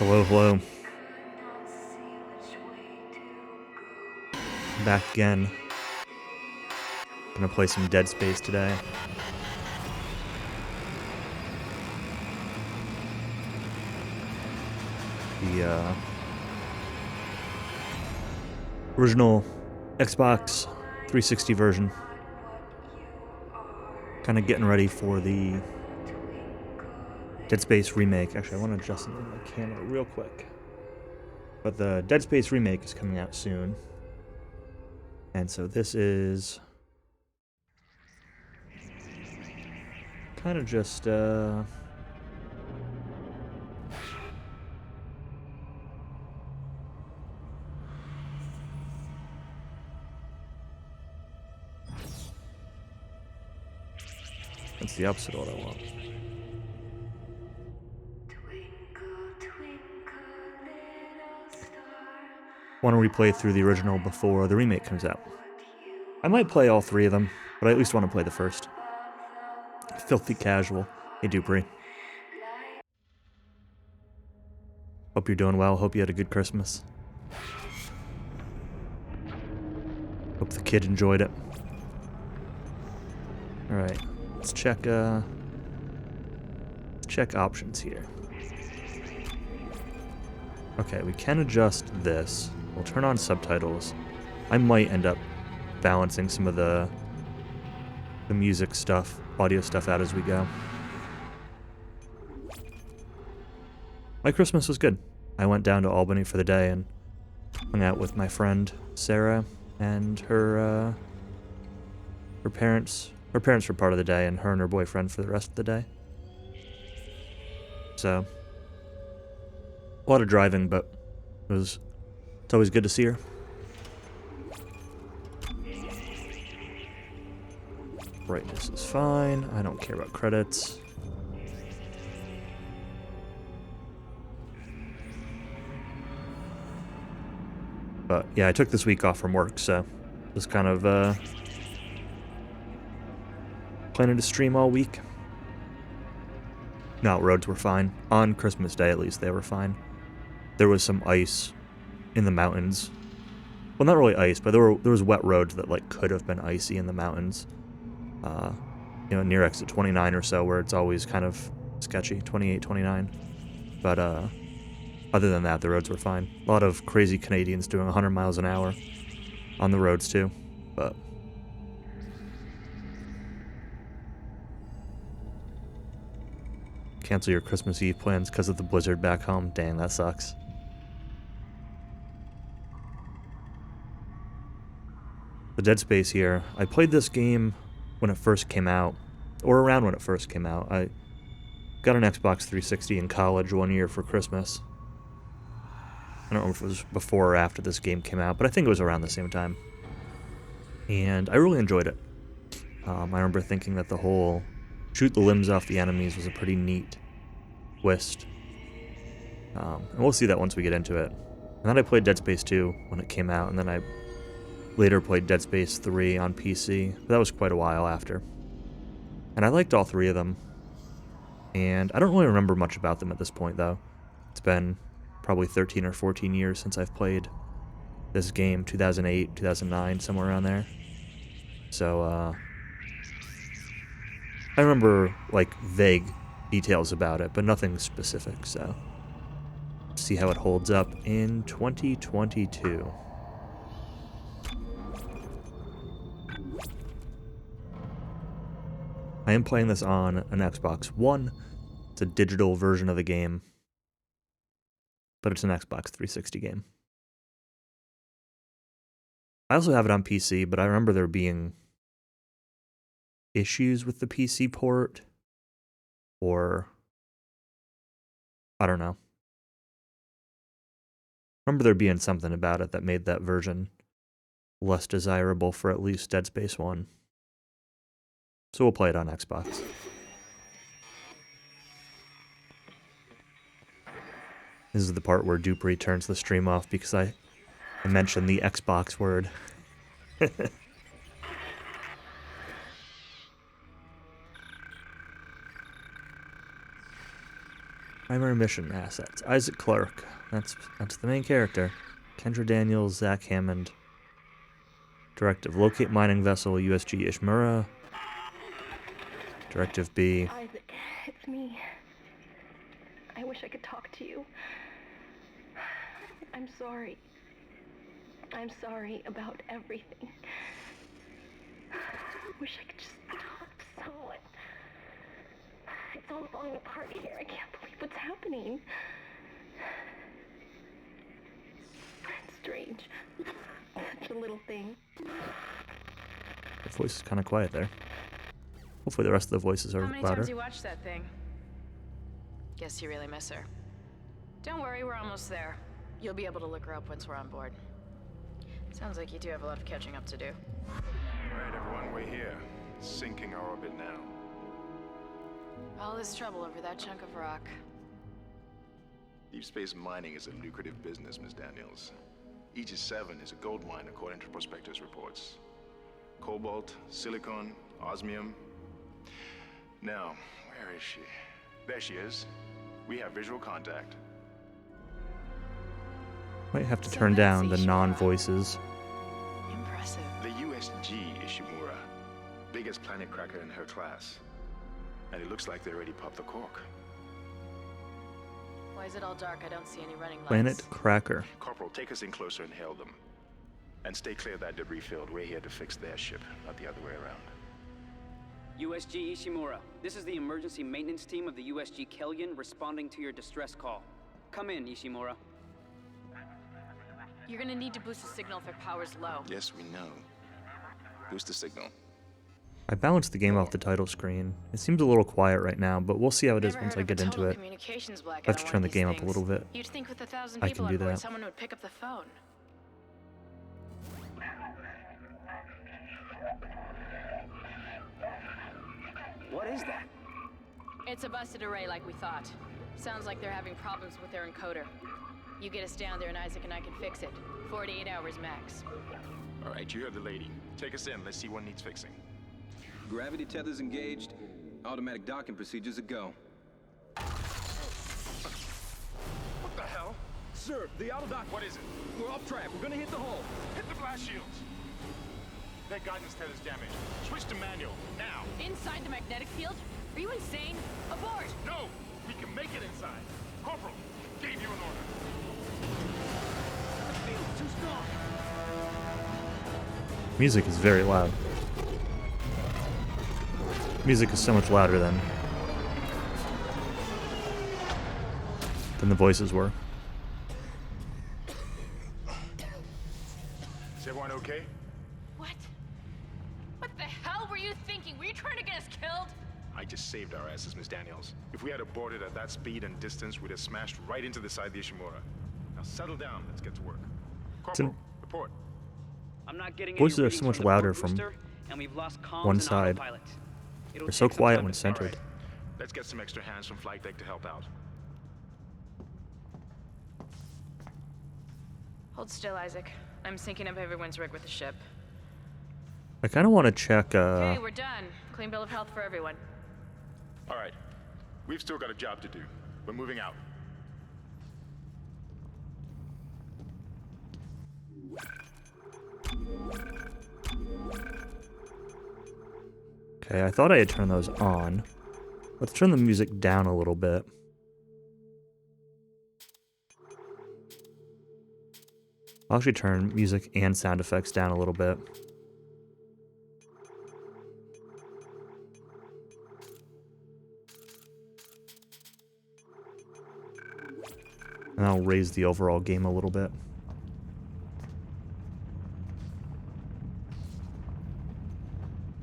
Hello, hello. Back again. Gonna play some Dead Space today. The original Xbox 360 version. Kind of getting ready for the Dead Space remake. Actually, I want to adjust my camera real quick. But the Dead Space remake is coming out soon. And so this is kind of just that's the opposite of what I want. Want to replay through the original before the remake comes out. I might play all three of them, but I at least want to play the first. Filthy Casual. Hey, Dupree. Hope you're doing well. Hope you had a good Christmas. Hope the kid enjoyed it. Alright, let's check options here. Okay, we can adjust this. We'll turn on subtitles. I might end up balancing some of the music stuff, audio stuff out as we go. My Christmas was good. I went down to Albany for the day and hung out with my friend Sarah and her parents. Her parents were part of the day, and her boyfriend for the rest of the day. So, a lot of driving, but it's always good to see her. Brightness is fine. I don't care about credits. But yeah, I took this week off from work, so just kind of planning to stream all week. No, roads were fine. On Christmas Day, at least, they were fine. There was some ice in the mountains. Well, not really ice, but there was wet roads that could have been icy in the mountains. Near exit 29 or so, where it's always kind of sketchy, 28, 29. But other than that, the roads were fine. A lot of crazy Canadians doing 100 miles an hour on the roads too, but cancel your Christmas Eve plans because of the blizzard back home. Dang, that sucks. The Dead Space here. I played this game when it first came out, or around when it first came out. I got an Xbox 360 in college one year for Christmas. I don't know if it was before or after this game came out, but I think it was around the same time. And I really enjoyed it. I remember thinking that the whole shoot the limbs off the enemies was a pretty neat twist. And we'll see that once we get into it. And then I played Dead Space 2 when it came out, and then I later played Dead Space 3 on PC. But that was quite a while after. And I liked all three of them. And I don't really remember much about them at this point, though. It's been probably 13 or 14 years since I've played this game, 2008, 2009, somewhere around there. So, I remember, vague details about it, but nothing specific, so see how it holds up in 2022. I am playing this on an Xbox One. It's a digital version of the game, but it's an Xbox 360 game. I also have it on PC, but I remember there being issues with the PC port, or I don't know. I remember there being something about it that made that version less desirable for at least Dead Space 1. So we'll play it on Xbox. This is the part where Dupree turns the stream off because I mentioned the Xbox word. Primary mission assets. Isaac Clarke. That's the main character. Kendra Daniels, Zach Hammond. Directive: locate mining vessel USG Ishimura. Directive B. Isaac, it's me. I wish I could talk to you. I'm sorry. I'm sorry about everything. I wish I could just talk to someone. It's all falling apart here. I can't believe what's happening. It's strange. Such a little thing. The voice is kind of quiet there. Hopefully the rest of the voices are How many louder. times you watched that thing? Guess you really miss her. Don't worry, we're almost there. You'll be able to look her up once we're on board. Sounds like you do have a lot of catching up to do. Alright, everyone, we're here. Sinking our orbit now. All this trouble over that chunk of rock. Deep space mining is a lucrative business, Ms. Daniels. Aegis 7 is a gold mine according to prospectors' reports. Cobalt, silicon, osmium. Now, where is she? There she is. We have visual contact. Might have to So turn that's down the Ishimura. non-voices. Impressive. The USG Ishimura, biggest planet cracker in her class. And it looks like they already popped the cork. Why is it all dark? I don't see any running lights. Planet Cracker. Corporal, take us in closer and hail them. And stay clear of that debris field. We're here to fix their ship, not the other way around. USG Ishimura, this is the emergency maintenance team of the USG Kellion responding to your distress call. Come in, Ishimura. You're gonna need to boost the signal if power's low. Yes, we know. Boost the signal. I balanced the game off the title screen. It seems a little quiet right now, but we'll see how it is Never once heard I of get a into total it. communications I blackout have to on turn one the of game these up a little things. bit. You'd think with 1,000 I people can on do board, that. someone would pick up the phone. What is that? It's a busted array like we thought. Sounds like they're having problems with their encoder. You get us down there and Isaac and I can fix it. 48 hours max. All right, you heard the lady. Take us in. Let's see what needs fixing. Gravity tethers engaged. Automatic docking procedures a go. What the hell? Sir, the auto dock. What is it? We're off track. We're gonna hit the hull. Hit the blast shields. Their guidance tether's damaged. Switch to manual, now. Inside the magnetic field? Are you insane? Abort! No! We can make it inside. Corporal, gave you an order. The field's too strong. Music is very loud. Music is so much louder than the voices were. Is everyone okay? What? What the hell were you thinking? Were you trying to get us killed? I just saved our asses, Miss Daniels. If we had aborted at that speed and distance, we'd have smashed right into the side of the Ishimura. Now settle down. Let's get to work. Corporal, report. I'm not getting Voices any are readings so much from the louder port from booster, and we've lost comms one and side. autopilot. It'll They're so take some quiet time when to- centered. All right. Let's get some extra hands from flight deck to help out. Hold still, Isaac. I'm syncing up everyone's rig with the ship. I kind of want to check. Okay, we're done. Clean bill of health for everyone. All right. We've still got a job to do. We're moving out. Okay, I thought I had turned those on. Let's turn the music down a little bit. I'll actually turn music and sound effects down a little bit. And I'll raise the overall game a little bit.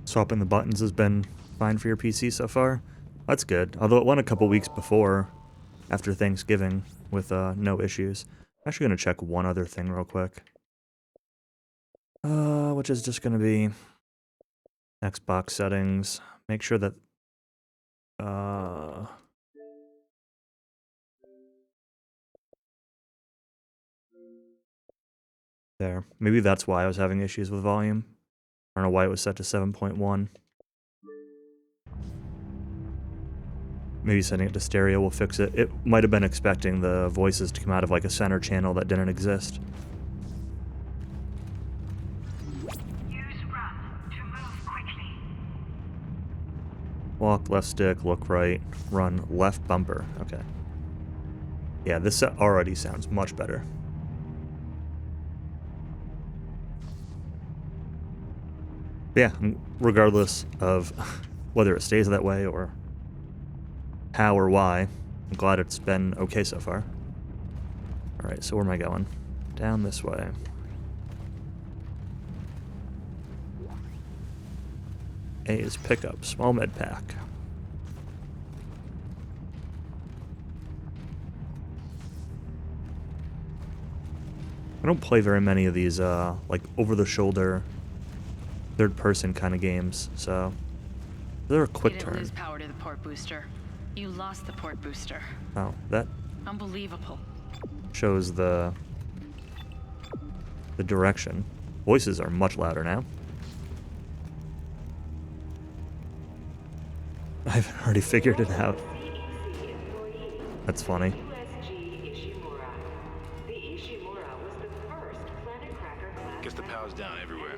Swapping the buttons has been fine for your PC so far. That's good. Although it went a couple weeks before, after Thanksgiving, with no issues. I'm actually going to check one other thing real quick. Which is just going to be Xbox settings. Make sure that... There. Maybe that's why I was having issues with volume. I don't know why it was set to 7.1. Maybe setting it to stereo will fix it. It might have been expecting the voices to come out of like a center channel that didn't exist. Use run to move quickly. Walk, left stick, look right, run, left bumper. Okay. Yeah, this already sounds much better. Yeah, regardless of whether it stays that way or how or why, I'm glad it's been okay so far. Alright, so where am I going? Down this way. A is pickup, small med pack. I don't play very many of these, like, over-the-shoulder, third-person kind of games, so they're a quick You didn't turn. lose power to the port booster. You lost the port booster. Oh, that Unbelievable. shows the direction. Voices are much louder now. I've already figured it out. That's funny. Guess the power's down everywhere.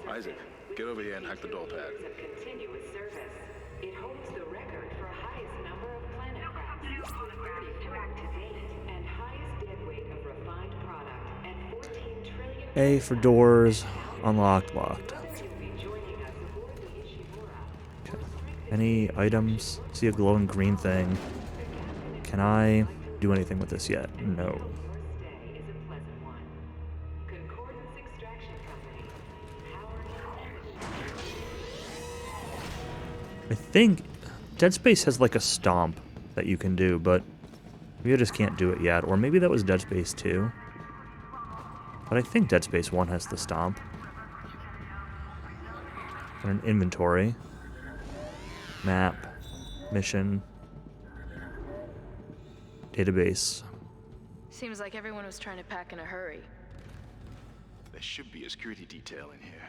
Isaac, get over here and hack the door pad. Continuous service. It holds the record for highest number of planet crafts, 34 to date, and highest dead weight of refined product at 14 trillion. A for doors, unlocked, locked. Okay. Any items? See a glowing green thing. Can I do anything with this yet? No. I think Dead Space has like a stomp that you can do, but maybe I just can't do it yet. Or maybe that was Dead Space 2. But I think Dead Space 1 has the stomp. And an inventory. Map. Mission. Database. Seems like everyone was trying to pack in a hurry. There should be a security detail in here.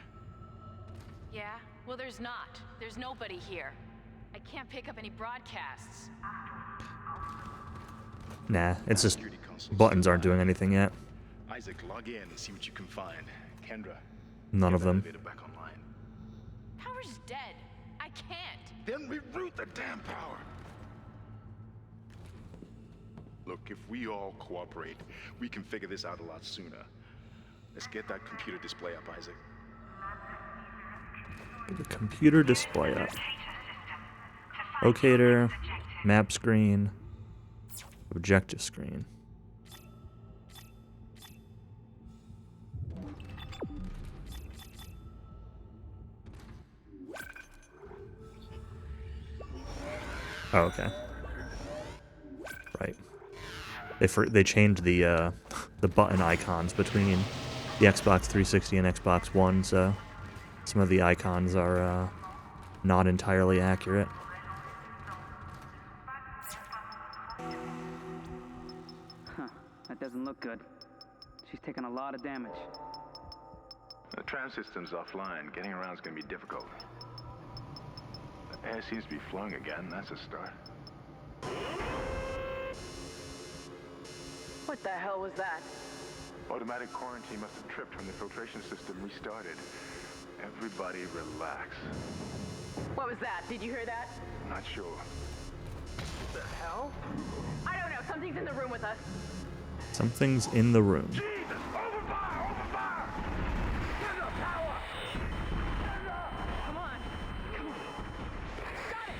Yeah? Well, there's not. There's nobody here. I can't pick up any broadcasts. Nah, it's just Security console. buttons aren't doing anything yet. Isaac, log in and see what you can find. Kendra. None get of that them. elevator back online. Power's dead. I can't. Then reroute the damn power. Look, if we all cooperate, we can figure this out a lot sooner. Let's get that computer display up, Isaac. The computer display up. Locator, map screen, objective screen. Oh, okay. Right. They changed the button icons between the Xbox 360 and Xbox One, so some of the icons are not entirely accurate. Huh, that doesn't look good. She's taken a lot of damage. The tram system's offline. Getting around's gonna be difficult. The air seems to be flowing again. That's a start. What the hell was that? Automatic quarantine must have tripped when the filtration system restarted. Everybody relax. What was that? Did you hear that? Not sure. The hell? I don't know. Something's in the room with us. Something's in the room. Jesus! Overfire! Overfire! Get the power! Come on. Come on. Got it.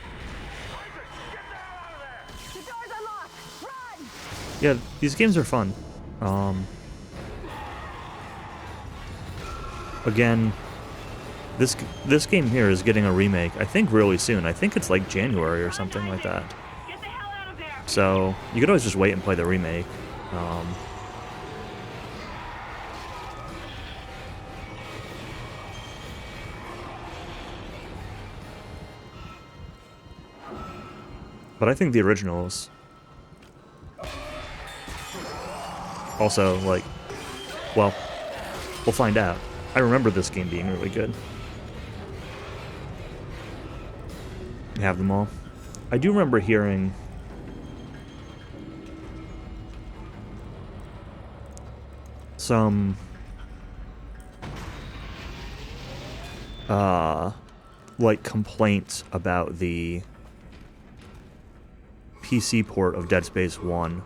Isaac, get the hell out of there! The door's unlocked. Run! Yeah, these games are fun. Again, this game here is getting a remake, I think really soon. I think it's like January or something like that. Get the hell out of there! So you could always just wait and play the remake. But I think the originals also, like, well, we'll find out. I remember this game being really good. You have them all? I do remember hearing some like complaints about the PC port of Dead Space 1.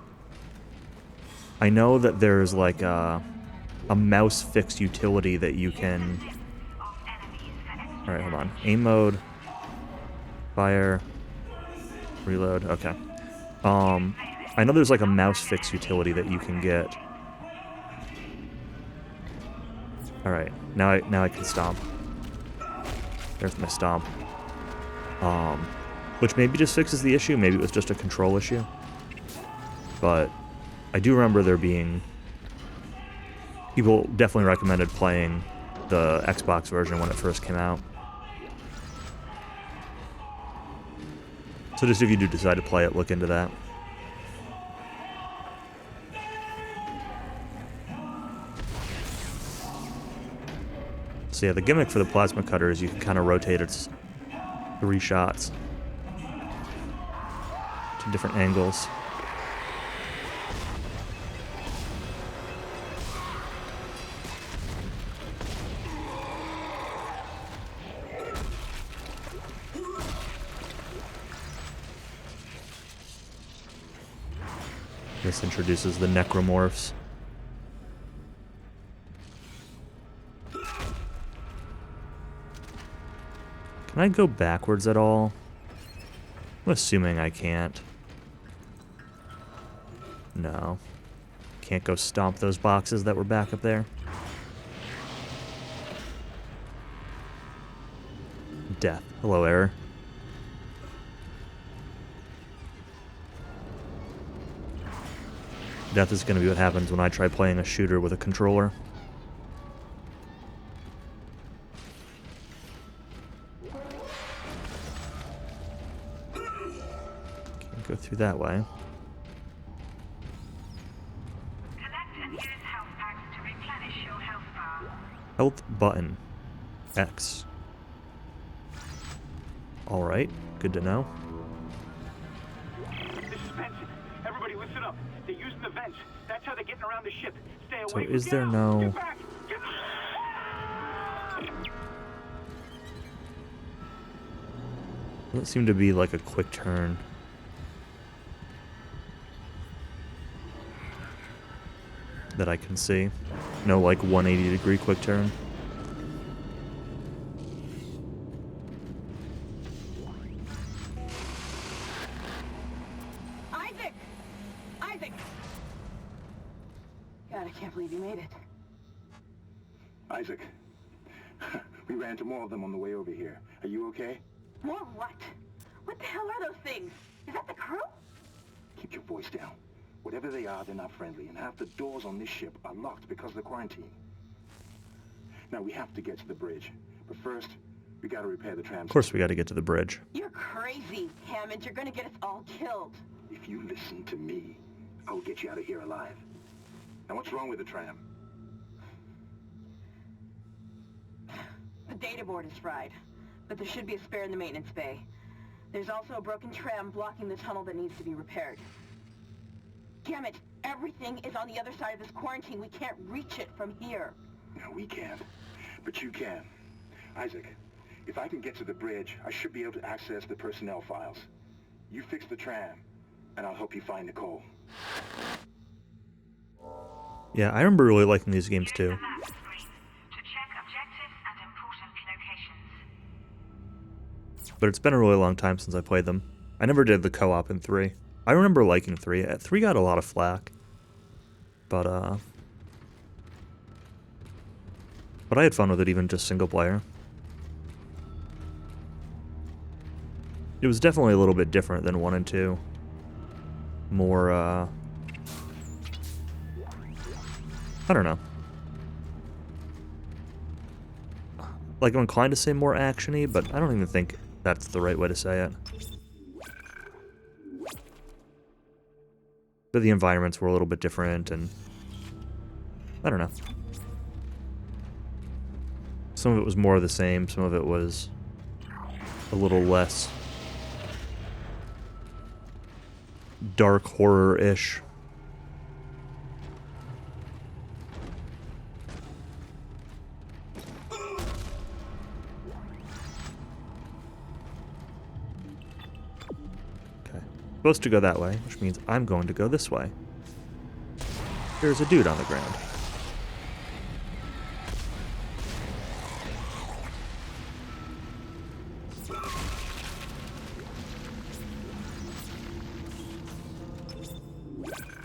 I know that there's like a mouse fix utility that you can... Alright, hold on. Aim mode. Fire. Reload. Okay. I know there's like a mouse fix utility that you can get. Alright, now I can stomp. There's my stomp. Which maybe just fixes the issue, maybe it was just a control issue. But I do remember there being... People definitely recommended playing the Xbox version when it first came out. So just if you do decide to play it, look into that. So yeah, the gimmick for the plasma cutter is you can kind of rotate its 3 shots to different angles. This introduces the necromorphs. Can I go backwards at all? I'm assuming I can't. No. Can't go stomp those boxes that were back up there. Death. Hello, error. Death is going to be what happens when I try playing a shooter with a controller. Can't go through that way. Collect and use health packs to replenish your health bar. Health button. X. Alright, good to know. This is Benson. Everybody listen up. They're using the vents. That's how they're getting around the ship. Stay away. So is there no... Get back! Doesn't seem to be like a quick turn. That I can see. No like 180-degree quick turn. Isaac! Isaac! God, I can't believe you made it. Isaac, we ran into more of them on the way over here. Are you okay? More what? What the hell are those things? Is that the crew? Keep your voice down. Whatever they are, they're not friendly, and half the doors on this ship are locked because of the quarantine. Now, we have to get to the bridge, but first, we gotta repair the tram. Of course we gotta get to the bridge. You're crazy, Hammond. You're gonna get us all killed. If you listen to me, I will get you out of here alive. Now, what's wrong with the tram? The data board is fried, but there should be a spare in the maintenance bay. There's also a broken tram blocking the tunnel that needs to be repaired. Damn it! Everything is on the other side of this quarantine. We can't reach it from here. No, we can't. But you can. Isaac, if I can get to the bridge, I should be able to access the personnel files. You fix the tram, and I'll help you find Nicole. Yeah, I remember really liking these games too. To check objectives and important locations. But it's been a really long time since I played them. I never did the co-op in 3. I remember liking 3. 3 got a lot of flack. But I had fun with it, even just single player. It was definitely a little bit different than 1 and 2. More, I don't know. Like, I'm inclined to say more action-y, but I don't even think that's the right way to say it. But the environments were a little bit different, and I don't know. Some of it was more of the same, some of it was a little less dark horror-ish. Supposed to go that way, which means I'm going to go this way. There's a dude on the ground.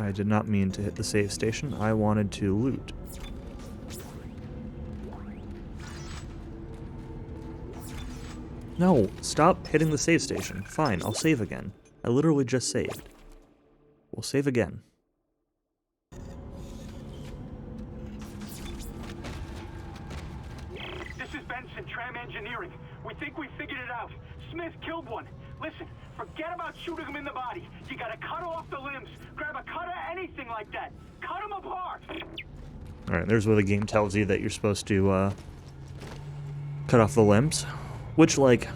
I did not mean to hit the save station. I wanted to loot. No, stop hitting the save station. Fine, I'll save again. I literally just saved. We'll save again. This is Benson, Tram Engineering. We think we figured it out. Smith killed one. Listen, forget about shooting him in the body. You gotta cut off the limbs. Grab a cutter, anything like that. Cut him apart! Alright, there's where the game tells you that you're supposed to, cut off the limbs. Which, like,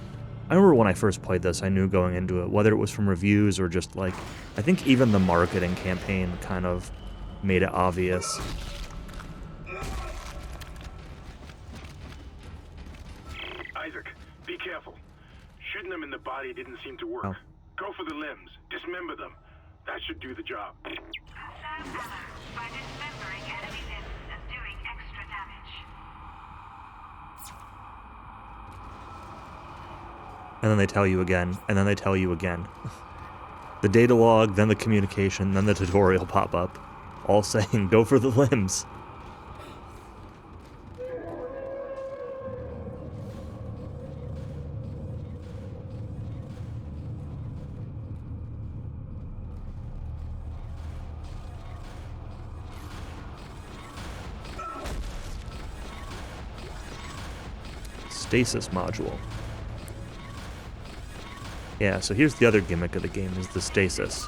I remember when I first played this, I knew going into it, whether it was from reviews or just, like, I think even the marketing campaign kind of made it obvious. Isaac, be careful. Shooting them in the body didn't seem to work. Oh. Go for the limbs. Dismember them. That should do the job. By dismembering enemy limbs and doing extra damage. And then they tell you again, and then they tell you again. The data log, then the communication, then the tutorial pop up, all saying, go for the limbs. Stasis module. Yeah, so here's the other gimmick of the game, is the stasis.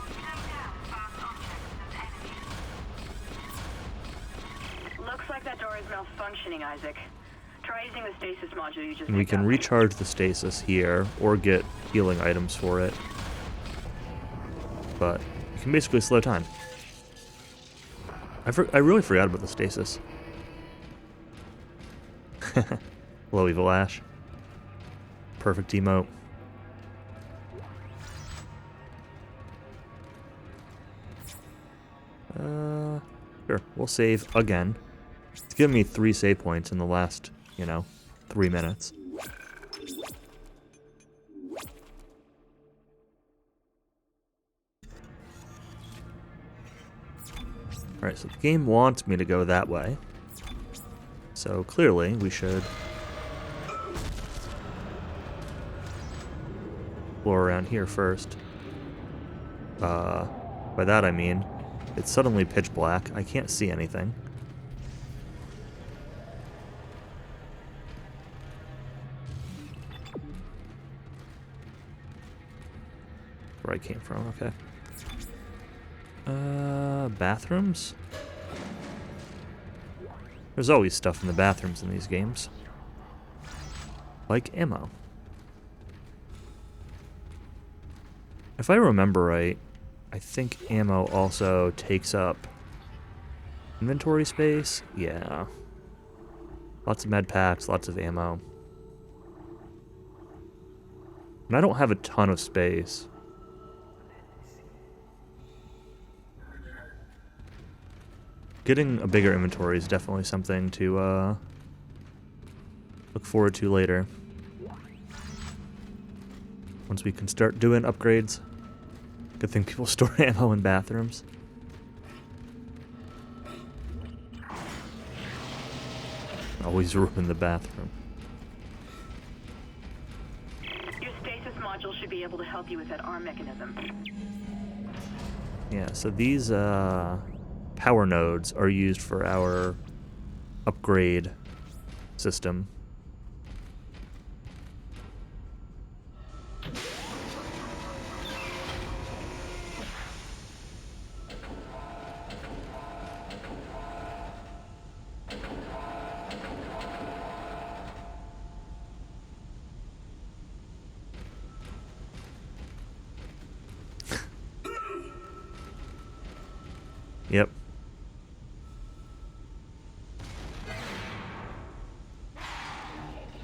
Looks like that door is malfunctioning, Isaac. Try using the stasis module you just And we picked can up. recharge the stasis here, or get healing items for it. But you can basically slow time. I really forgot about the stasis. Hello, Evil Ash. Perfect emote. Sure, we'll save again. It's given me 3 save points in the last, 3 minutes. Alright, so the game wants me to go that way. So clearly we should explore around here first. By that I mean, it's suddenly pitch black. I can't see anything. Where I came from, okay. Bathrooms? There's always stuff in the bathrooms in these games. Like ammo. If I remember right, I think ammo also takes up inventory space. Yeah. Lots of med packs, lots of ammo. And I don't have a ton of space. Getting a bigger inventory is definitely something to look forward to later. Once we can start doing upgrades. Good thing people store ammo in bathrooms. Always ruin the bathroom. Your stasis module should be able to help you with that arm mechanism. Yeah, so these power nodes are used for our upgrade system. Yep.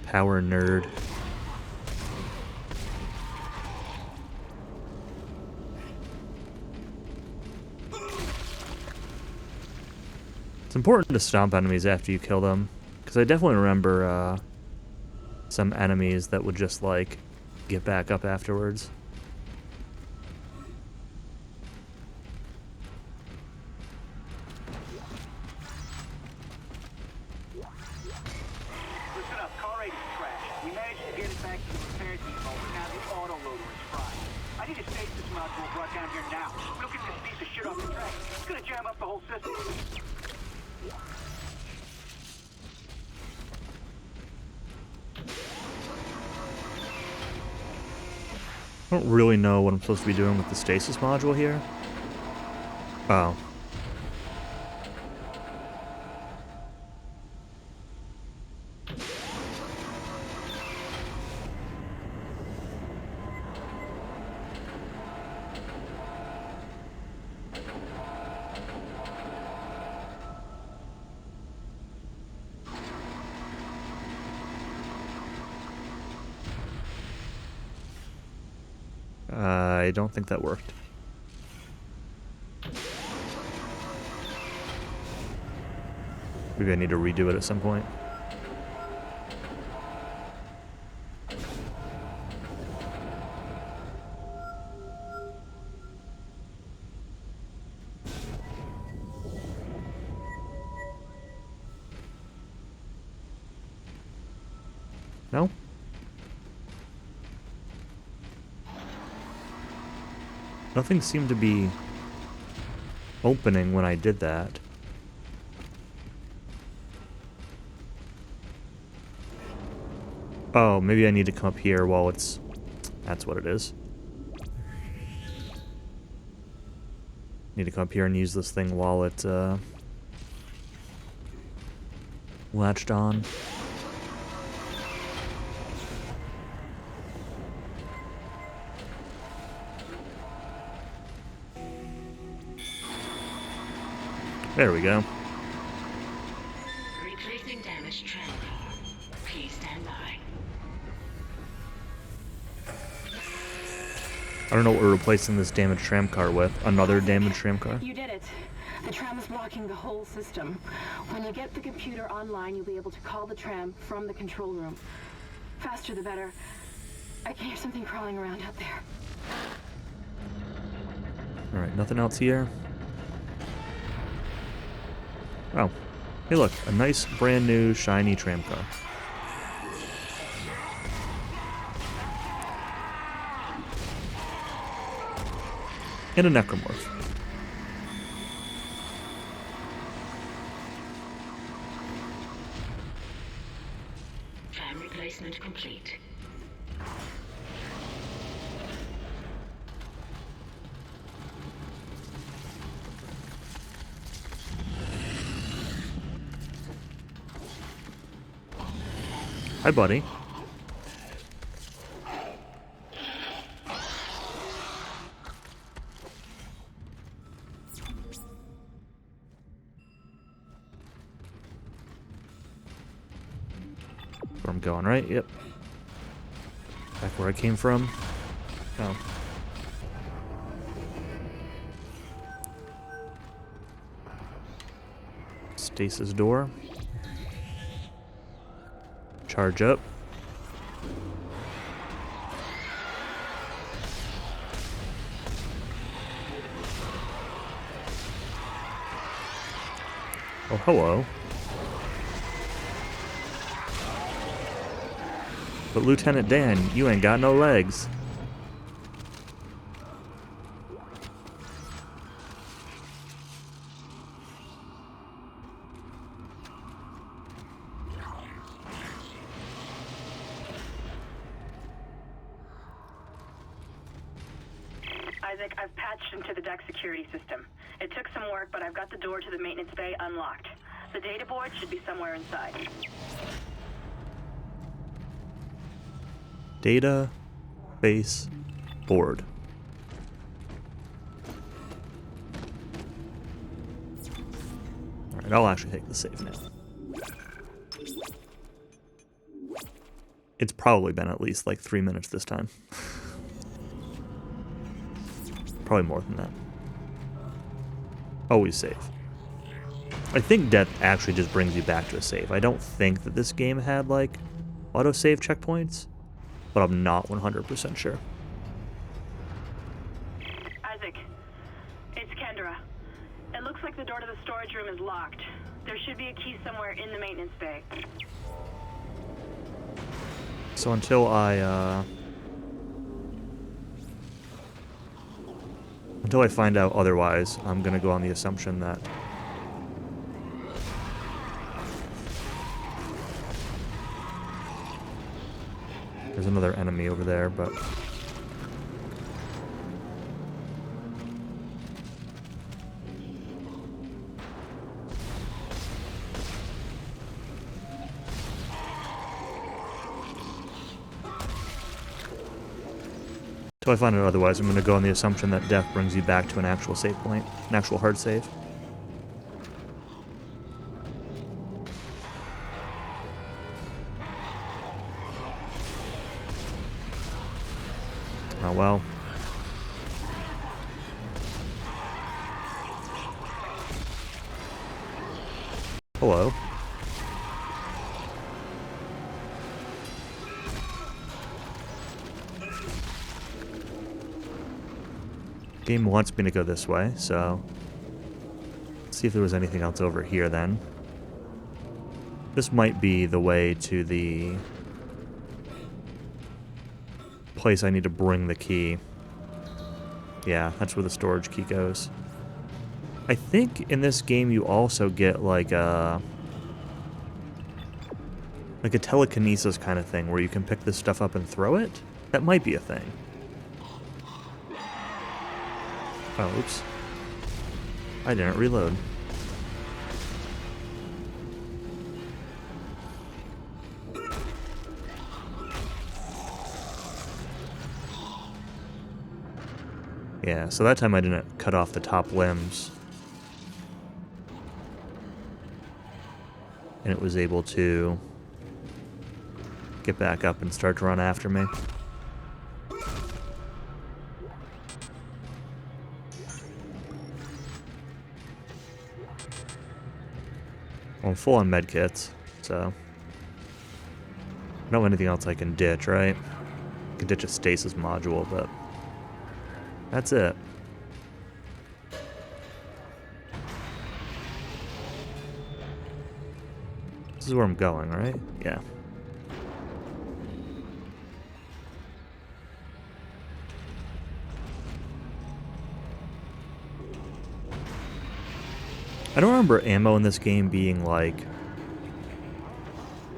Power nerd. It's important to stomp enemies after you kill them, because I definitely remember some enemies that would just, like, get back up afterwards. Listen up, car 8 is trashed. We managed to get it back to the repair depot, but now the autoloader is fried. I need a stasis module brought down here now. We don't get this piece of shit off the track. It's gonna jam up the whole system. I don't really know what I'm supposed to be doing with the stasis module here. Oh. I don't think that worked. Maybe I need to redo it at some point. No? Nothing seemed to be opening when I did that. Oh, maybe I need to come up here while it's... That's what it is. Need to come up here and use this thing while it's latched on. There we go. Replacing damaged tram car. Please stand by. I don't know what we're replacing this damaged tram car with. Another damaged tram car? You did it. The tram is blocking the whole system. When you get the computer online, you'll be able to call the tram from the control room. Faster the better. I can hear something crawling around out there. Alright, nothing else here. Oh, hey look, a nice brand new shiny tram car. And a necromorph. Tram replacement complete. Hi, buddy. Where I'm going, right? Yep. Back where I came from. Oh. Stasis door. Charge up. Oh, hello. But Lieutenant Dan, you ain't got no legs. Isaac, I've patched into the deck security system. It took some work, but I've got the door to the maintenance bay unlocked. The data board should be somewhere inside. Data base board. Alright, I'll actually take the save now. It's probably been at least like 3 minutes this time. Probably more than that. Always save. I think death actually just brings you back to a save. I don't think that this game had like autosave checkpoints, but I'm not 100% sure. Isaac, it's Kendra. It looks like the door to the storage room is locked. There should be a key somewhere in the maintenance bay. So until I find out otherwise, I'm gonna go on the assumption that there's another enemy over there, but until I find out otherwise, I'm going to go on the assumption that death brings you back to an actual save point, an actual hard save. Oh well. Hello. Game wants me to go this way, so let's see if there was anything else over here then. This might be the way to the place I need to bring the key. Yeah, that's where the storage key goes. I think in this game you also get like a telekinesis kind of thing where you can pick this stuff up and throw it. That might be a thing. Oh, oops. I didn't reload. Yeah, so that time I didn't cut off the top limbs. And it was able to get back up and start to run after me. I'm full on medkits, so I don't have anything else I can ditch, right? I can ditch a stasis module, but that's it. This is where I'm going, right? Yeah. I don't remember ammo in this game being, like,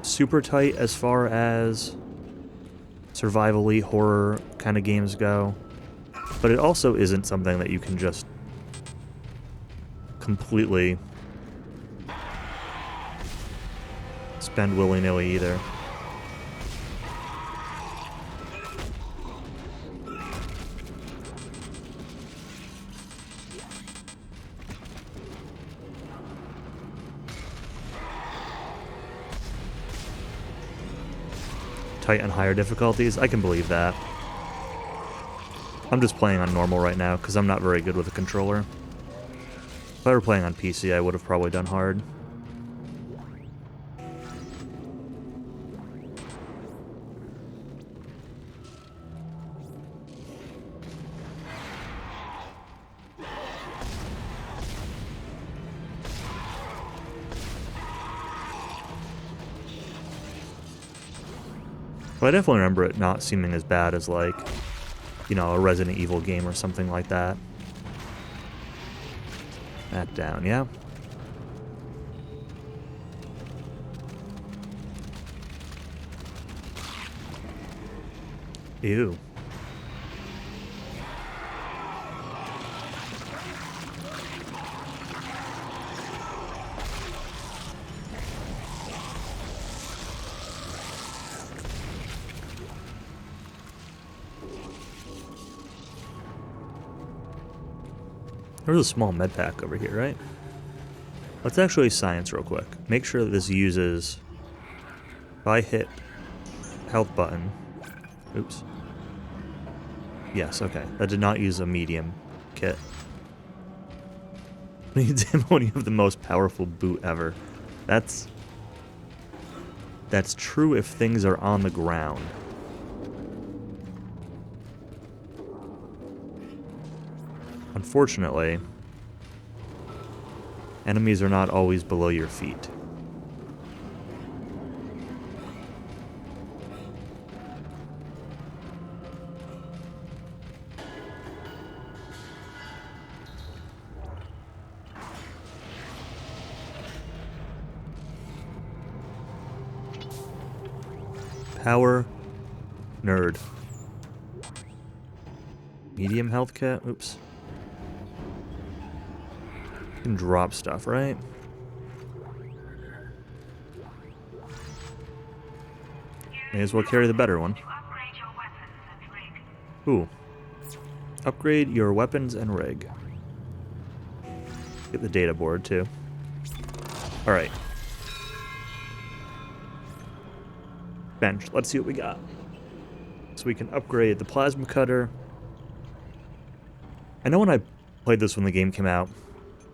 super tight as far as survival-y horror kind of games go. But it also isn't something that you can just completely spend willy-nilly either. Tight on higher difficulties? I can believe that. I'm just playing on normal right now because I'm not very good with a controller. If I were playing on PC, I would have probably done hard. But I definitely remember it not seeming as bad as, like, you know, a Resident Evil game or something like that. Back down, yeah. Ew. There's a small med pack over here, right? Let's actually science real quick. Make sure that this uses... If I hit health button... Oops. Yes, okay. That did not use a medium kit. Needs ammo when you have the most powerful boot ever. That's true if things are on the ground. Unfortunately, enemies are not always below your feet. Power nerd. Medium health kit? Oops. You can drop stuff, right? May as well carry the better one. Ooh. Upgrade your weapons and rig. Get the data board, too. Alright. Bench. Let's see what we got. So we can upgrade the plasma cutter. I know when I played this when the game came out,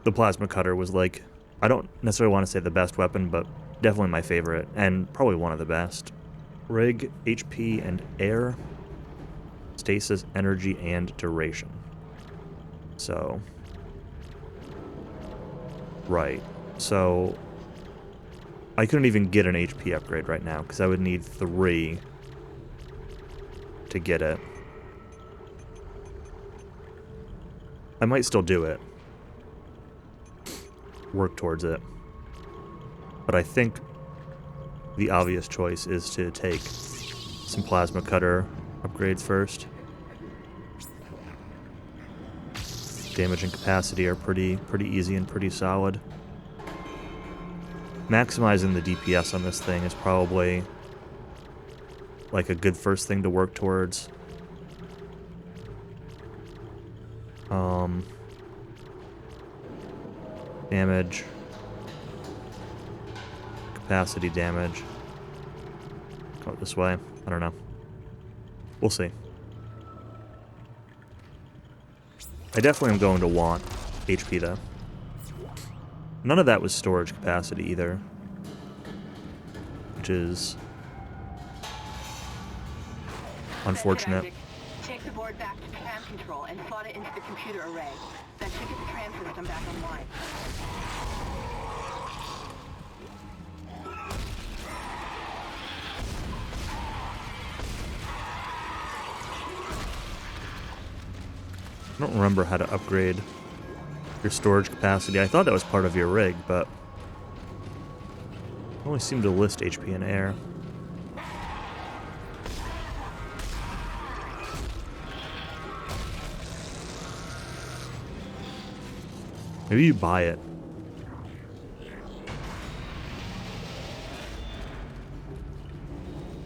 the plasma cutter was like, I don't necessarily want to say the best weapon, but definitely my favorite, and probably one of the best. Rig, HP, and air. Stasis, energy, and duration. So. Right. So. I couldn't even get an HP upgrade right now, because I would need 3 to get it. I might still do it. Work towards it. But I think the obvious choice is to take some plasma cutter upgrades first. Damage and capacity are pretty easy and pretty solid. Maximizing the DPS on this thing is probably like a good first thing to work towards. Damage. Capacity damage. Go this way. I don't know. We'll see. I definitely am going to want HP though. None of that was storage capacity either, which is unfortunate. Take the board back to command control and slot it into the computer array. That should get the tram system back online. I don't remember how to upgrade your storage capacity. I thought that was part of your rig, but it only seemed to list HP and air. Maybe you buy it.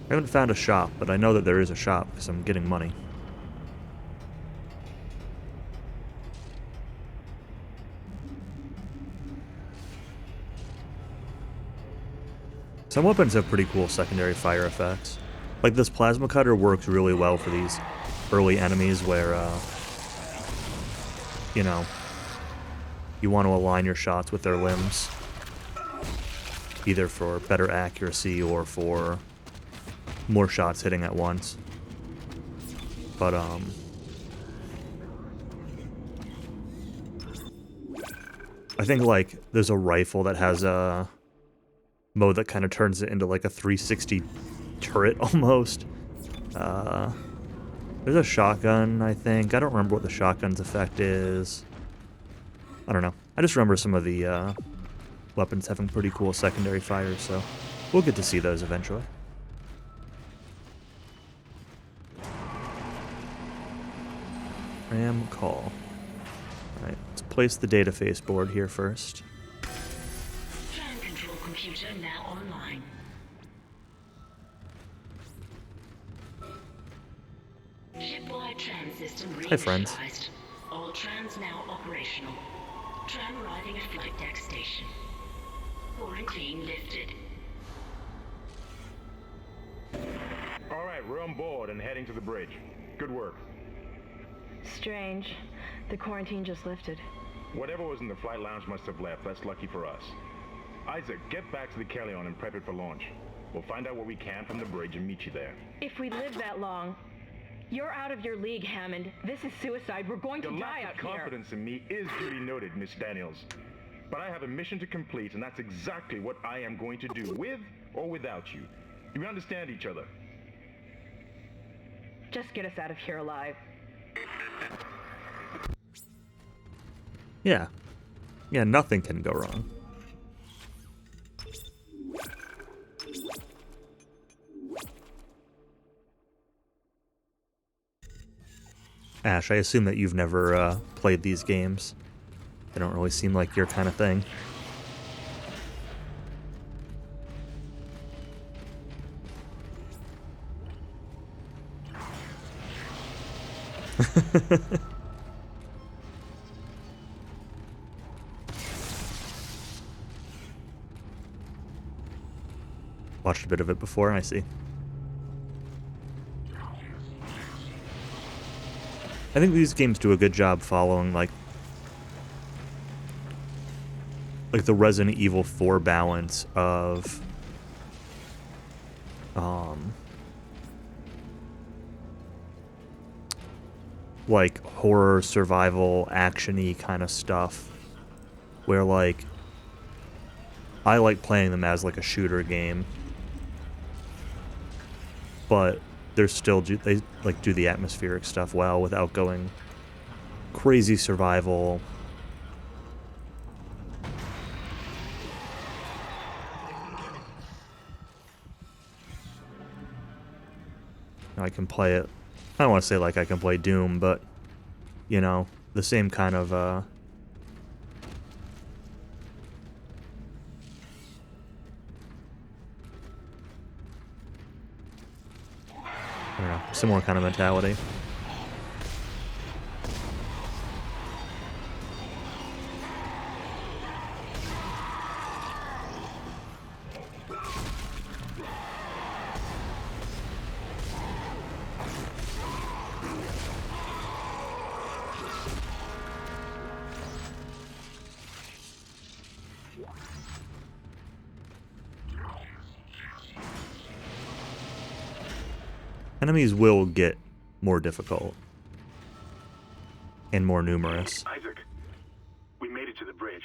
I haven't found a shop, but I know that there is a shop because I'm getting money. Some weapons have pretty cool secondary fire effects. Like this plasma cutter works really well for these early enemies where, you know, you want to align your shots with their limbs. Either for better accuracy or for more shots hitting at once. But, I think, like, there's a rifle that has a mode that kind of turns it into like a 360 turret almost. There's a shotgun, I think. I don't remember what the shotgun's effect is. I don't know. I just remember some of the weapons having pretty cool secondary fires, so we'll get to see those eventually. Ram call. Alright, let's place the data face board here first. Tram control computer now online. Shipwide tram system reinitialized. Hi, friends. All trams now operational. Tram arriving at flight deck station. Quarantine lifted. All right, we're on board and heading to the bridge. Good work. Strange. The quarantine just lifted. Whatever was in the flight lounge must have left. That's lucky for us. Isaac, get back to the Kellion and prep it for launch. We'll find out what we can from the bridge and meet you there. If we live that long, you're out of your league, Hammond. This is suicide. We're going to Your die lack out of here. confidence in me is duly noted, Miss Daniels. But I have a mission to complete, and that's exactly what I am going to do, with or without you. Do we understand each other? Just get us out of here alive. Yeah. Yeah, nothing can go wrong. Ash, I assume that you've never played these games. They don't really seem like your kind of thing. Watched a bit of it before, I see. I think these games do a good job following like the Resident Evil 4 balance of like horror, survival, action-y kind of stuff, where like I like playing them as like a shooter game, but they're still they like do the atmospheric stuff well without going crazy survival. I can play it. I don't want to say like I can play Doom, but you know, the same kind of I don't know, similar kind of mentality. Enemies will get more difficult and more numerous. Isaac, we made it to the bridge.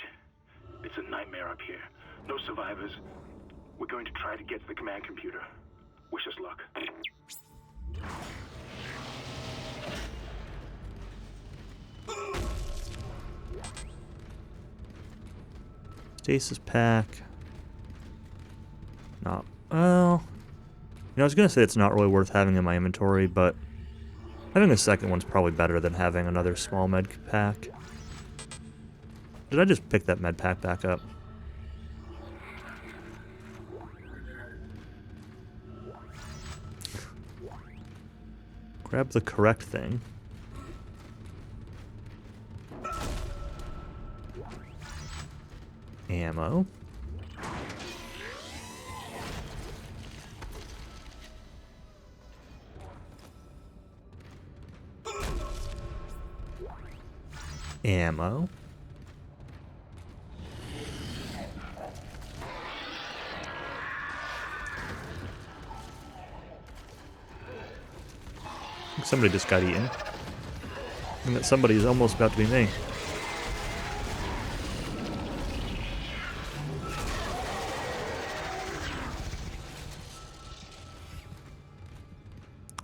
It's a nightmare up here. No survivors. We're going to try to get to the command computer. Wish us luck. Stasis pack. Not well. You know, I was gonna say it's not really worth having in my inventory, but having a second one's probably better than having another small med pack. Did I just pick that med pack back up? Grab the correct thing. Ammo. Ammo. I think somebody just got eaten. And that somebody is almost about to be me.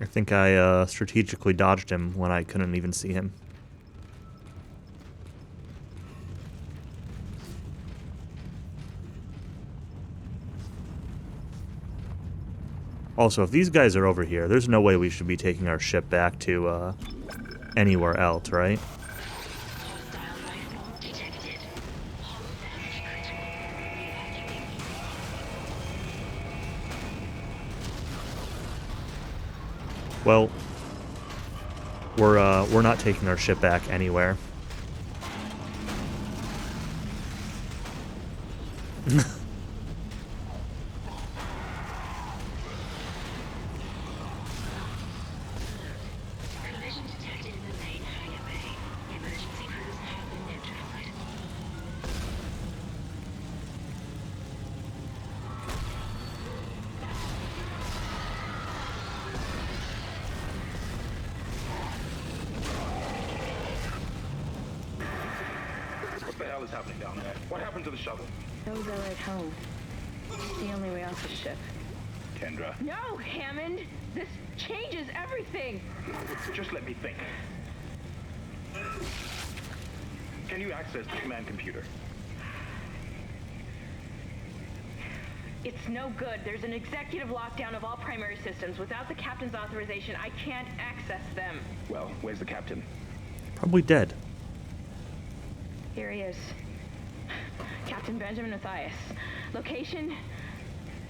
I think I strategically dodged him when I couldn't even see him. Also, if these guys are over here, there's no way we should be taking our ship back to anywhere else, right? Well, we're not taking our ship back anywhere. What the hell is happening down there? What happened to the shuttle? Those are right home. It's the only way off the ship. Kendra, No, Hammond! This changes everything! just let me think. Can you access the command computer? It's no good. There's an executive lockdown of all primary systems. Without the captain's authorization, I can't access them. Well, where's the captain? Probably dead. Here he is. Captain Benjamin Mathias. Location?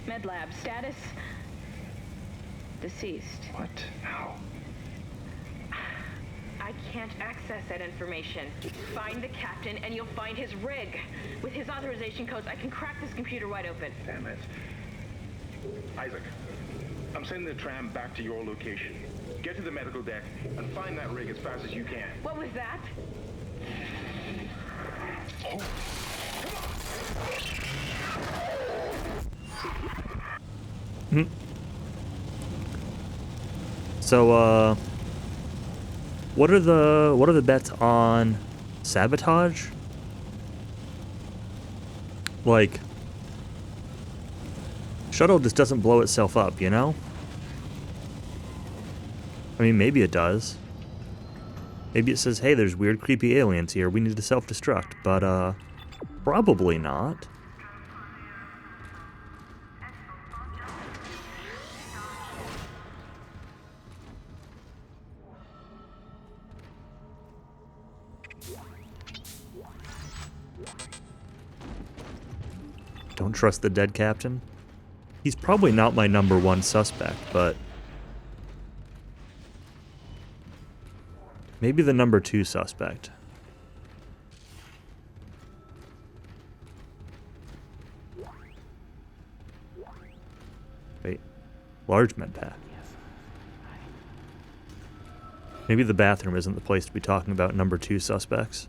Med lab. Status? Deceased. What? How? I can't access that information. Find the captain and you'll find his rig. With his authorization codes, I can crack this computer wide open. Damn it. Isaac, I'm sending the tram back to your location. Get to the medical deck and find that rig as fast as you can. What was that? So, what are the bets on sabotage? Like, shuttle just doesn't blow itself up, you know? I mean, maybe it does. Maybe it says, hey, there's weird, creepy aliens here. We need to self-destruct. But, probably not. Don't trust the dead captain. He's probably not my number one suspect, but maybe the number 2 suspect. Wait, large med pack. Maybe the bathroom isn't the place to be talking about number 2 suspects.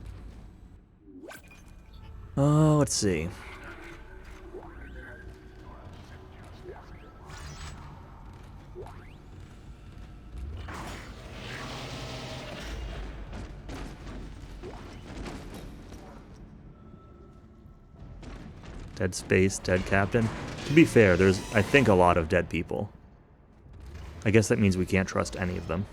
Oh, let's see. Dead space, dead captain. To be fair, there's, I think, a lot of dead people. I guess that means we can't trust any of them.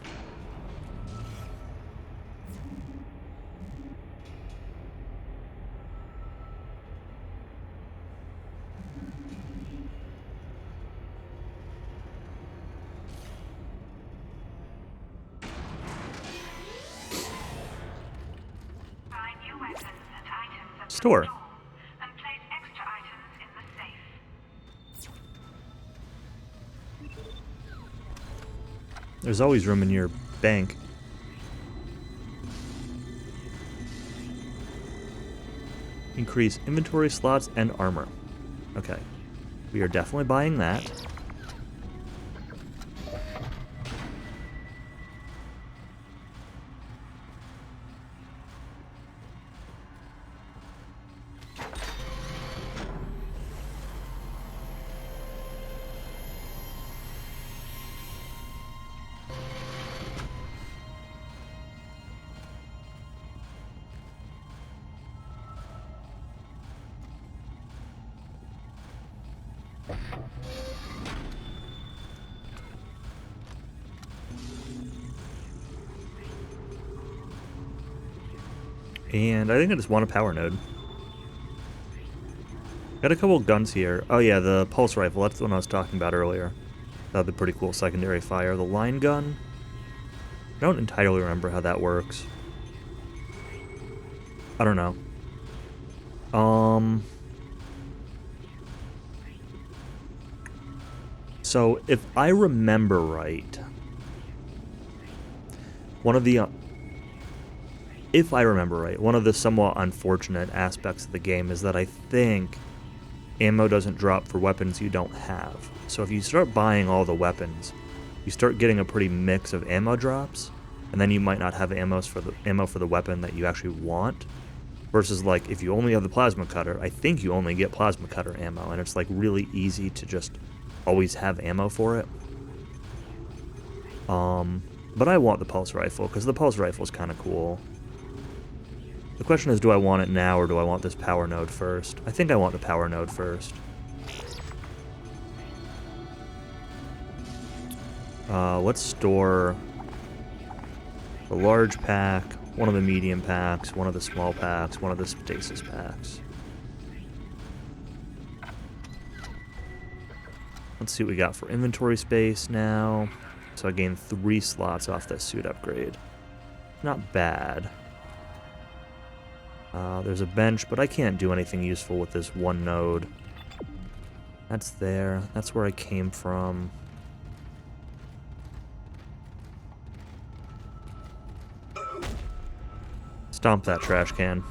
Buy new weapons and items at the Store. and place extra items in the safe. There's always room in your bank. Increase inventory slots and armor. Okay. We are definitely buying that. And I think I just want a power node. Got a couple guns here. Oh yeah, the pulse rifle. That's the one I was talking about earlier. That'd be pretty cool secondary fire. The line gun. I don't entirely remember how that works. I don't know. So if I remember right, one of the somewhat unfortunate aspects of the game is that I think ammo doesn't drop for weapons you don't have. So if you start buying all the weapons, you start getting a pretty mix of ammo drops, and then you might not have ammo for the weapon that you actually want. Versus, like, if you only have the plasma cutter, I think you only get plasma cutter ammo, and it's like really easy to just always have ammo for it. But I want the pulse rifle because the pulse rifle is kind of cool. The question is, do I want it now or do I want this power node first? I think I want the power node first. Let's store a large pack, one of the medium packs, one of the small packs, one of the stasis packs. Let's see what we got for inventory space now. So I gained 3 slots off that suit upgrade. Not bad. There's a bench, but I can't do anything useful with this one node. That's there. That's where I came from. Stomp that trash can.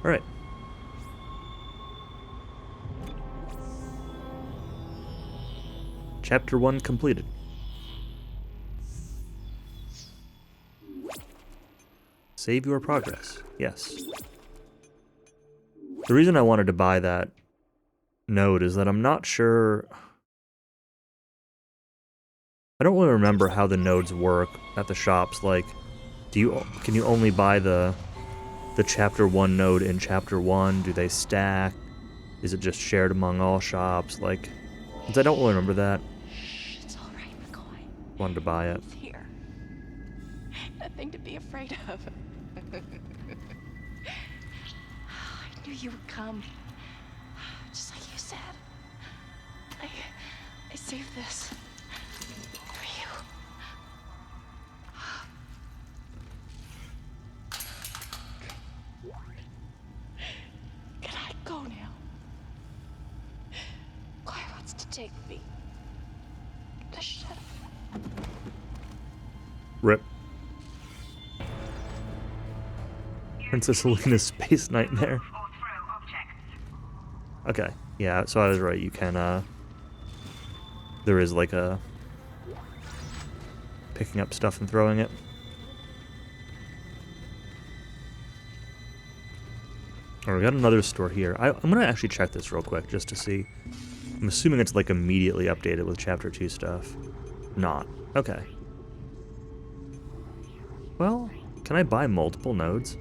All right. Chapter 1 completed. Save your progress. Yes. The reason I wanted to buy that node is that I'm not sure... I don't really remember how the nodes work at the shops. Like, can you only buy the Chapter 1 node in Chapter 1? Do they stack? Is it just shared among all shops? Like, since I don't really remember that. It's all right, McCoy. Wanted to buy it. It's here. Nothing to be afraid of. I knew you would come. Just like you said. I saved this for you. Can I go now? Claire wants to take me. Just shut up. Rip. Princess Alina's space nightmare. Okay, yeah, so I was right. You can, there is like a picking up stuff and throwing it. Alright, we got another store here. I'm gonna actually check this real quick just to see. I'm assuming it's like immediately updated with Chapter 2 stuff. Not. Okay. Well, can I buy multiple nodes?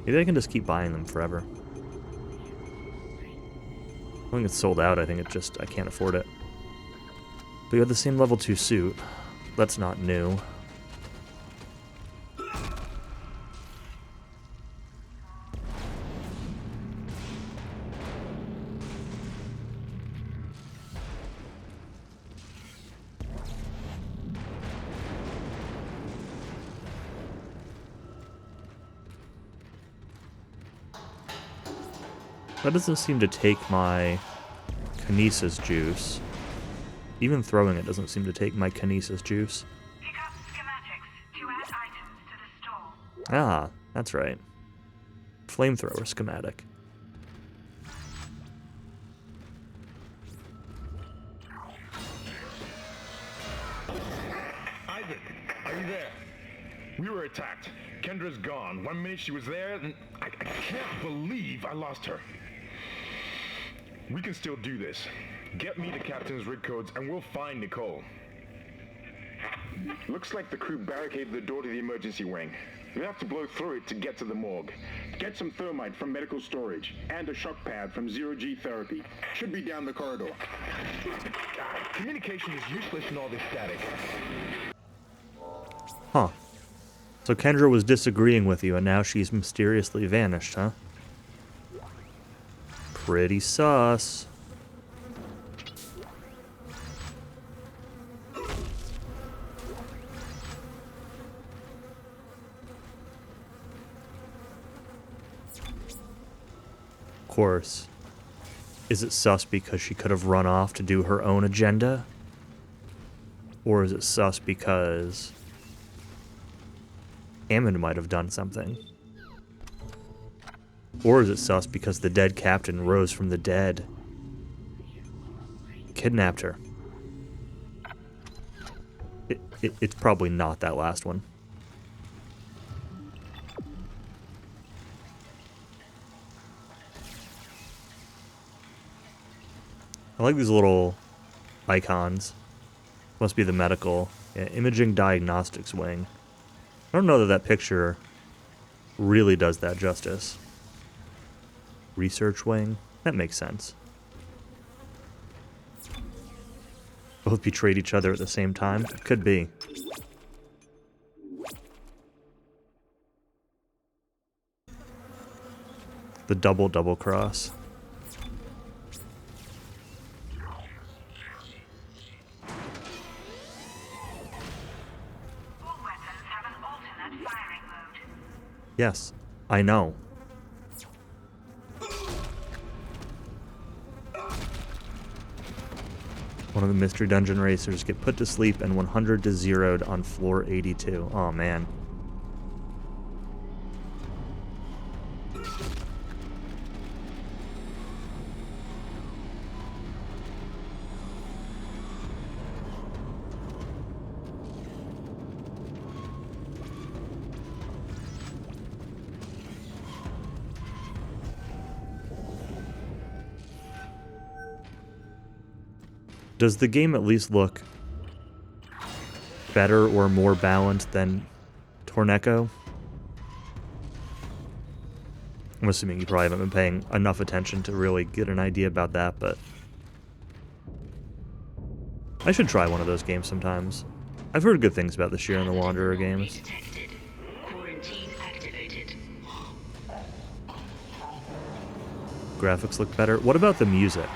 Maybe I can just keep buying them forever. I think it's sold out. I think it just, I can't afford it. But you have the same level 2 suit. That's not new. That doesn't seem to take my kinesis juice. Even throwing it doesn't seem to take my kinesis juice. Pick up schematics to add items to the store. Ah, that's right. Flamethrower schematic. Isaac, are you there? We were attacked. Kendra's gone. 1 minute she was there, and I can't believe I lost her. We can still do this. Get me the captain's rig codes and we'll find Nicole. Looks like the crew barricaded the door to the emergency wing. We have to blow through it to get to the morgue. Get some thermite from medical storage and a shock pad from zero-G therapy. Should be down the corridor. Communication is useless in all this static. Huh. So Kendra was disagreeing with you and now she's mysteriously vanished, huh? Pretty sus. Of course. Is it sus because she could have run off to do her own agenda? Or is it sus because Hammond might have done something? Or is it sus because the dead captain rose from the dead? Kidnapped her. It's probably not that last one. I like these little icons. Must be the medical. Yeah, imaging diagnostics wing. I don't know that that picture really does that justice. Research wing? That makes sense. Both betrayed each other at the same time? Could be. The double cross. All weapons have an alternate firing mode. Yes, I know. One of the mystery dungeon racers get put to sleep and 100 to zeroed on floor 82. Oh man. Does the game at least look better or more balanced than Torneko? I'm assuming you probably haven't been paying enough attention to really get an idea about that, but I should try one of those games sometimes. I've heard good things about the Sheer and the Wanderer games. Graphics look better. What about the music?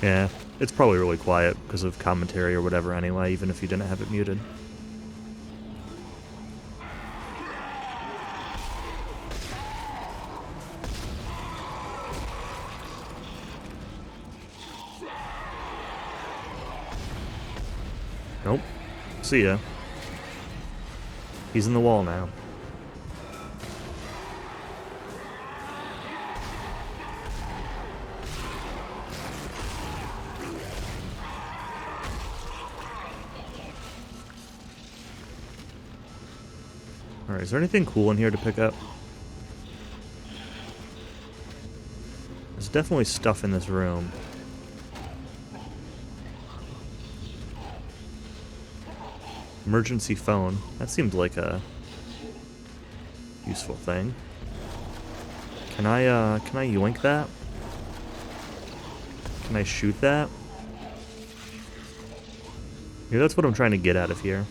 Yeah, it's probably really quiet because of commentary or whatever anyway, even if you didn't have it muted. Nope. See ya. He's in the wall now. Alright, is there anything cool in here to pick up? There's definitely stuff in this room. Emergency phone. That seems like a useful thing. Can I yoink that? Can I shoot that? Yeah, that's what I'm trying to get out of here.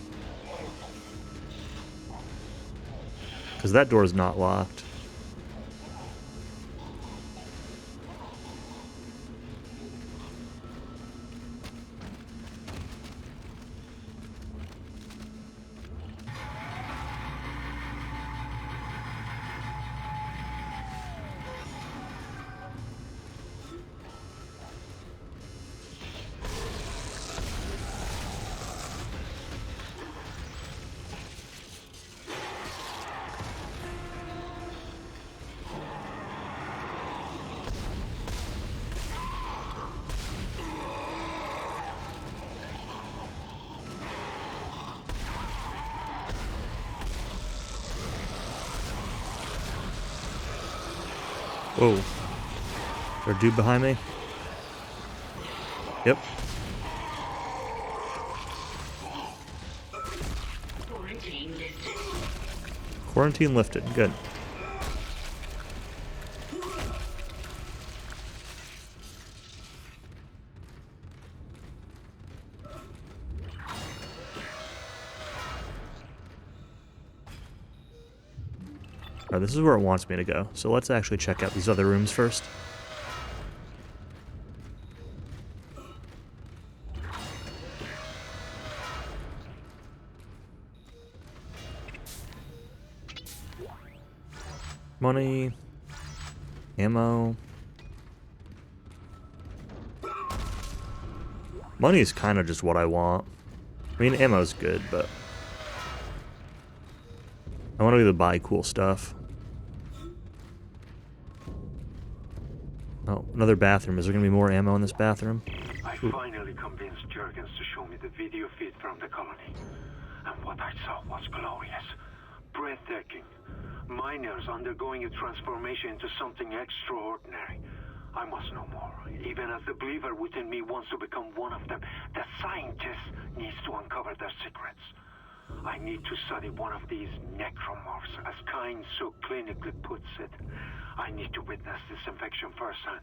Because that door is not locked. Whoa. Is there a dude behind me? Yep. Quarantine lifted. Good. Alright, this is where it wants me to go. So let's actually check out these other rooms first. Money, ammo. Money is kind of just what I want. I mean, ammo's good, but I want to be able to buy cool stuff. Oh, another bathroom. Is there going to be more ammo in this bathroom? I finally convinced Jurgens to show me the video feed from the colony. And what I saw was glorious. Breathtaking. Miners undergoing a transformation into something extraordinary. I must know more. Even as the believer within me wants to become one of them, the scientist needs to uncover their secrets. I need to study one of these necromorphs, as Kyne so clinically puts it. I need to witness this infection firsthand.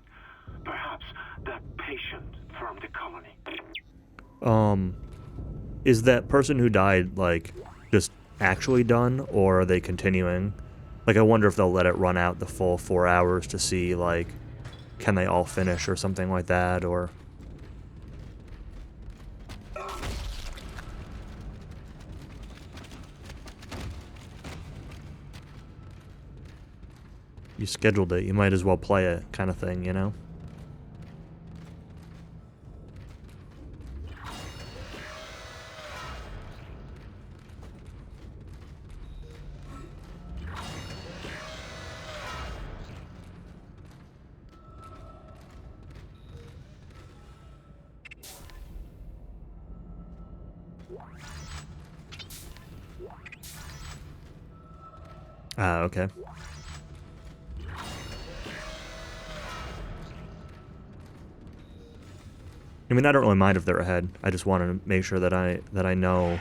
Perhaps that patient from the colony. Is that person who died, like, just actually done, or are they continuing? Like, I wonder if they'll let it run out the full 4 hours to see, like, can they all finish or something like that, or... You scheduled it, you might as well play it, kind of thing, you know? Ah, okay. I mean, I don't really mind if they're ahead. I just want to make sure that I know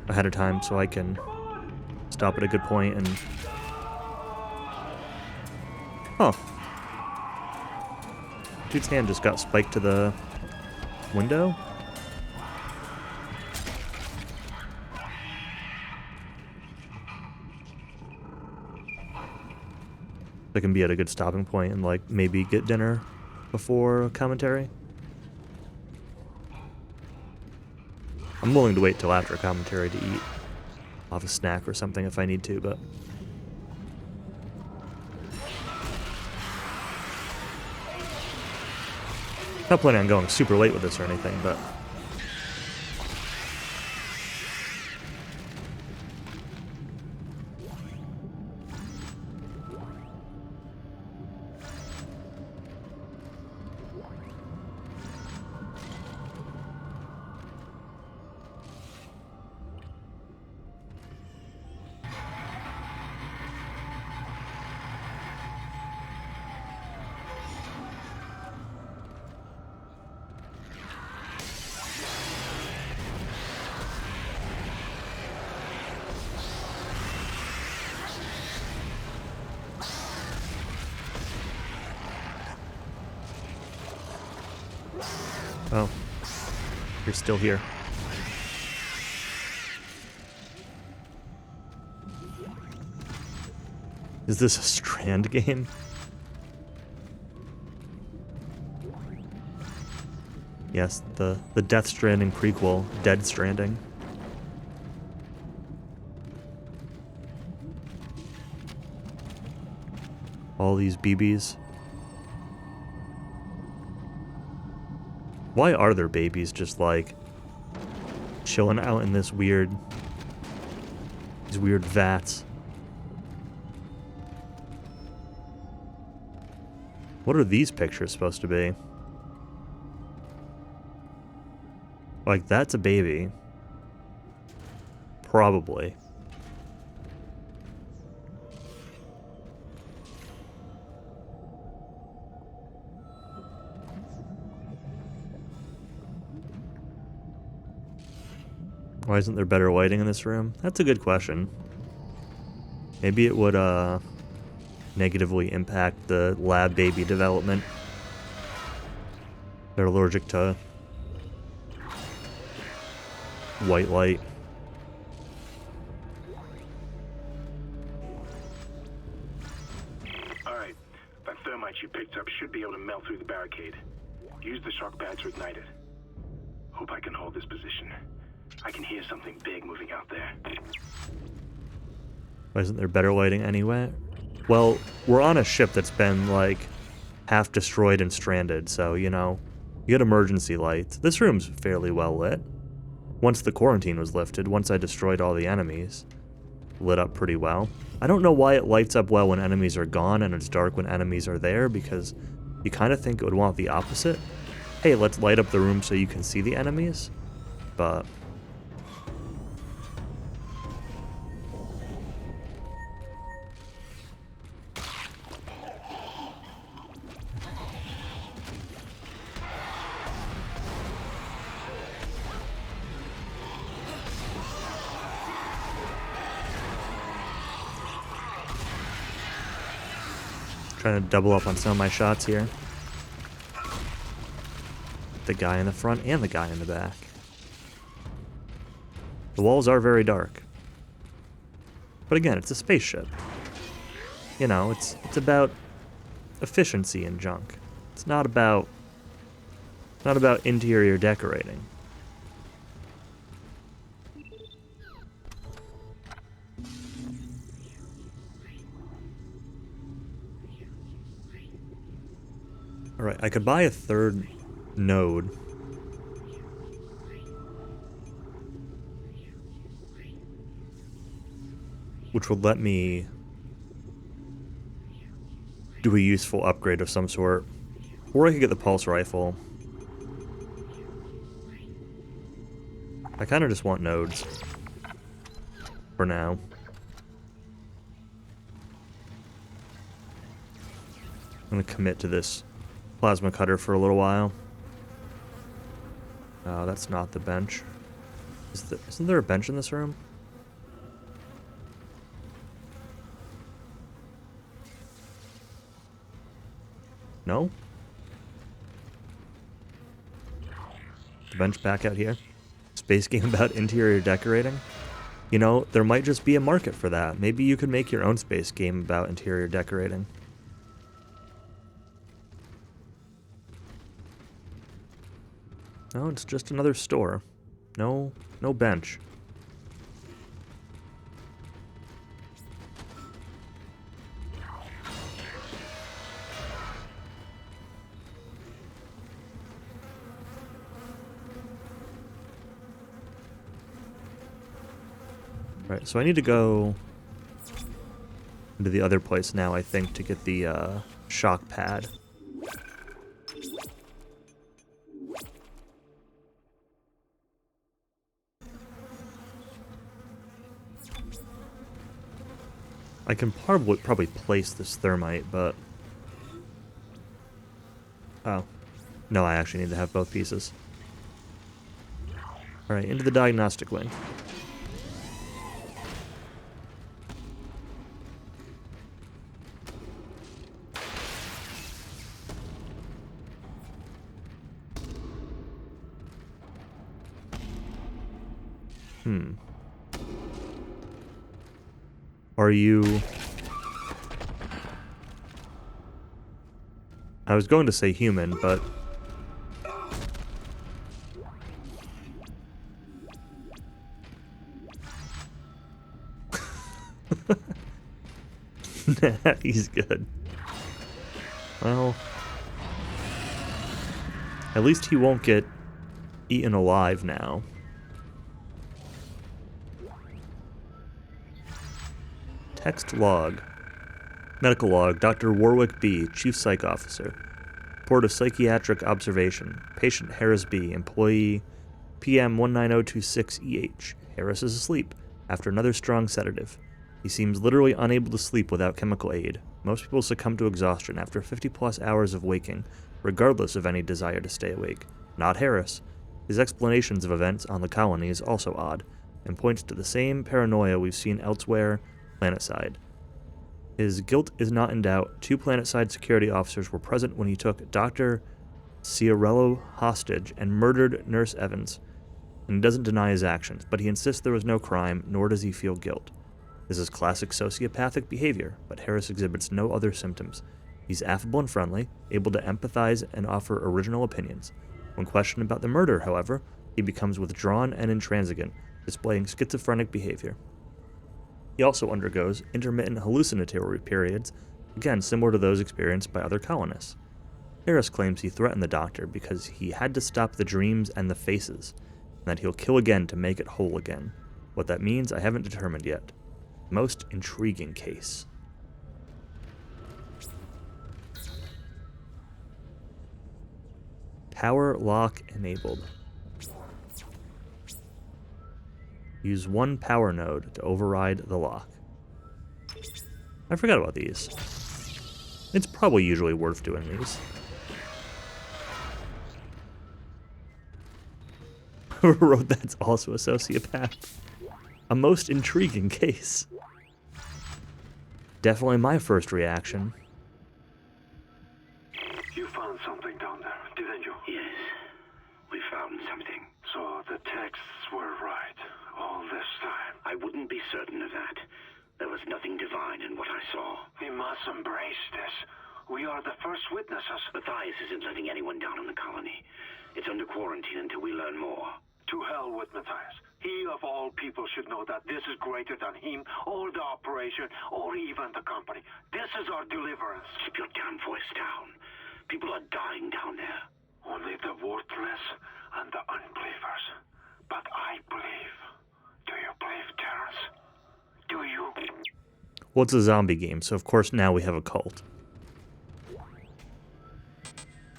ahead of time so I can stop at a good point and... Huh. Dude's hand just got spiked to the window? I can be at a good stopping point and, like, maybe get dinner before commentary. I'm willing to wait till after commentary to eat. I'll have a snack or something if I need to, but... Not planning on going super late with this or anything, but... Oh, you're still here. Is this a Strand game? Yes, the Death Stranding prequel, Dead Stranding. All these BBs. Why are there babies just, like, chilling out in this weird... these weird vats? What are these pictures supposed to be? Like, that's a baby. Probably. Why isn't there better lighting in this room? That's a good question. Maybe it would negatively impact the lab baby development. They're allergic to white light. Alright, that thermite you picked up should be able to melt through the barricade. Use the shock pad to ignite it. Hope I can hold this position. I can hear something big moving out there. Why isn't there better lighting anyway? Well, we're on a ship that's been, like, half destroyed and stranded, so, you know, you get emergency lights. This room's fairly well lit. Once the quarantine was lifted, once I destroyed all the enemies, lit up pretty well. I don't know why it lights up well when enemies are gone and it's dark when enemies are there, because You kind of think it would want the opposite. Hey, let's light up the room so you can see the enemies. But trying to double up on some of my shots here. The guy in the front and the guy in the back. The walls are very dark. But again, it's a spaceship. You know, it's about efficiency and junk. It's not about interior decorating. Alright, I could buy a third node. Which would let me do a useful upgrade of some sort. Or I could get the pulse rifle. I kind of just want nodes. For now. I'm going to commit to this plasma cutter for a little while. Oh, that's not the bench. Isn't there a bench in this room? No? The bench back out here? Space game about interior decorating? You know, there might just be a market for that. Maybe you could make your own space game about interior decorating. No, it's just another store. No bench. Right, so I need to go into the other place now, I think, to get the shock pad. I can probably place this thermite, but... Oh. No, I actually need to have both pieces. Alright, into the diagnostic wing. Are you... I was going to say human, but... He's good. Well... At least he won't get eaten alive now. Text log. Medical log. Dr. Warwick B., Chief Psych Officer. Report of psychiatric observation. Patient Harris B., employee PM 19026EH. Harris is asleep after another strong sedative. He seems literally unable to sleep without chemical aid. Most people succumb to exhaustion after 50+ hours of waking, regardless of any desire to stay awake. Not Harris. His explanations of events on the colony is also odd, and points to the same paranoia we've seen elsewhere planetside. His guilt is not in doubt. 2 planetside security officers were present when he took Dr. Ciarello hostage and murdered Nurse Evans. And he doesn't deny his actions, but he insists there was no crime, nor does he feel guilt. This is classic sociopathic behavior, but Harris exhibits no other symptoms. He's affable and friendly, able to empathize and offer original opinions. When questioned about the murder, however, he becomes withdrawn and intransigent, displaying schizophrenic behavior. He also undergoes intermittent hallucinatory periods, again similar to those experienced by other colonists. Harris claims he threatened the doctor because he had to stop the dreams and the faces, and that he'll kill again to make it whole again. What that means, I haven't determined yet. Most intriguing case. Power lock enabled. Use one power node to override the lock. I forgot about these. It's probably usually worth doing these. Whoever wrote that's also a sociopath. A most intriguing case. Definitely my first reaction. You found something down there, didn't you? Yes, we found something. So the texts were right all this time. I wouldn't be certain of that. There was nothing divine in what I saw. We must embrace this. We are the first witnesses. Matthias isn't letting anyone down in the colony. It's under quarantine until we learn more. To hell with Matthias. He of all people should know that this is greater than him, or the operation, or even the company. This is our deliverance. Keep your damn voice down. People are dying down there. Only the worthless and the unbelievers. But I believe. Do you believe, Terrence? Do you? Well, it's a zombie game, so of course now we have a cult.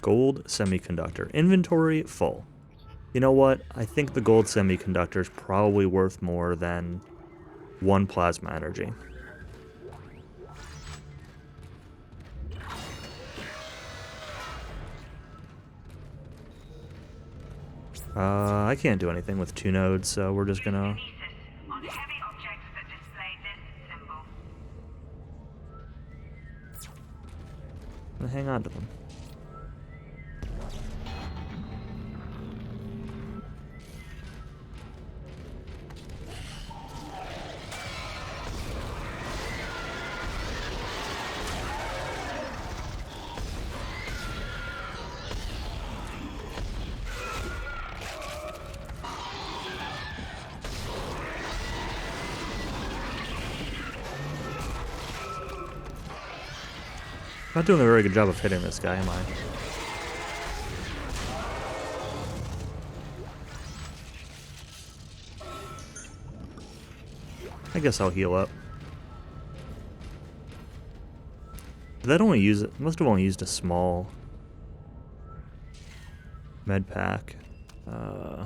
Gold semiconductor. Inventory full. You know what? I think the gold semiconductor is probably worth more than one plasma energy. I can't do anything with 2 nodes, so we're just gonna... On heavy objects that display this symbol. gonna hang on to them. Not doing a very good job of hitting this guy, am I? I guess I'll heal up. Did that only use it? Must have only used a small med pack. Where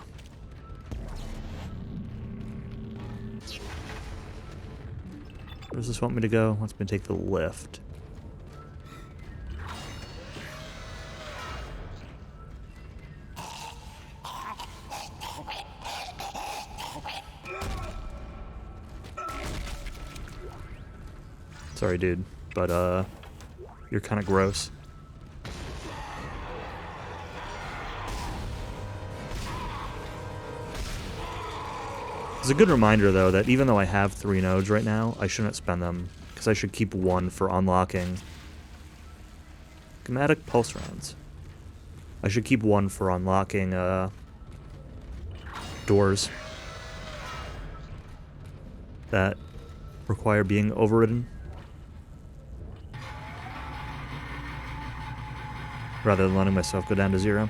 does this want me to go? Wants me to take the lift. Sorry, dude, but you're kind of gross. It's a good reminder, though, that even though I have 3 nodes right now, I shouldn't spend them, because I should keep 1 for unlocking schematic pulse rounds. I should keep 1 for unlocking doors that require being overridden, rather than letting myself go down to 0.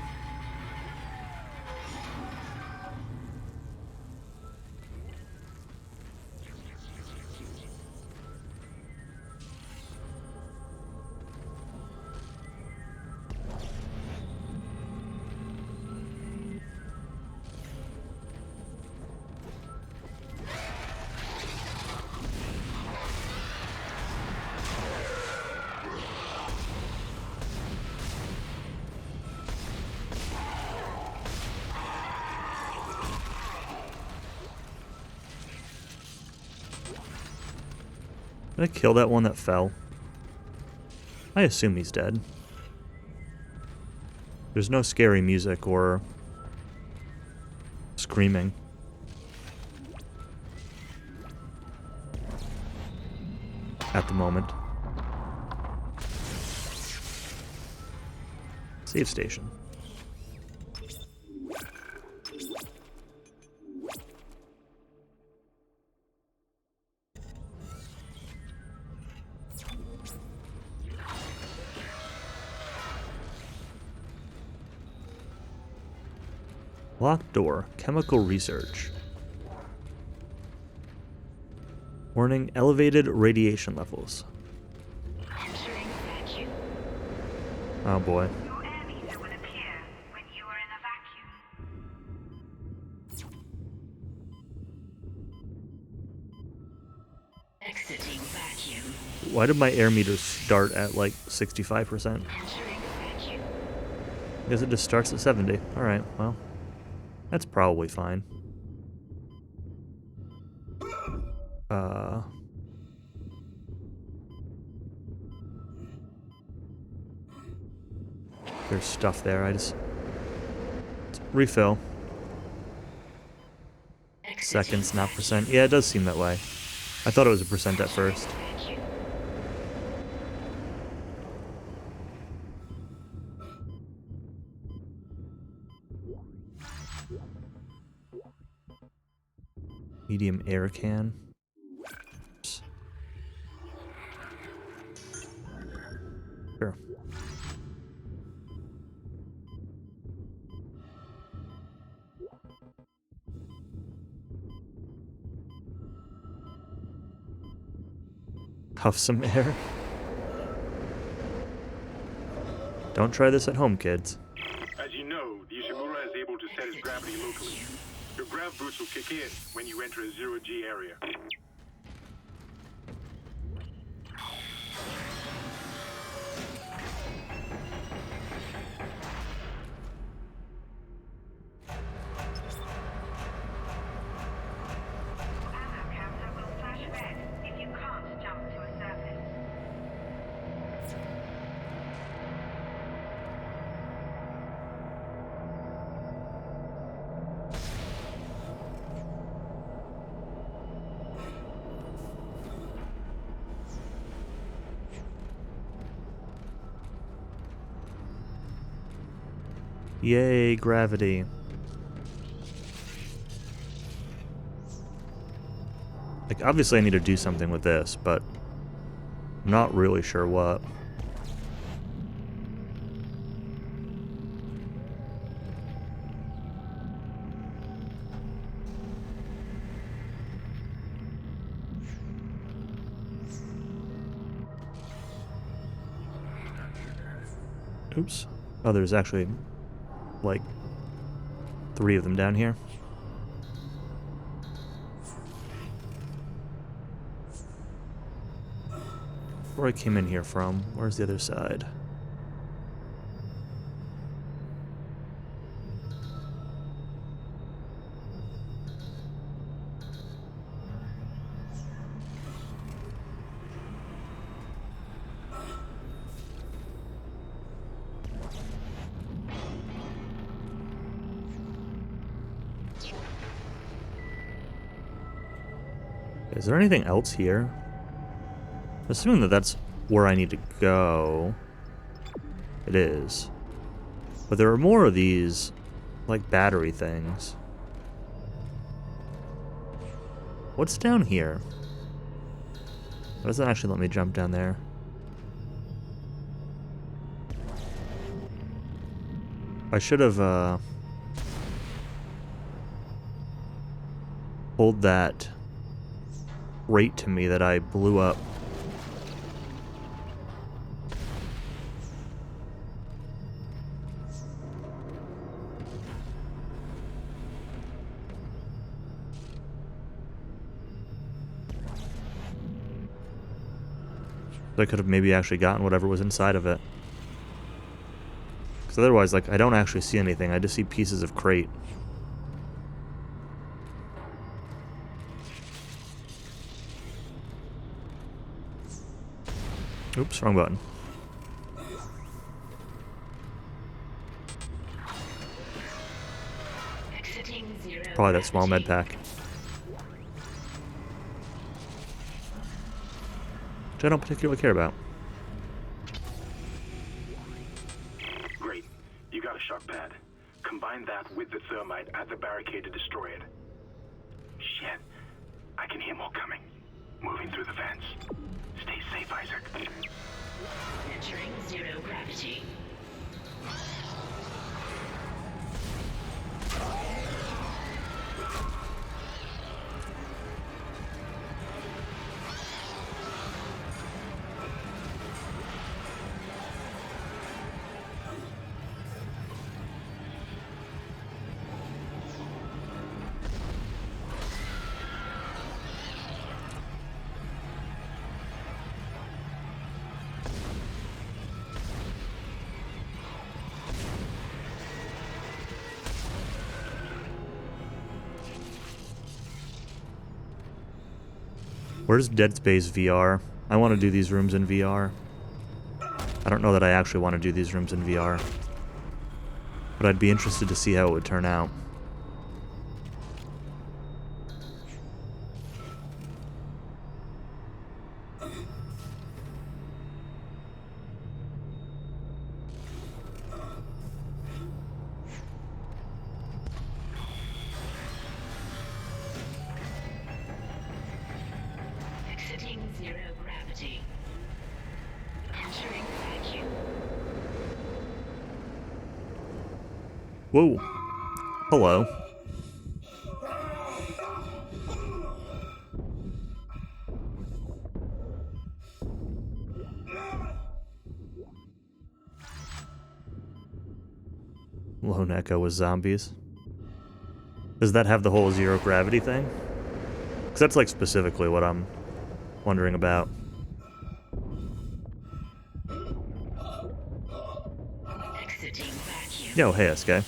Did I kill that one that fell? I assume he's dead. There's no scary music or screaming. At the moment. Save station. Locked door. Chemical research. Warning, elevated radiation levels. Oh boy. Your air meter will appear when Why did my air meter start at like 65%? Because it just starts at 70. Alright, well, that's probably fine. There's stuff there, I just... Refill. Seconds, not percent. Yeah, it does seem that way. I thought it was a percent at first. Medium air can. Sure. Huff some air. Don't try this at home, kids. As you know, the Ishimura is able to set its gravity locally. Your grav boots will kick in when you enter a zero-G area. Yay, gravity. Like, obviously I need to do something with this, but I'm not really sure what. Oops. Oh, there's actually like 3 of them down here. Where I came in here from, where's the other side? Is there anything else here? Assuming that that's where I need to go. It is. But there are more of these, like, battery things. What's down here? Why does that actually let me jump down there? I should have, pulled that rate to me that I blew up. I could have maybe actually gotten whatever was inside of it. Because otherwise, like, I don't actually see anything. I just see pieces of crate. Oops, wrong button. Probably that small med pack. Which I don't particularly care about. Great. You got a shock pad. Combine that with the thermite at the barricade to destroy it. Shit. I can hear more coming. Moving through the vents. Stay safe, Isaac. Entering zero gravity. Where's Dead Space VR? I want to do these rooms in VR. I don't know that I actually want to do these rooms in VR. But I'd be interested to see how it would turn out. Exiting zero gravity. Entering vacuum. Whoa. Hello. Lone Echo with zombies. Does that have the whole zero gravity thing? Because that's like specifically what I'm wondering about. Exiting vacuum. Yo, hey, SK.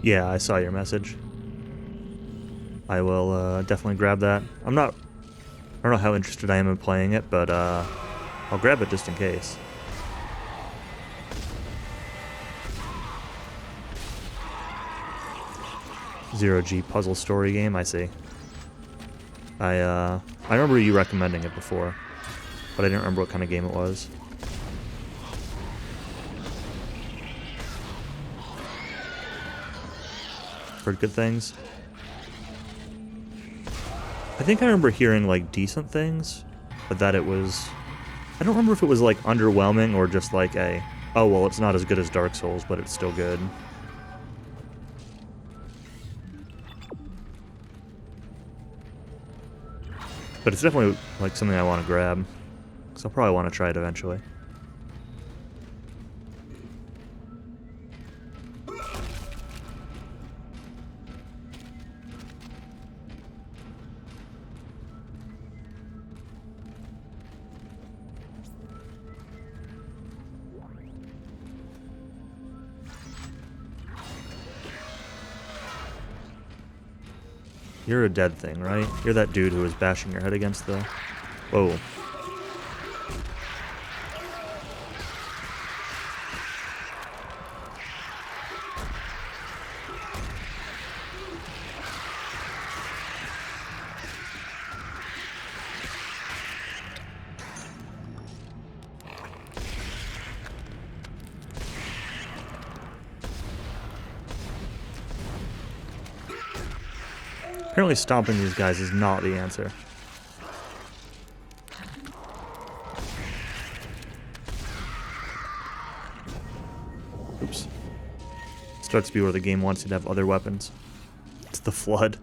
Yeah, I saw your message. I will definitely grab that. I don't know how interested I am in playing it, but I'll grab it just in case. Zero G puzzle story game, I see. I remember you recommending it before, but I didn't remember what kind of game it was. Heard good things. I think I remember hearing like decent things, but that it was... I don't remember if it was like underwhelming or just like a, oh well, it's not as good as Dark Souls, but it's still good. But it's definitely like something I want to grab, so I'll probably want to try it eventually. You're a dead thing, right? You're that dude who was bashing your head against the... Whoa. Apparently stomping these guys is not the answer. Oops. Starts to be where the game wants you to have other weapons. It's the Flood.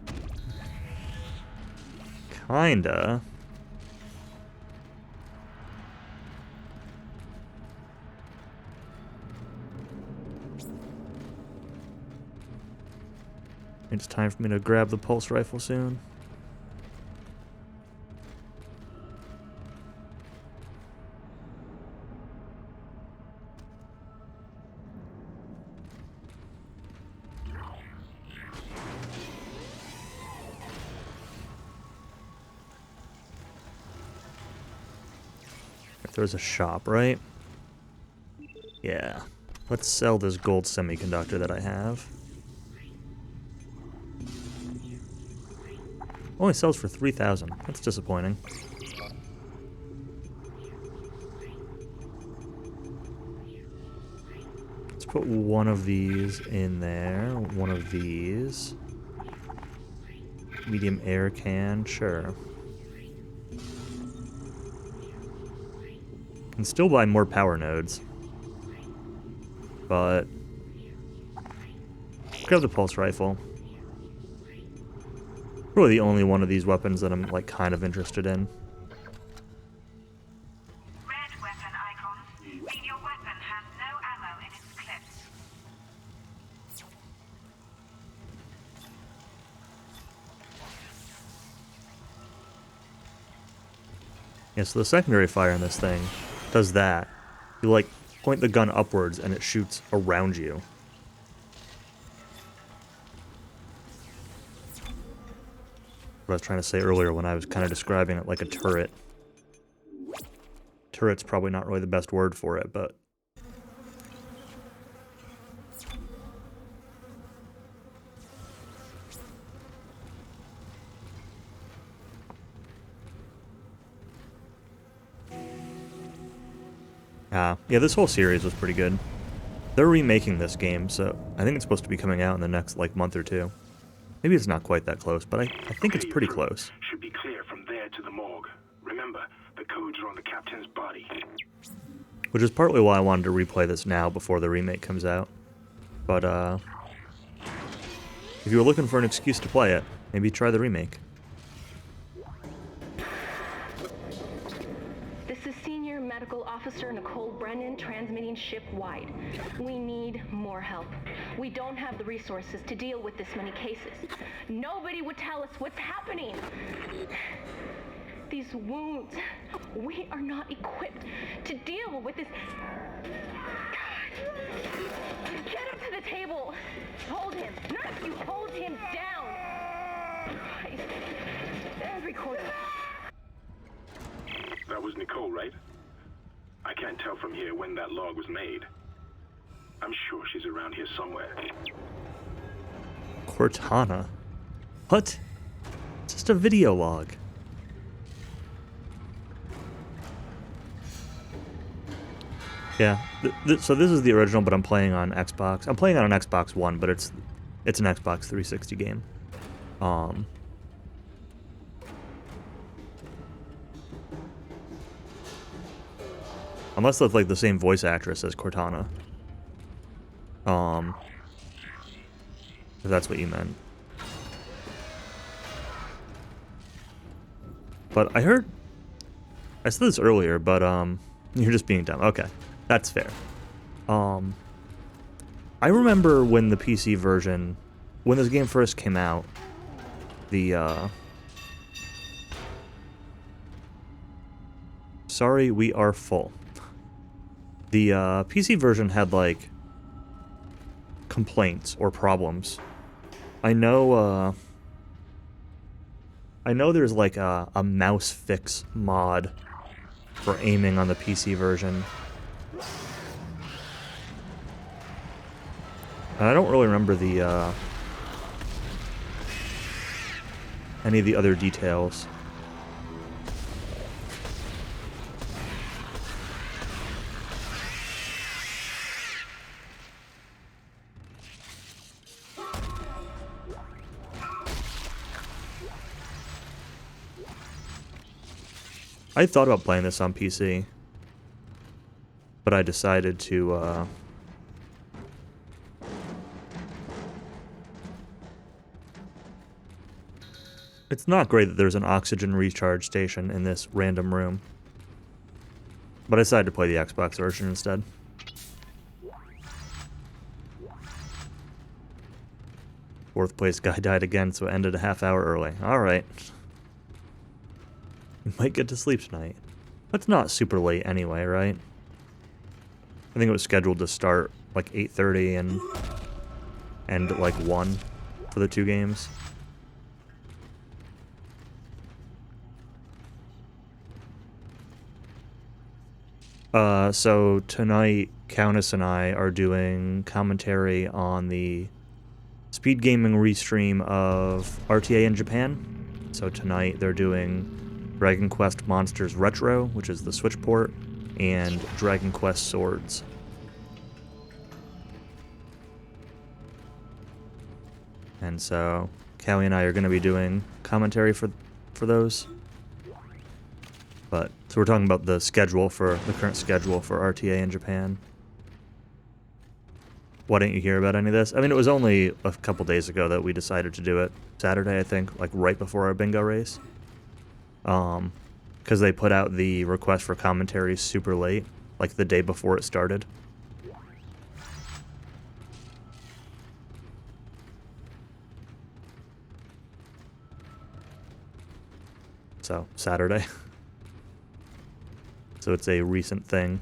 Kinda. It's time for me to grab the pulse rifle soon. There's a shop, right? Yeah. Let's sell this gold semiconductor that I have. Only sells for 3,000. That's disappointing. Let's put one of these in there. One of these. Medium air can, sure. Can still buy more power nodes. But grab the pulse rifle. Probably the only one of these weapons that I'm like kind of interested in. Red weapon icon. Mean your weapon has no ammo in its clips. Yeah, so the secondary fire in this thing does that. You, like, point the gun upwards and it shoots around you. What I was trying to say earlier when I was kind of describing it like a turret. Turret's probably not really the best word for it, but... yeah, this whole series was pretty good. They're remaking this game, so I think it's supposed to be coming out in the next, like, month or two. Maybe it's not quite that close, but I think it's pretty close. Should be clear from there to the morgue. Remember, the codes are on the captain's body. Which is partly why I wanted to replay this now before the remake comes out. But, if you were looking for an excuse to play it, maybe try the remake. This is Senior Medical Officer Nicole Brennan transmitting ship-wide. We need more help. We don't have the resources to deal with this many cases. Nobody would tell us what's happening. These wounds, we are not equipped to deal with this. Get him to the table. Hold him. None of you hold him down. Christ. And record him. That was Nicole, right? I can't tell from here when that log was made. I'm sure she's around here somewhere. Cortana? What? It's just a video log. Yeah, so this is the original, but I'm playing on Xbox. I'm playing on an Xbox One, but it's an Xbox 360 game. Unless that's like the same voice actress as Cortana. If that's what you meant. But I heard... I said this earlier, but you're just being dumb. Okay, that's fair. I remember when the PC version... When this game first came out, the, Sorry, we are full. The PC version had, like, complaints or problems. I know there's, like, a mouse fix mod for aiming on the PC version. And I don't really remember the, any of the other details. I thought about playing this on PC, but I decided to, It's not great that there's an oxygen recharge station in this random room, but I decided to play the Xbox version instead. Fourth place guy died again, so it ended a half hour early. Alright. You might get to sleep tonight. That's not super late anyway, right? I think it was scheduled to start like 8:30 and end at like 1 for the two games. So tonight, Countess and I are doing commentary on the Speed Gaming restream of RTA in Japan. So tonight they're doing Dragon Quest Monsters Retro, which is the Switch port, and Dragon Quest Swords. And so Callie and I are going to be doing commentary for those. But so we're talking about the current schedule for RTA in Japan. Why didn't you hear about any of this? I mean, it was only a couple days ago that we decided to do it. Saturday, I think, like right before our bingo race. Because they put out the request for commentary super late, like the day before it started. So, Saturday. So it's a recent thing.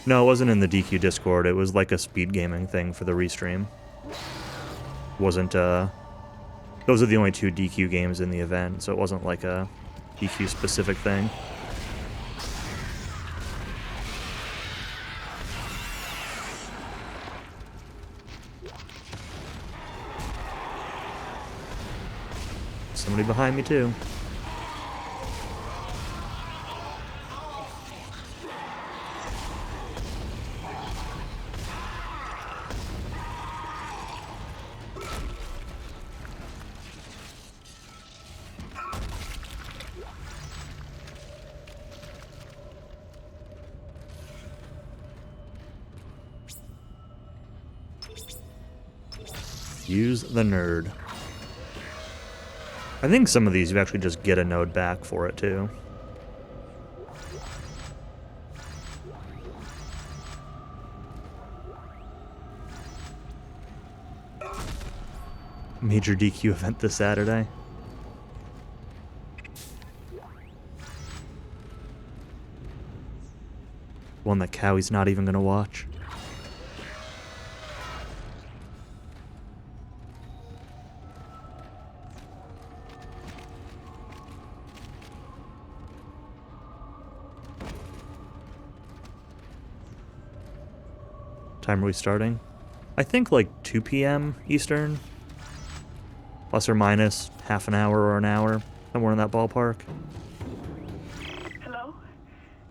No, it wasn't in the DQ Discord. It was like a speed gaming thing for the restream. Wasn't, those are the only 2 DQ games in the event, so it wasn't like a DQ specific thing. Somebody behind me too. Use the nerd. I think some of these you actually just get a node back for it too. Major DQ event this Saturday. One that Cowie's not even gonna watch. Time are we starting? I think like 2 p.m. Eastern. Plus or minus half an hour or an hour. Somewhere in that ballpark. Hello?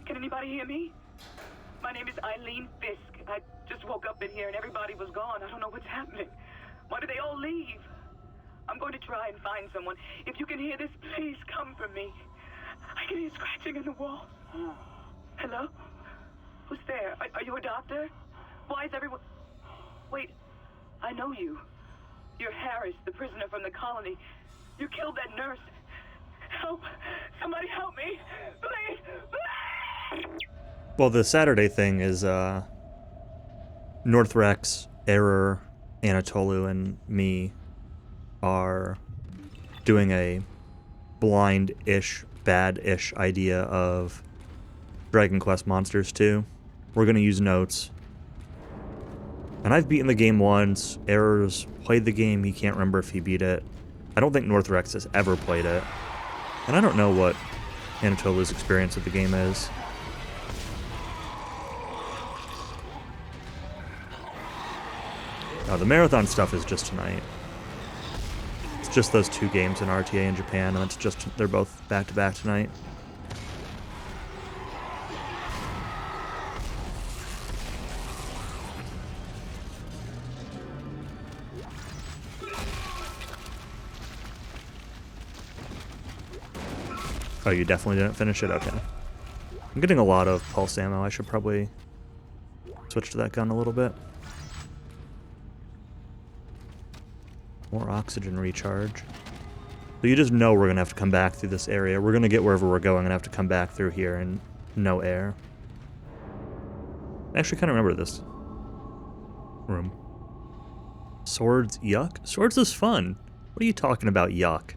Can anybody hear me? My name is Eileen Fisk. I just woke up in here and everybody was gone. I don't know what's happening. Why did they all leave? I'm going to try and find someone. If you can hear this, please come for me. I can hear scratching in the wall. Hello? Who's there? Are you a doctor? Why is everyone... Wait, I know you. You're Harris, the prisoner from the colony. You killed that nurse. Help! Somebody help me! Please! Please! Well, the Saturday thing is, Northrex, Error, Anatolu, and me are doing a blind-ish, bad-ish idea of Dragon Quest Monsters 2. We're going to use notes. And I've beaten the game once. Error's played the game. He can't remember if he beat it. I don't think Northrex has ever played it. And I don't know what Anatolu's experience with the game is. The marathon stuff is just tonight. It's just those 2 games in RTA in Japan, and it's just they're both back-to-back tonight. Oh, you definitely didn't finish it? Okay. I'm getting a lot of pulse ammo. I should probably switch to that gun a little bit. More oxygen recharge. So you just know we're going to have to come back through this area. We're going to get wherever we're going and have to come back through here and no air. I actually kind of remember this room. Swords, yuck? Swords is fun. What are you talking about, yuck?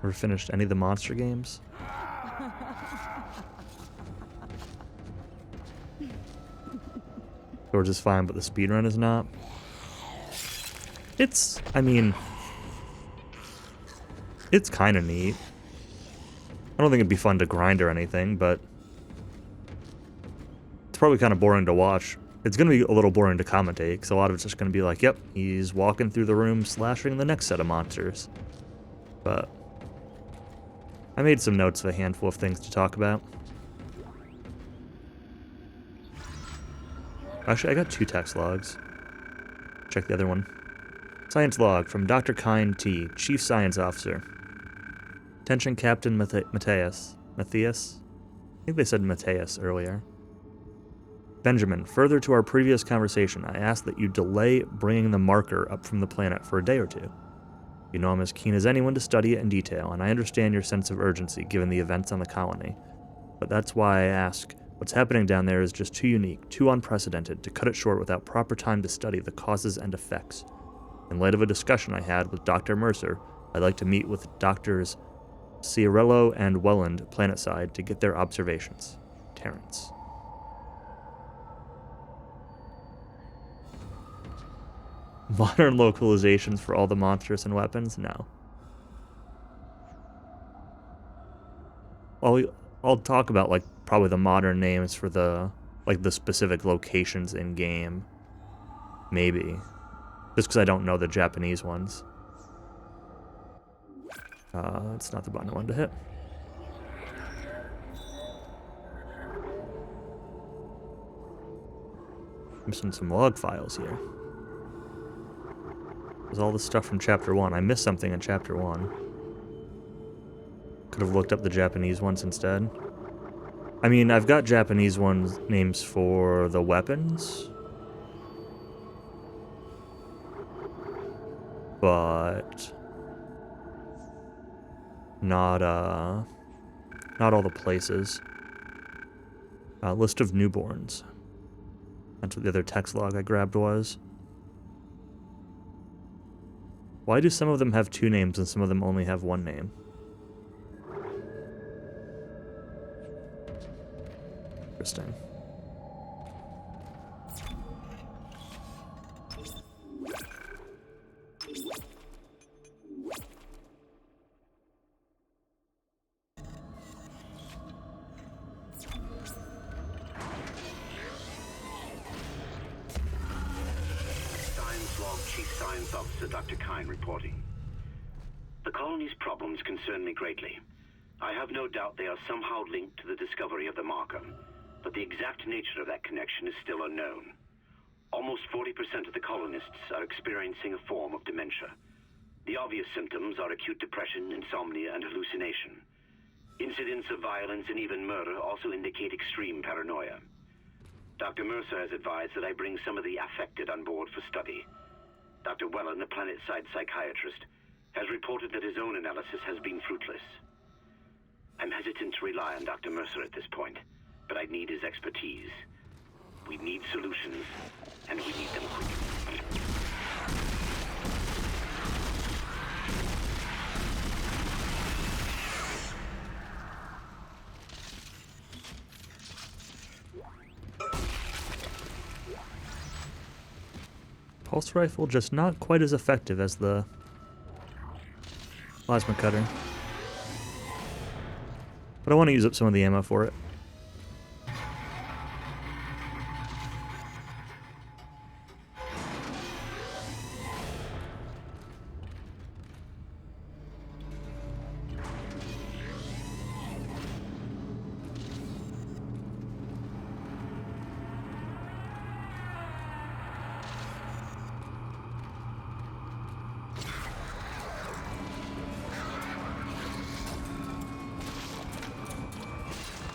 Ever finished any of the monster games? Swords is fine, but the speedrun is not. It's, I mean, it's kind of neat. I don't think it'd be fun to grind or anything, but it's probably kind of boring to watch. It's going to be a little boring to commentate, because a lot of it's just going to be like, yep, he's walking through the room, slashing the next set of monsters. But I made some notes of a handful of things to talk about. Actually, I got 2 text logs. Check the other one. Science log from Dr. Kine T, Chief Science Officer. Attention Captain Matthias. Matthias? I think they said Matthias earlier. Benjamin, further to our previous conversation, I asked that you delay bringing the marker up from the planet for a day or 2. You know I'm as keen as anyone to study it in detail, and I understand your sense of urgency given the events on the colony. But that's why I ask, what's happening down there is just too unique, too unprecedented to cut it short without proper time to study the causes and effects. In light of a discussion I had with Dr. Mercer, I'd like to meet with Drs. Ciarello and Welland planetside to get their observations. Terrence. Modern localizations for all the monsters and weapons? No. I'll talk about, like, probably the modern names for the, like, the specific locations in game. Maybe. Just because I don't know the Japanese ones. It's not the button I wanted to hit. Missing some log files here. There's all the stuff from Chapter 1. I missed something in Chapter 1. Could have looked up the Japanese ones instead. I mean, I've got Japanese ones names for the weapons. But not all the places. List of newborns. That's what the other text log I grabbed was. Why do some of them have 2 names and some of them only have 1 name? Interesting. Chief Science Officer Dr. Kine reporting. The colony's problems concern me greatly. I have no doubt they are somehow linked to the discovery of the marker, but the exact nature of that connection is still unknown. Almost 40% of the colonists are experiencing a form of dementia. The obvious symptoms are acute depression, insomnia, and hallucination. Incidents of violence and even murder also indicate extreme paranoia. Dr. Mercer has advised that I bring some of the affected on board for study. Dr. Welland, the planet-side psychiatrist, has reported that his own analysis has been fruitless. I'm hesitant to rely on Dr. Mercer at this point, but I need his expertise. We need solutions, and we need them quickly. Pulse rifle, just not quite as effective as the plasma cutter. But I want to use up some of the ammo for it.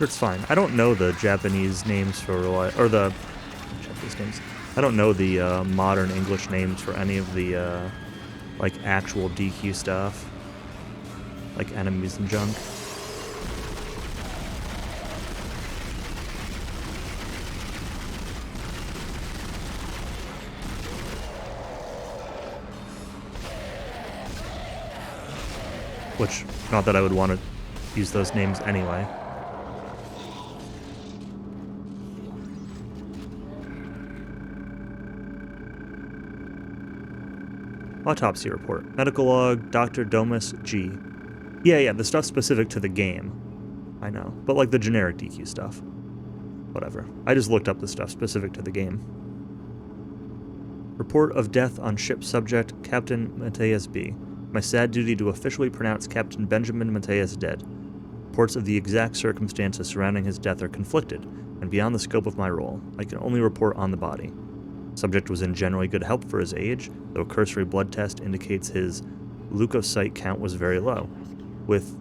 It's fine. I don't know the Japanese names for, or the Japanese names. I don't know the modern English names for any of the like actual DQ stuff, like enemies and junk. Which, not that I would want to use those names anyway. Autopsy report. Medical log, Dr. Domus G. Yeah, the stuff specific to the game. I know. But like the generic DQ stuff. Whatever. I just looked up the stuff specific to the game. Report of death on ship subject, Captain Mateus B. My sad duty to officially pronounce Captain Benjamin Mateus dead. Reports of the exact circumstances surrounding his death are conflicted, and beyond the scope of my role. I can only report on the body. Subject was in generally good health for his age, though a cursory blood test indicates his leukocyte count was very low, with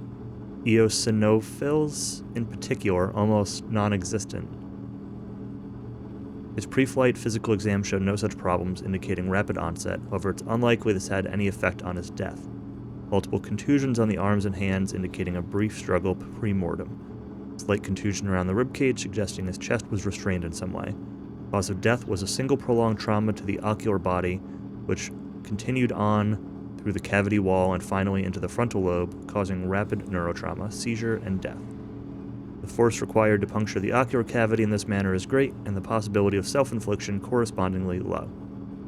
eosinophils in particular almost non-existent. His pre-flight physical exam showed no such problems, indicating rapid onset. However, it's unlikely this had any effect on his death. Multiple contusions on the arms and hands, indicating a brief struggle pre-mortem. Slight contusion around the ribcage, suggesting his chest was restrained in some way. Cause of death was a single prolonged trauma to the ocular body, which continued on through the cavity wall and finally into the frontal lobe, causing rapid neurotrauma, seizure, and death. The force required to puncture the ocular cavity in this manner is great, and the possibility of self-infliction correspondingly low.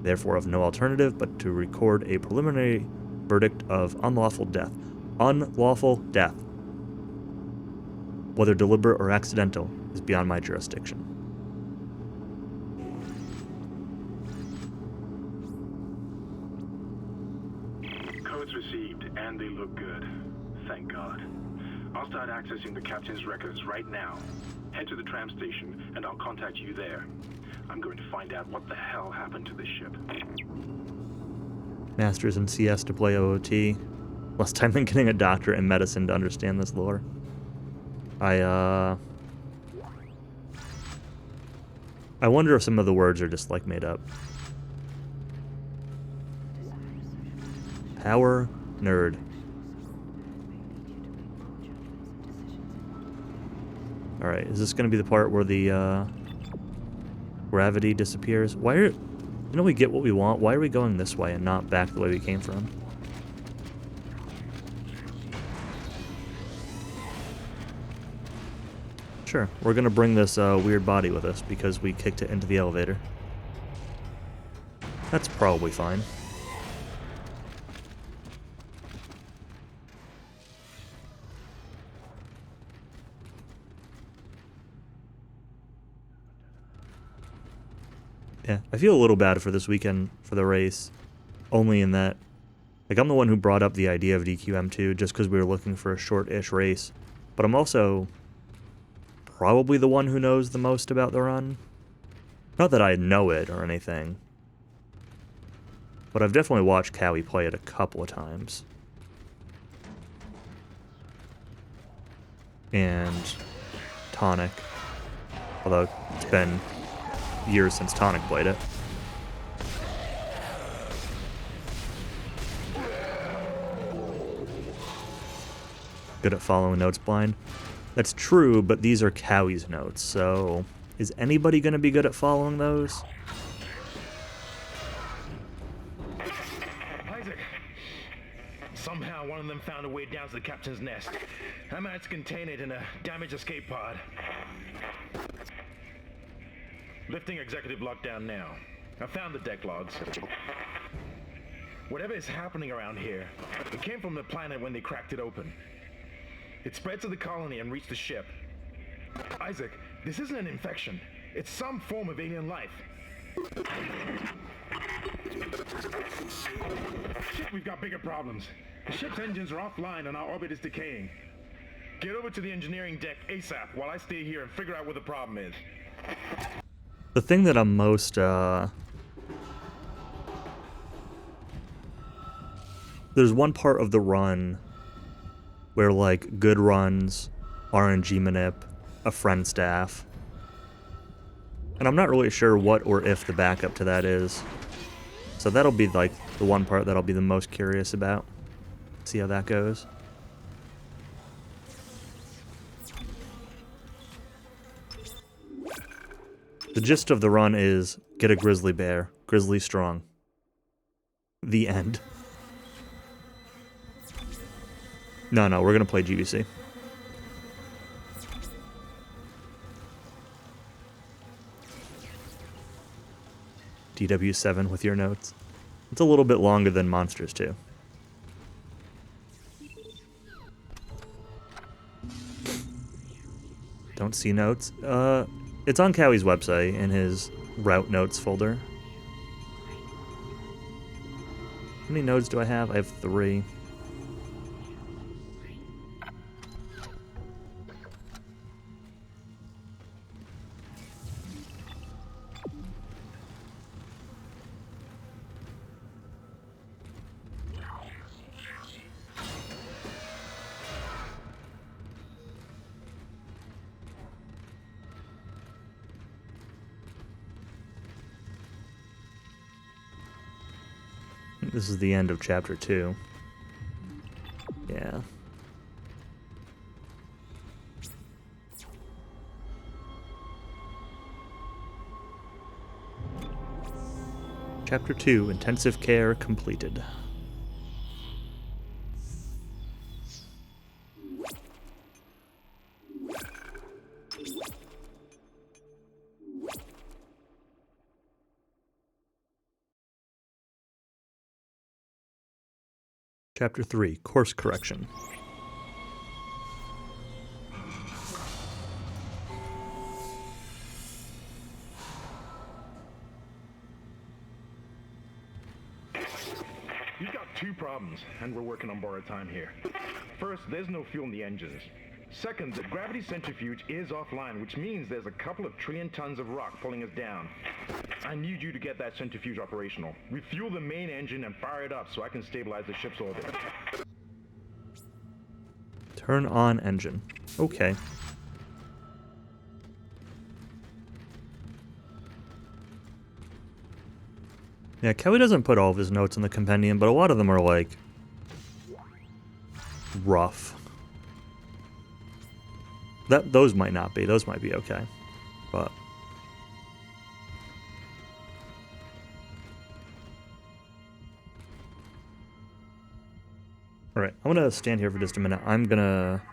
Therefore, of no alternative but to record a preliminary verdict of unlawful death. Unlawful death. Whether deliberate or accidental is beyond my jurisdiction. Codes received, and they look good. Thank God. I'll start accessing the captain's records right now. Head to the tram station, and I'll contact you there. I'm going to find out what the hell happened to this ship. Masters in CS to play OOT. Less time than getting a doctorate in medicine to understand this lore. I wonder if some of the words are just, like, made up. Power nerd. Alright, is this going to be the part where the gravity disappears? Why are... You know, we get what we want. Why are we going this way and not back the way we came from? Sure, we're going to bring this weird body with us because we kicked it into the elevator. That's probably fine. Yeah, I feel a little bad for this weekend for the race, only in that, like, I'm the one who brought up the idea of DQM2 just because we were looking for a short-ish race, but I'm also probably the one who knows the most about the run. Not that I know it or anything, but I've definitely watched Cowie play it a couple of times. And Tonic, although it's been years since Tonic played it. Good at following notes blind. That's true, but these are Cowie's notes, so is anybody going to be good at following those? Isaac! Somehow one of them found a way down to the captain's nest. I managed to contain it in a damaged escape pod. Lifting executive lockdown now. I found the deck logs. Whatever is happening around here, it came from the planet when they cracked it open. It spread to the colony and reached the ship. Isaac, this isn't an infection. It's some form of alien life. Shit, we've got bigger problems. The ship's engines are offline and our orbit is decaying. Get over to the engineering deck ASAP while I stay here and figure out what the problem is. The thing that I'm most, there's one part of the run where, like, good runs, RNG manip, a friend staff. And I'm not really sure what or if the backup to that is. So that'll be, like, the one part that I'll be the most curious about. See how that goes. The gist of the run is get a grizzly bear, grizzly strong. The end. No, we're gonna play GBC. DW7 with your notes. It's a little bit longer than Monsters 2. Don't see notes. It's on Cowie's website in his route notes folder. How many nodes do I have? I have 3. This is the end of chapter 2. Yeah. Chapter 2, Intensive Care completed. Chapter 3, Course Correction. You've got two problems, and we're working on borrowed time here. First, there's no fuel in the engines. Second, the gravity centrifuge is offline, which means there's a couple of trillion tons of rock pulling us down. I need you to get that centrifuge operational. Refuel the main engine and fire it up so I can stabilize the ship's orbit. Turn on engine. Okay. Yeah, Kelly doesn't put all of his notes in the compendium, but a lot of them are, like, rough. Those might not be. Those might be okay. But... Alright, I'm gonna stand here for just a minute. I'm gonna...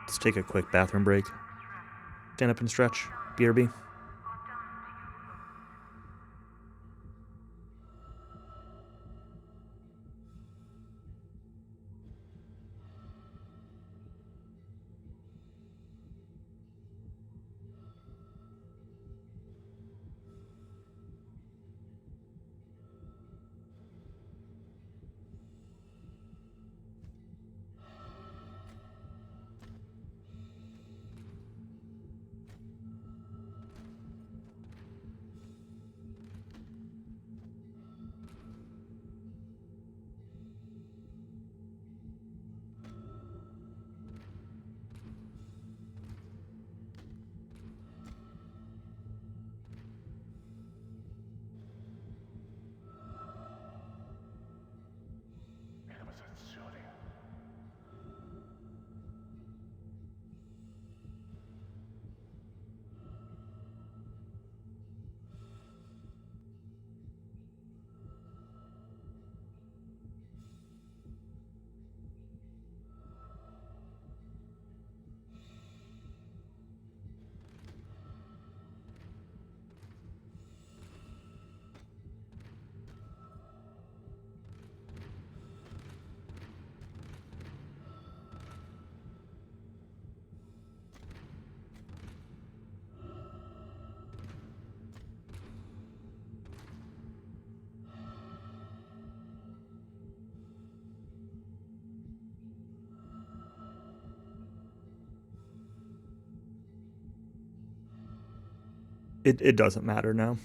Let's take a quick bathroom break. Stand up and stretch. BRB. It doesn't matter now.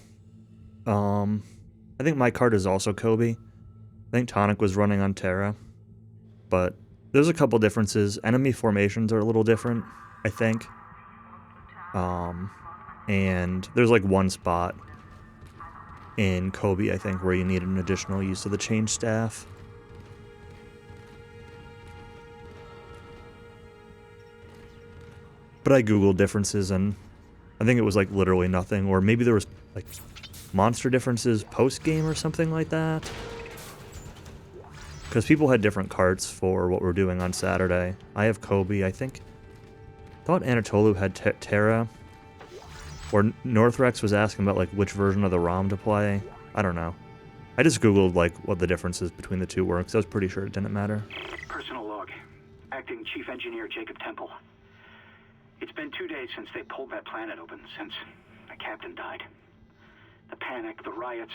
I think my card is also Kobe. I think Tonic was running on Terra. But there's a couple differences. Enemy formations are a little different, I think. And there's like one spot in Kobe, I think, where you need an additional use of the change staff. But I googled differences and I think it was like literally nothing, or maybe there was like monster differences post-game or something like that. Because people had different carts for what we're doing on Saturday. I have Kobe, I think. Thought Anatolu had Terra. Or Northrex was asking about like which version of the ROM to play. I don't know. I just googled like what the differences between the two were, because I was pretty sure it didn't matter. Personal log. Acting Chief Engineer Jacob Temple. It's been 2 days since they pulled that planet open, since the captain died. The panic, the riots,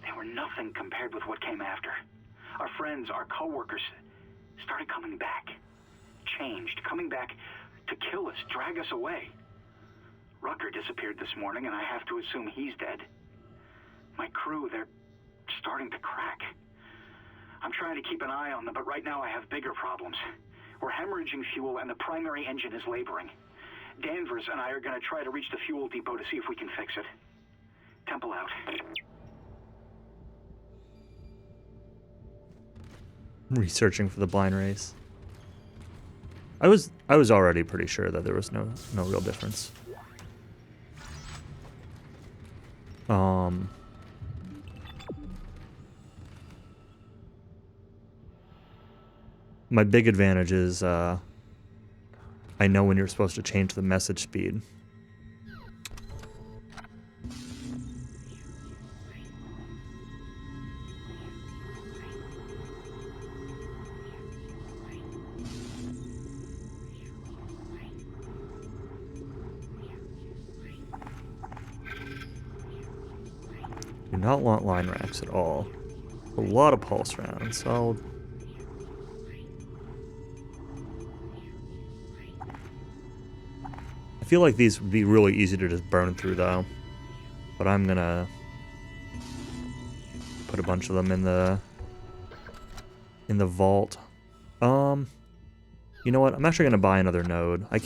they were nothing compared with what came after. Our friends, our co-workers, started coming back. Changed, coming back to kill us, drag us away. Rucker disappeared this morning, and I have to assume he's dead. My crew, they're starting to crack. I'm trying to keep an eye on them, but right now I have bigger problems. We're hemorrhaging fuel, and the primary engine is laboring. Danvers and I are going to try to reach the fuel depot to see if we can fix it. Temple out. Researching for the blind race. I was already pretty sure that there was no real difference. My big advantage is I know when you're supposed to change the message speed. Do not want line racks at all. A lot of pulse rounds. I feel like these would be really easy to just burn through though. But I'm gonna put a bunch of them in the vault. You know what? I'm actually gonna buy another node. I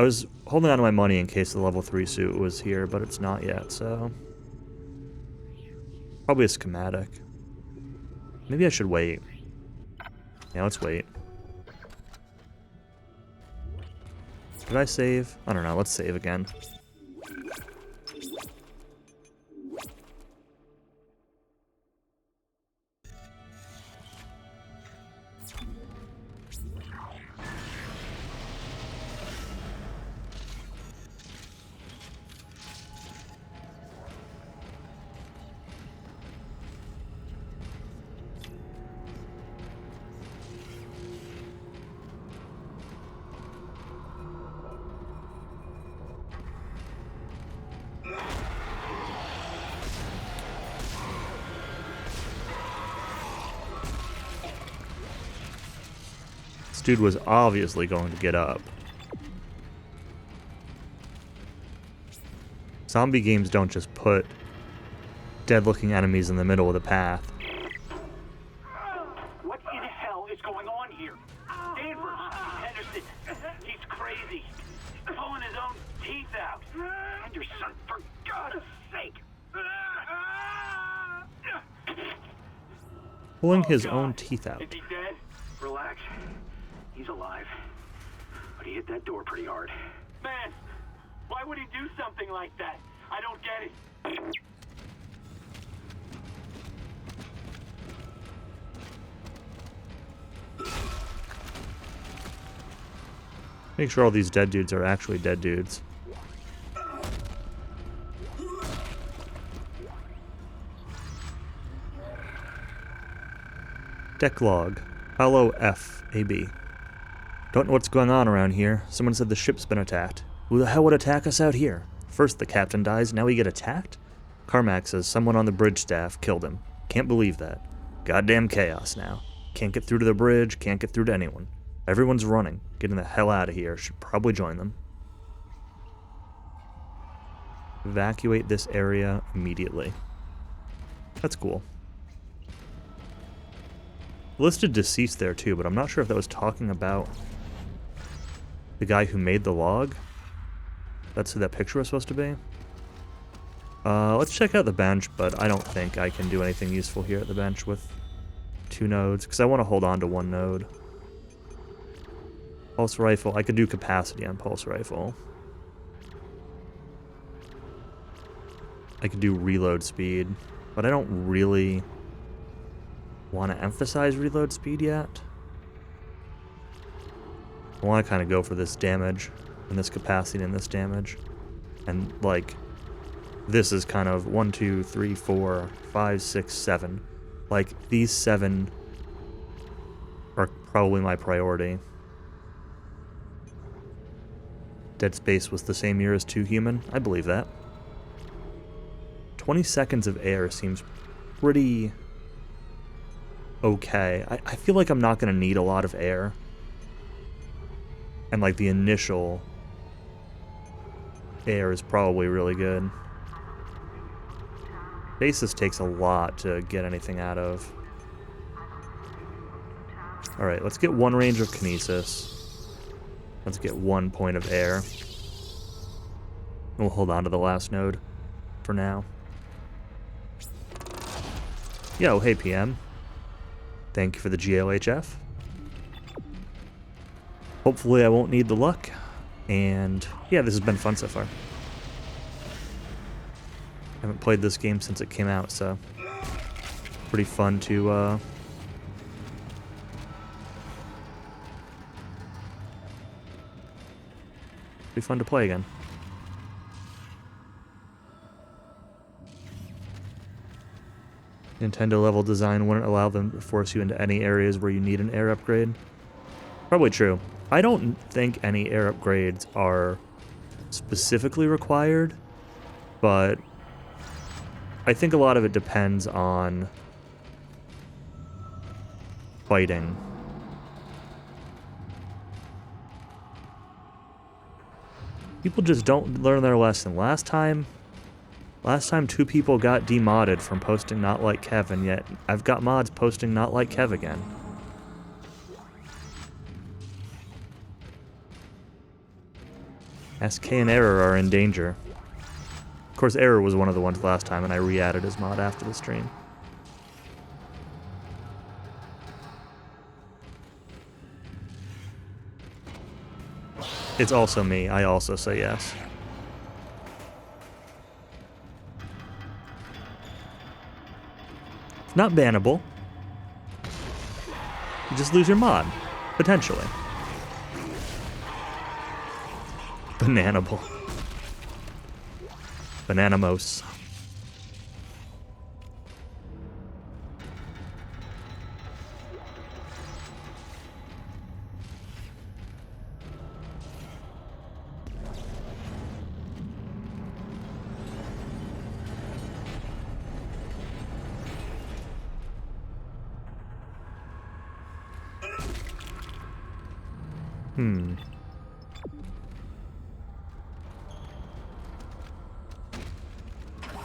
was holding on to my money in case the level 3 suit was here, but it's not yet, so probably a schematic. Maybe I should wait. Yeah, let's wait. Did I save? I don't know. Let's save again. Dude was obviously going to get up. Zombie games don't just put dead-looking enemies in the middle of the path. What in hell is going on here? Danvers, Henderson, he's crazy. He's pulling his own teeth out. Henderson, for God's sake. Pulling his own teeth out. Is he dead? Relax. He's alive. But he hit that door pretty hard. Man, why would he do something like that? I don't get it. Make sure all these dead dudes are actually dead dudes. Deck log. Hello F.A.B. Don't know what's going on around here. Someone said the ship's been attacked. Who the hell would attack us out here? First the captain dies, now we get attacked? Carmack says someone on the bridge staff killed him. Can't believe that. Goddamn chaos now. Can't get through to the bridge, can't get through to anyone. Everyone's running. Getting the hell out of here. Should probably join them. Evacuate this area immediately. That's cool. Listed deceased there too, but I'm not sure if that was talking about the guy who made the log. That's who that picture was supposed to be. Let's check out the bench, but I don't think I can do anything useful here at the bench with 2 nodes, because I want to hold on to 1 node. Pulse rifle, I could do capacity on pulse rifle. I could do reload speed, but I don't really want to emphasize reload speed yet. I want to kind of go for this damage, and this capacity and this damage. And, like, this is kind of 1, 2, 3, 4, 5, 6, 7. Like, these 7 are probably my priority. Dead Space was the same year as 2 Human. I believe that. 20 seconds of air seems pretty okay. I feel like I'm not going to need a lot of air. And like the initial air is probably really good. Basis takes a lot to get anything out of. Alright, let's get 1 range of Kinesis. Let's get 1 point of air. We'll hold on to the last node for now. Yo, hey PM. Thank you for the GLHF. Hopefully I won't need the luck. And yeah, this has been fun so far. Haven't played this game since it came out, so pretty fun to play again. Nintendo level design wouldn't allow them to force you into any areas where you need an air upgrade. Probably true. I don't think any air upgrades are specifically required, but I think a lot of it depends on fighting. People just don't learn their lesson. Last time 2 people got demodded from posting Not Like Kev, and yet I've got mods posting Not Like Kev again. SK and Error are in danger. Of course, Error was one of the ones last time, and I re-added his mod after the stream. It's also me. I also say yes. It's not bannable. You just lose your mod, potentially. Bananable. Bananamos.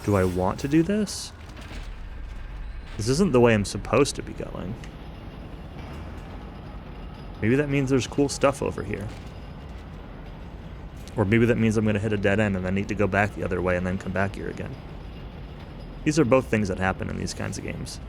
Do I want to do this? This isn't the way I'm supposed to be going. Maybe that means there's cool stuff over here. Or maybe that means I'm going to hit a dead end and then need to go back the other way and then come back here again. These are both things that happen in these kinds of games.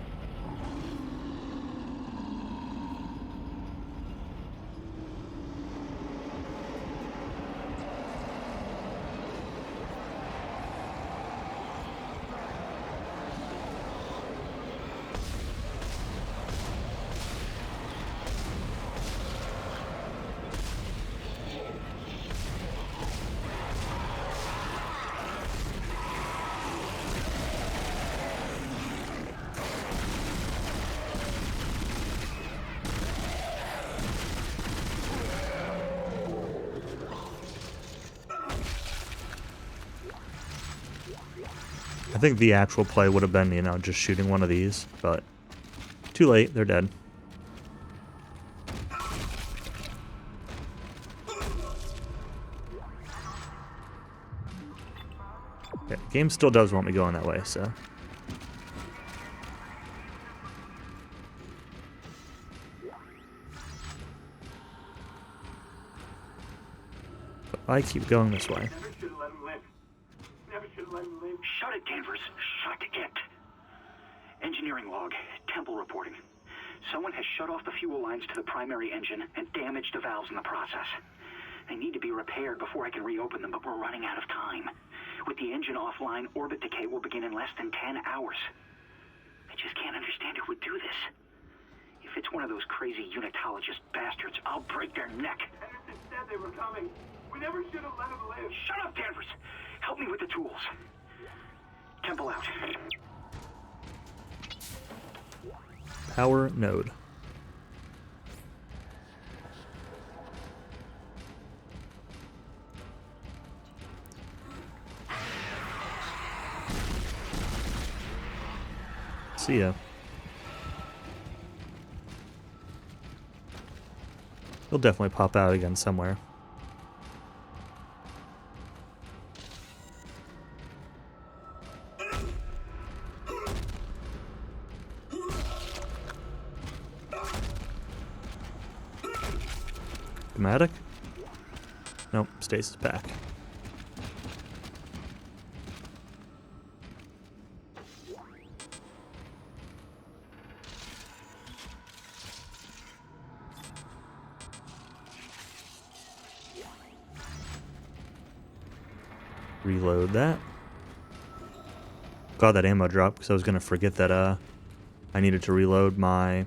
I think the actual play would have been, you know, just shooting one of these, but too late, they're dead. Okay, the game still does want me going that way, so. But I keep going this way. Shut it, Danvers. Shut it. Engineering log. Temple reporting. Someone has shut off the fuel lines to the primary engine and damaged the valves in the process. They need to be repaired before I can reopen them, but we're running out of time. With the engine offline, orbit decay will begin in less than 10 hours. I just can't understand who would do this. If it's one of those crazy unitologist bastards, I'll break their neck. Henderson said they were coming. We never should have let them live. Shut up, Danvers. Help me with the tools. Temple out. Power node. See ya. He'll definitely pop out again somewhere. Schematic? Nope, stasis back. Reload that. Glad that ammo dropped because I was gonna forget that I needed to reload my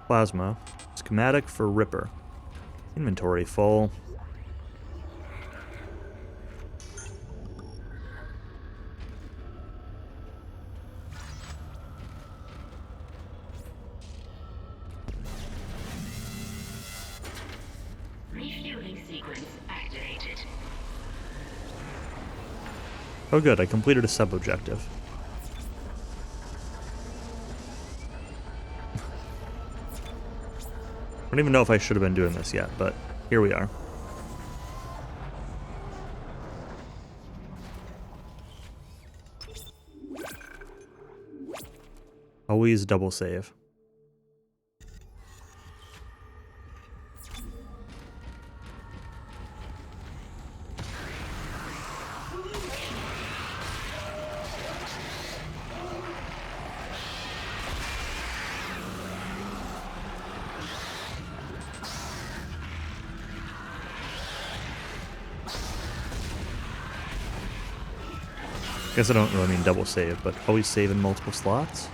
plasma. Schematic for Ripper. Inventory full. Refueling sequence activated. Oh good, I completed a sub-objective. I don't even know if I should have been doing this yet, but here we are. Always double save. Guess I don't really mean double save, but always save in multiple slots.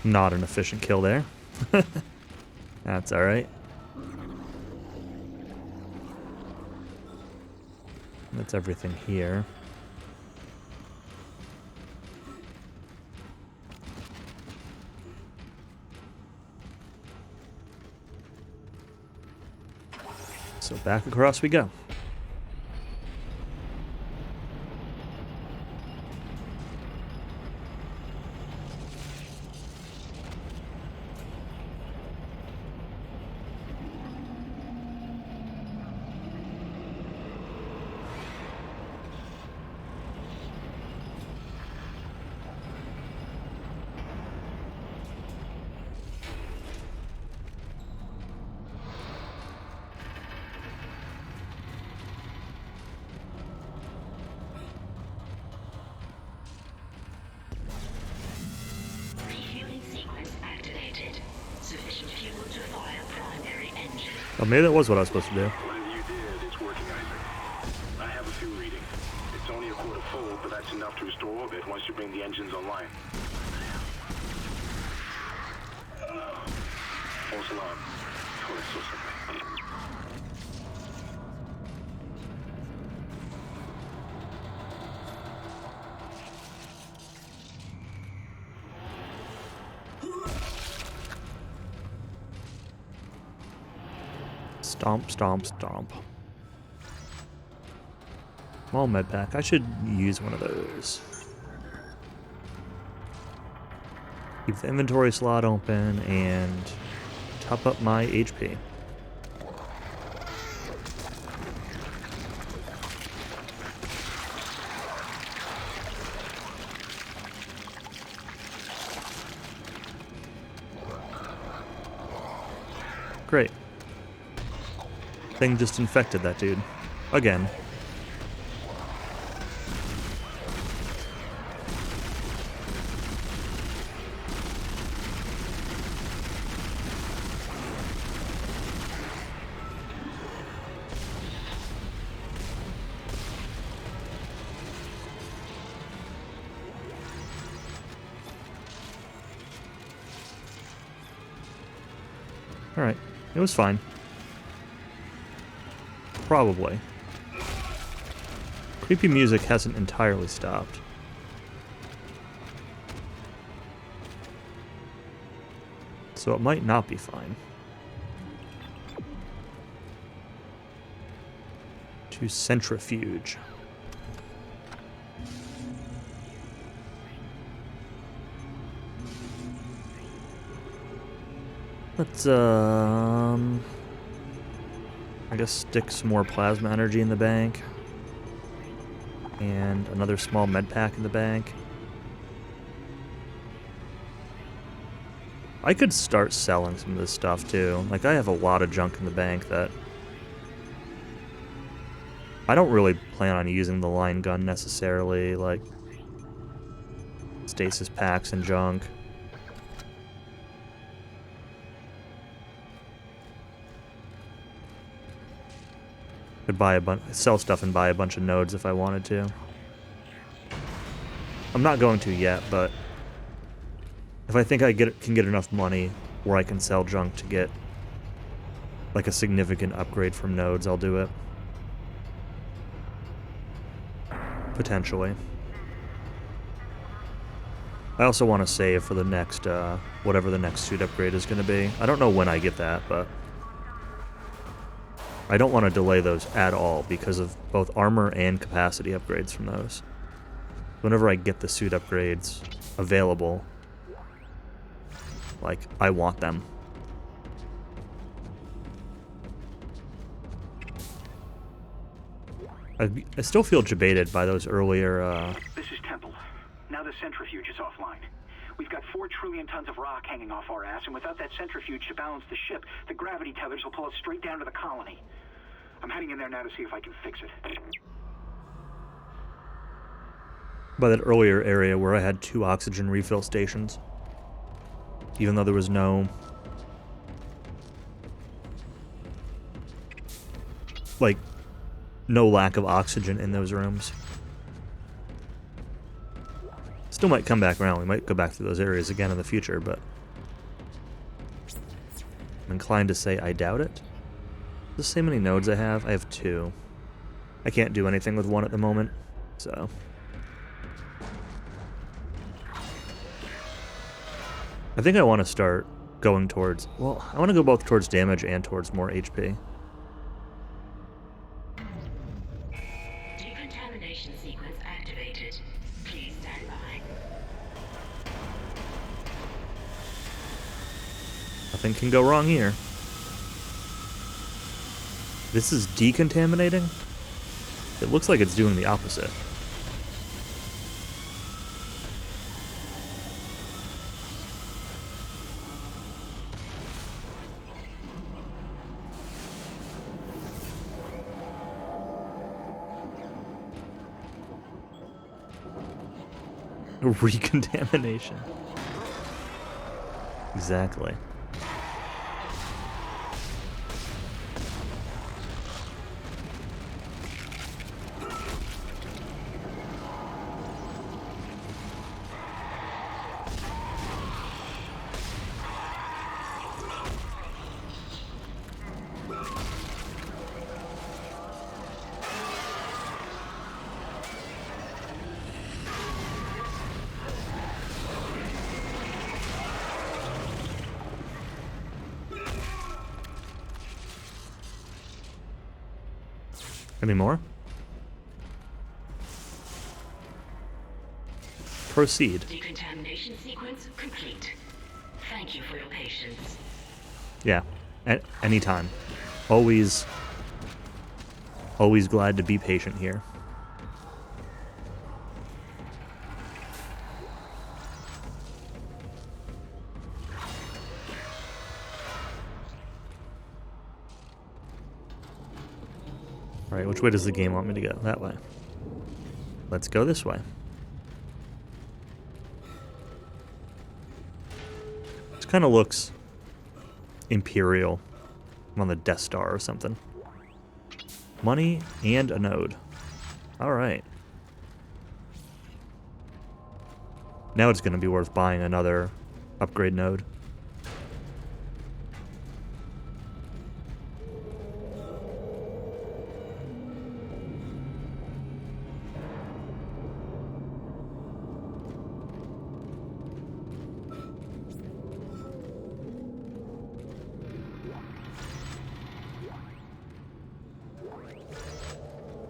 Not an efficient kill there. That's alright. That's everything here. So back across we go. Oh, maybe that was what I was supposed to do. Whatever you did, it's working, Isaac. I have a few readings. It's only a quarter full, but that's enough to restore orbit once you bring the engines online. False alarm. Oh, it's so simple. Stomp, stomp, stomp. Small med pack. I should use one of those. Keep the inventory slot open and top up my HP. Great. Thing just infected that dude. Again. Alright. It was fine. Probably. Creepy music hasn't entirely stopped. So it might not be fine. To centrifuge. Let's, I guess stick some more plasma energy in the bank. And another small med pack in the bank. I could start selling some of this stuff too. Like, I have a lot of junk in the bank that I don't really plan on using the line gun necessarily, like stasis packs and junk. Could buy sell stuff and buy a bunch of nodes if I wanted to. I'm not going to yet, but if I think I can get enough money where I can sell junk to get like a significant upgrade from nodes, I'll do it. Potentially. I also want to save for the next, whatever the next suit upgrade is going to be. I don't know when I get that, but I don't want to delay those at all because of both armor and capacity upgrades from those. Whenever I get the suit upgrades available, like, I want them. I still feel jebaited by those earlier, This is Temple. Now the centrifuge is offline. We've got 4 trillion tons of rock hanging off our ass, and without that centrifuge to balance the ship, the gravity tethers will pull us straight down to the colony. I'm heading in there now to see if I can fix it. by that earlier area where I had 2 oxygen refill stations. Even though there was no... like, no lack of oxygen in those rooms. Still might come back around. We might go back to those areas again in the future, but... I'm inclined to say I doubt it. Does it say how many nodes I have? I have 2. I can't do anything with 1 at the moment, so... I think I want to start going towards... well, I want to go both towards damage and towards more HP. Decontamination sequence activated. Please stand by. Nothing can go wrong here. This is decontaminating? It looks like it's doing the opposite. Recontamination. Exactly. Any more? Proceed. Decontamination sequence complete. Thank you for your patience. Yeah, anytime. Always glad to be patient here. Alright, which way does the game want me to go? That way. Let's go this way. This kind of looks Imperial. I'm on the Death Star or something. Money and a node. Alright. Now it's going to be worth buying another upgrade node.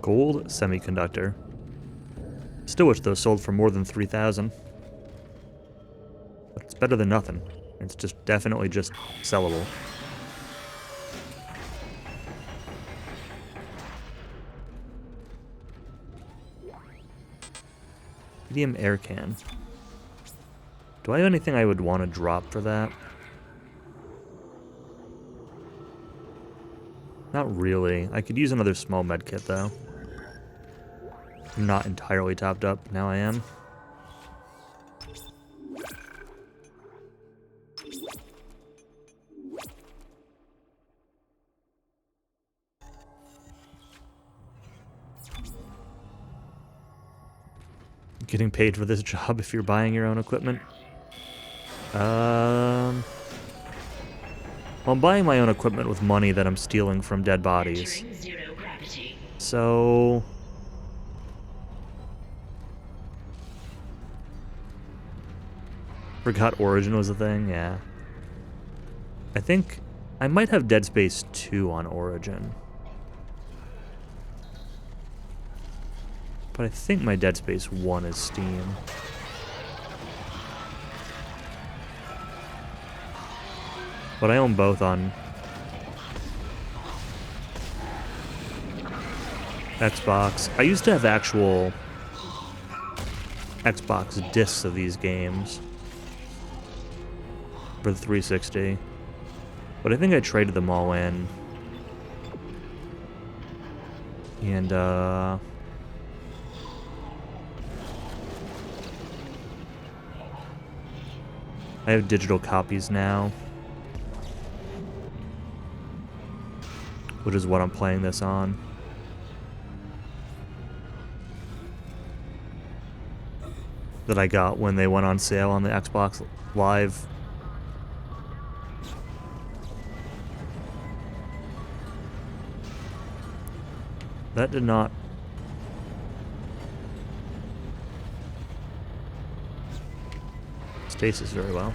Gold semiconductor. Still wish those sold for more than 3,000. But it's better than nothing. It's just definitely just sellable. Medium air can. Do I have anything I would want to drop for that? Not really. I could use another small medkit though. I'm not entirely topped up. Now I am. Getting paid for this job if you're buying your own equipment. Well, I'm buying my own equipment with money that I'm stealing from dead bodies. So... Forgot Origin was a thing, yeah. I think I might have Dead Space 2 on Origin. But I think my Dead Space 1 is Steam. But I own both on Xbox. I used to have actual Xbox discs of these games for the 360. But I think I traded them all in. And, I have digital copies now, which is what I'm playing this on. That I got when they went on sale on the Xbox Live. That did not... Stasis very well.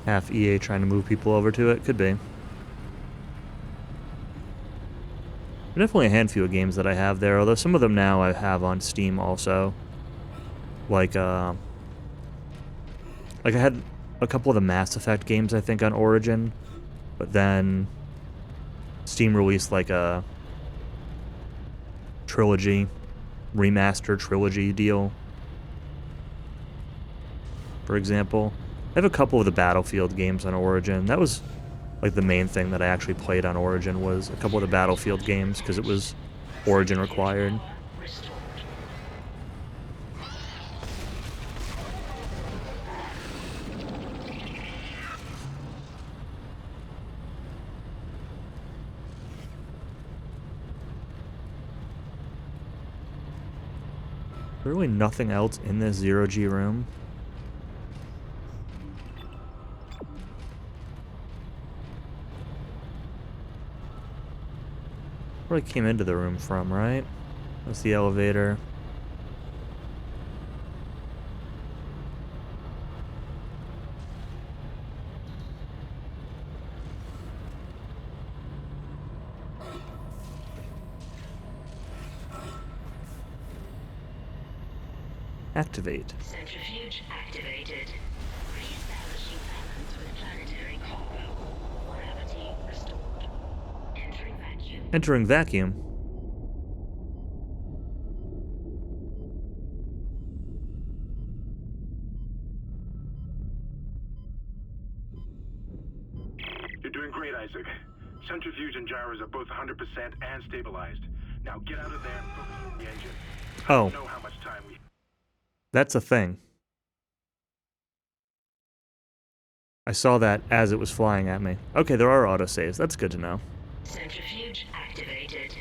Half EA trying to move people over to it? Could be. Definitely a handful of games that I have there, although some of them now I have on Steam also. Like I had a couple of the Mass Effect games, I think, on Origin, but then Steam released like a trilogy, remaster trilogy deal, for example. I have a couple of the Battlefield games on Origin. That was like the main thing that I actually played on Origin, was a couple of the Battlefield games, because it was Origin required. Really nothing else in this zero-G room. Where I came into the room from, right? That's the elevator. Activate. Centrifuge activated. Re-establishing balance with planetary cargo. Gravity restored. Entering vacuum. Entering vacuum. You're doing great, Isaac. Centrifuge and gyros are both 100% and stabilized. Now get out of there and focus on the engine. I don't know how much time we... That's a thing. I saw that as it was flying at me. Okay, there are autosaves. That's good to know. Centrifuge activated.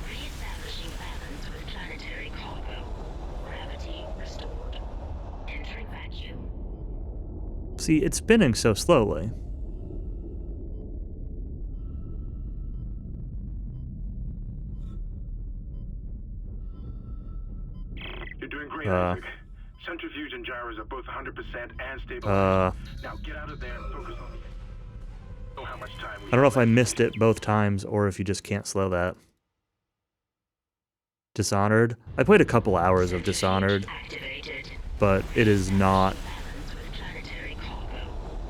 Re-establishing balance with planetary cargo. Gravity restored. Entering vacuum. See, it's spinning so slowly. You're doing great, Isaac. Centrifuge and gyros are both 100% and stabilized. Now get out of there and focus on the... how much time we... I don't know if I missed it both times or if you just can't slow that. Dishonored. I played a couple hours of Dishonored, but it is not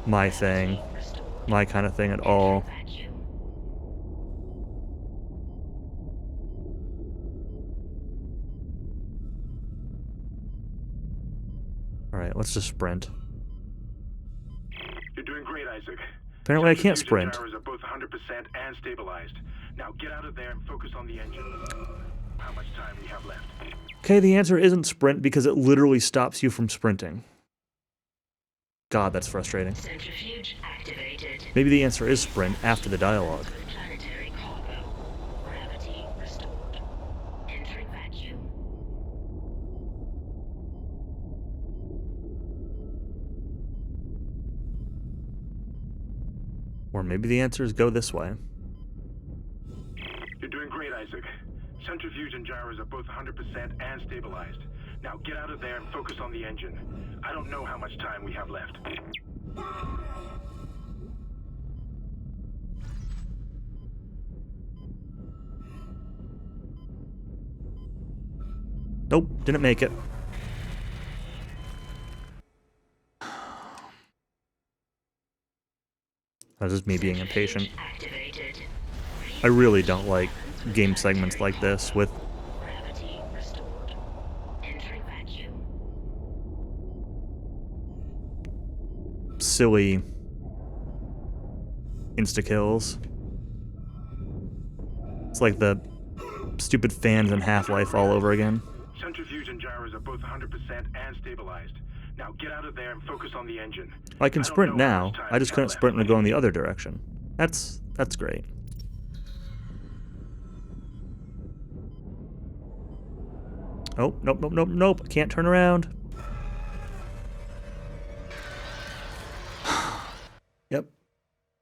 my thing, my kind of thing at all. Alright, let's just sprint. You're doing great, Isaac. Apparently I can't Centrifuge and sprint. gyros are both 100% and stabilized. Now get out of there and focus on the engine. How much time we have left? Okay, the answer isn't sprint because it literally stops you from sprinting. God, that's frustrating. Centrifuge activated. Maybe the answer is sprint after the dialogue. Planetary cargo. Gravity restored. Entering vacuum. Or maybe the answer is go this way. You're doing great, Isaac. Centrifuge and gyros are both 100% and stabilized. Now get out of there and focus on the engine. I don't know how much time we have left. Nope, didn't make it. That's just me being impatient. I really don't like game segments like this with silly insta-kills. It's like the stupid fans in Half-Life all over again. Centrifuge and gyros are both 100% and stabilized. Now get out of there and focus on the engine. I can sprint now. I just couldn't sprint and go in the other direction. That's great. Oh, nope. Can't turn around. Yep.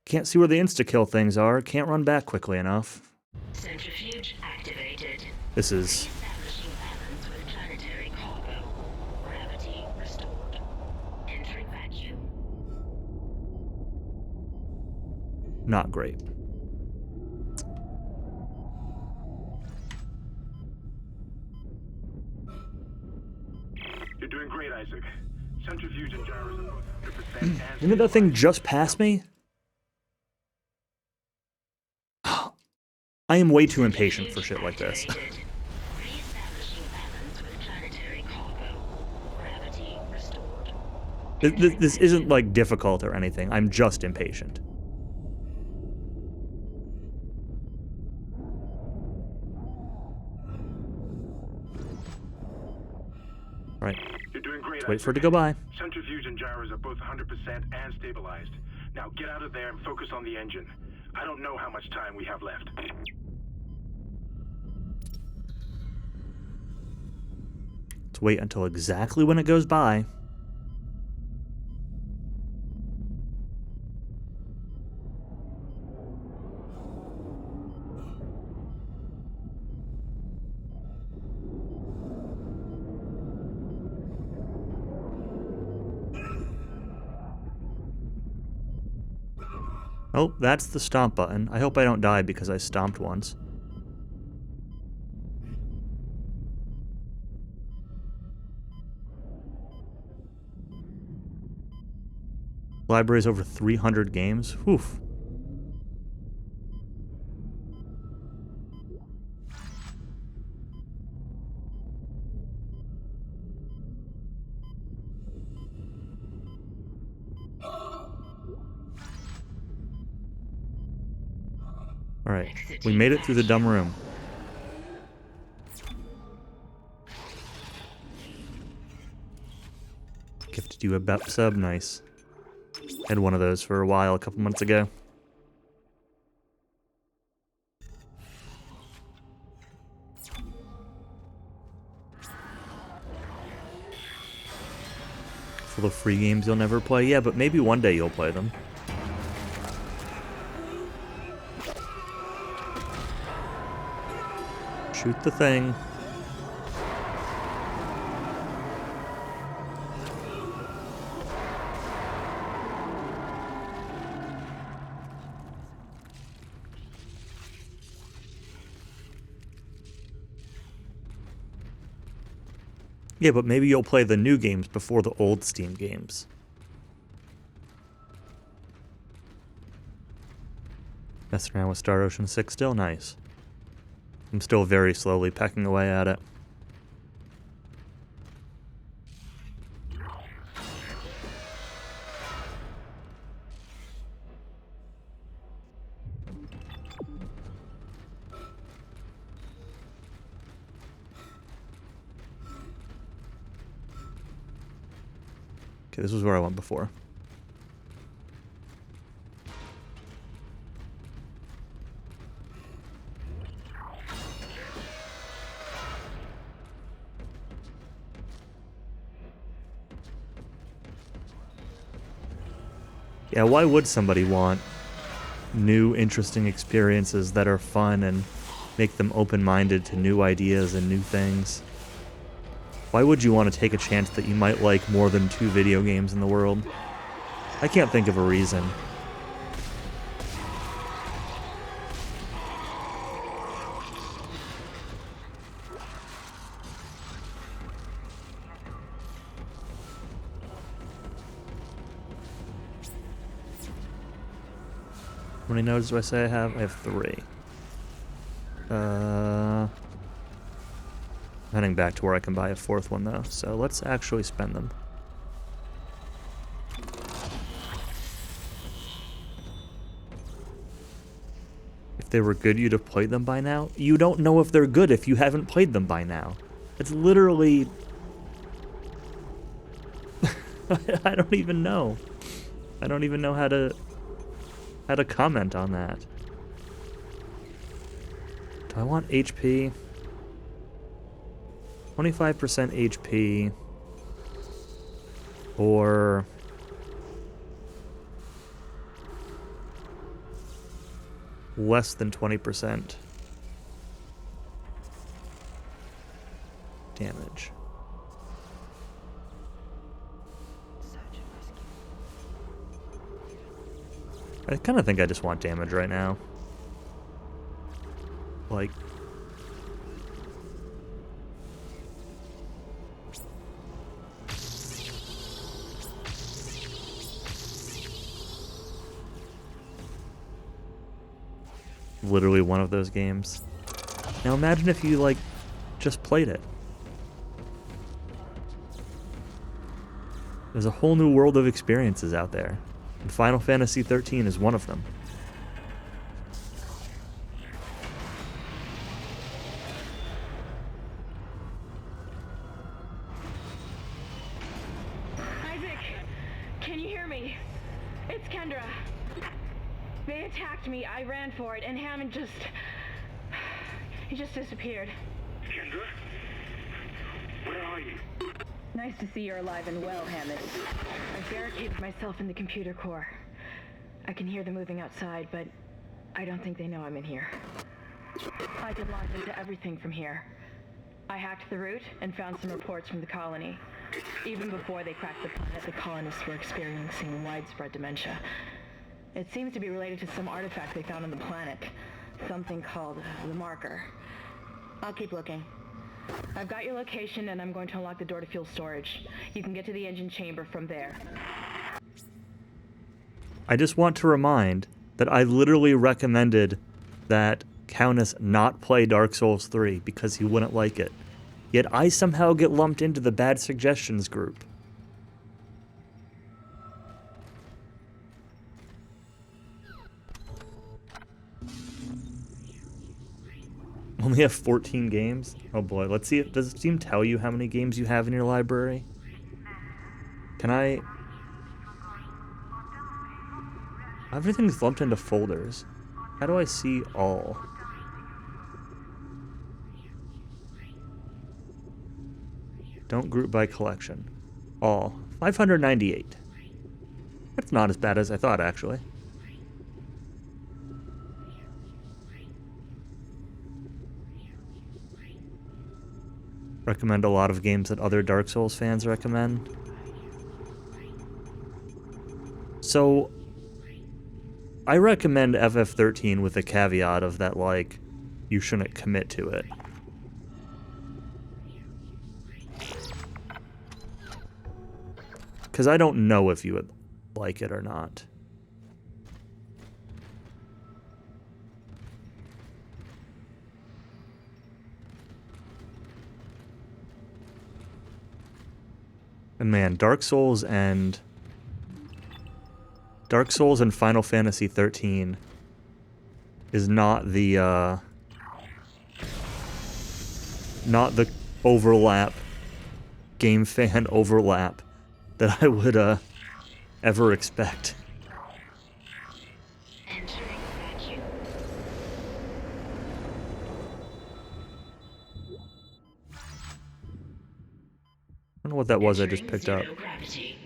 Can't see where the insta-kill things are. Can't run back quickly enough. Centrifuge activated. This is... Establishing balance with planetary cargo. Gravity restored. Entering vacuum. not great. You're doing great, Isaac. Centrifuge and gyros are both 100% and... Didn't that thing just pass me? I am way too impatient for shit like this. This isn't like difficult or anything. I'm just impatient. Right. You're doing great. Let's wait for it to go by. Centrifuge and gyros are both 100% and stabilized. Now get out of there and focus on the engine. I don't know how much time we have left. Let's wait until exactly when it goes by. Oh, that's the stomp button. I hope I don't die because I stomped once. Library's over 300 games. Oof. Alright, we made it through the dumb room. Gifted you a BEP sub, nice. Had one of those for a while a couple months ago. Full of free games you'll never play? Yeah, but maybe one day you'll play them. Shoot the thing. Yeah, but maybe you'll play the new games before the old Steam games. Messing around with Star Ocean 6 still nice. I'm still very slowly pecking away at it. Okay, this was where I went before. Yeah, why would somebody want new, interesting experiences that are fun and make them open-minded to new ideas and new things? Why would you want to take a chance that you might like more than 2 video games in the world? I can't think of a reason. How many nodes do I say I have? I have 3. Heading back to where I can buy a 4th one though, so let's actually spend them. If they were good, you'd have played them by now? You don't know if they're good if you haven't played them by now. It's literally... I don't even know. I don't even know how to comment on that. Do I want HP? 25% HP or less than 20% damage. I kind of think I just want damage right now. Like, literally one of those games. Now imagine if you, like, just played it. There's a whole new world of experiences out there, and Final Fantasy XIII is one of them. Isaac, can you hear me? It's Kendra. They attacked me, I ran for it, and Hammond just... he just disappeared. Kendra? Where are you? Nice to see you're alive and well, Hammond. I've barricaded myself in the computer core. I can hear them moving outside, but I don't think they know I'm in here. I can launch into everything from here. I hacked the route and found some reports from the colony. Even before they cracked the planet, the colonists were experiencing widespread dementia. It seems to be related to some artifact they found on the planet. Something called the Marker. I'll keep looking. I've got your location and I'm going to unlock the door to fuel storage. You can get to the engine chamber from there. I just want to remind that I literally recommended that Countess not play Dark Souls 3 because he wouldn't like it. Yet I somehow get lumped into the bad suggestions group. Only have 14 games? Oh boy, let's see. Does Steam tell you how many games you have in your library? Can I... Everything's lumped into folders. How do I see all? Don't group by collection. All. 598. That's not as bad as I thought, actually. Recommend a lot of games that other Dark Souls fans recommend. So, I recommend FF13 with a caveat of that, like, you shouldn't commit to it. Because I don't know if you would like it or not. And man, Dark Souls and Final Fantasy XIII is not the overlap, game fan overlap that I would ever expect. Entering vacuum. I don't know what that was I just picked up. Zero gravity.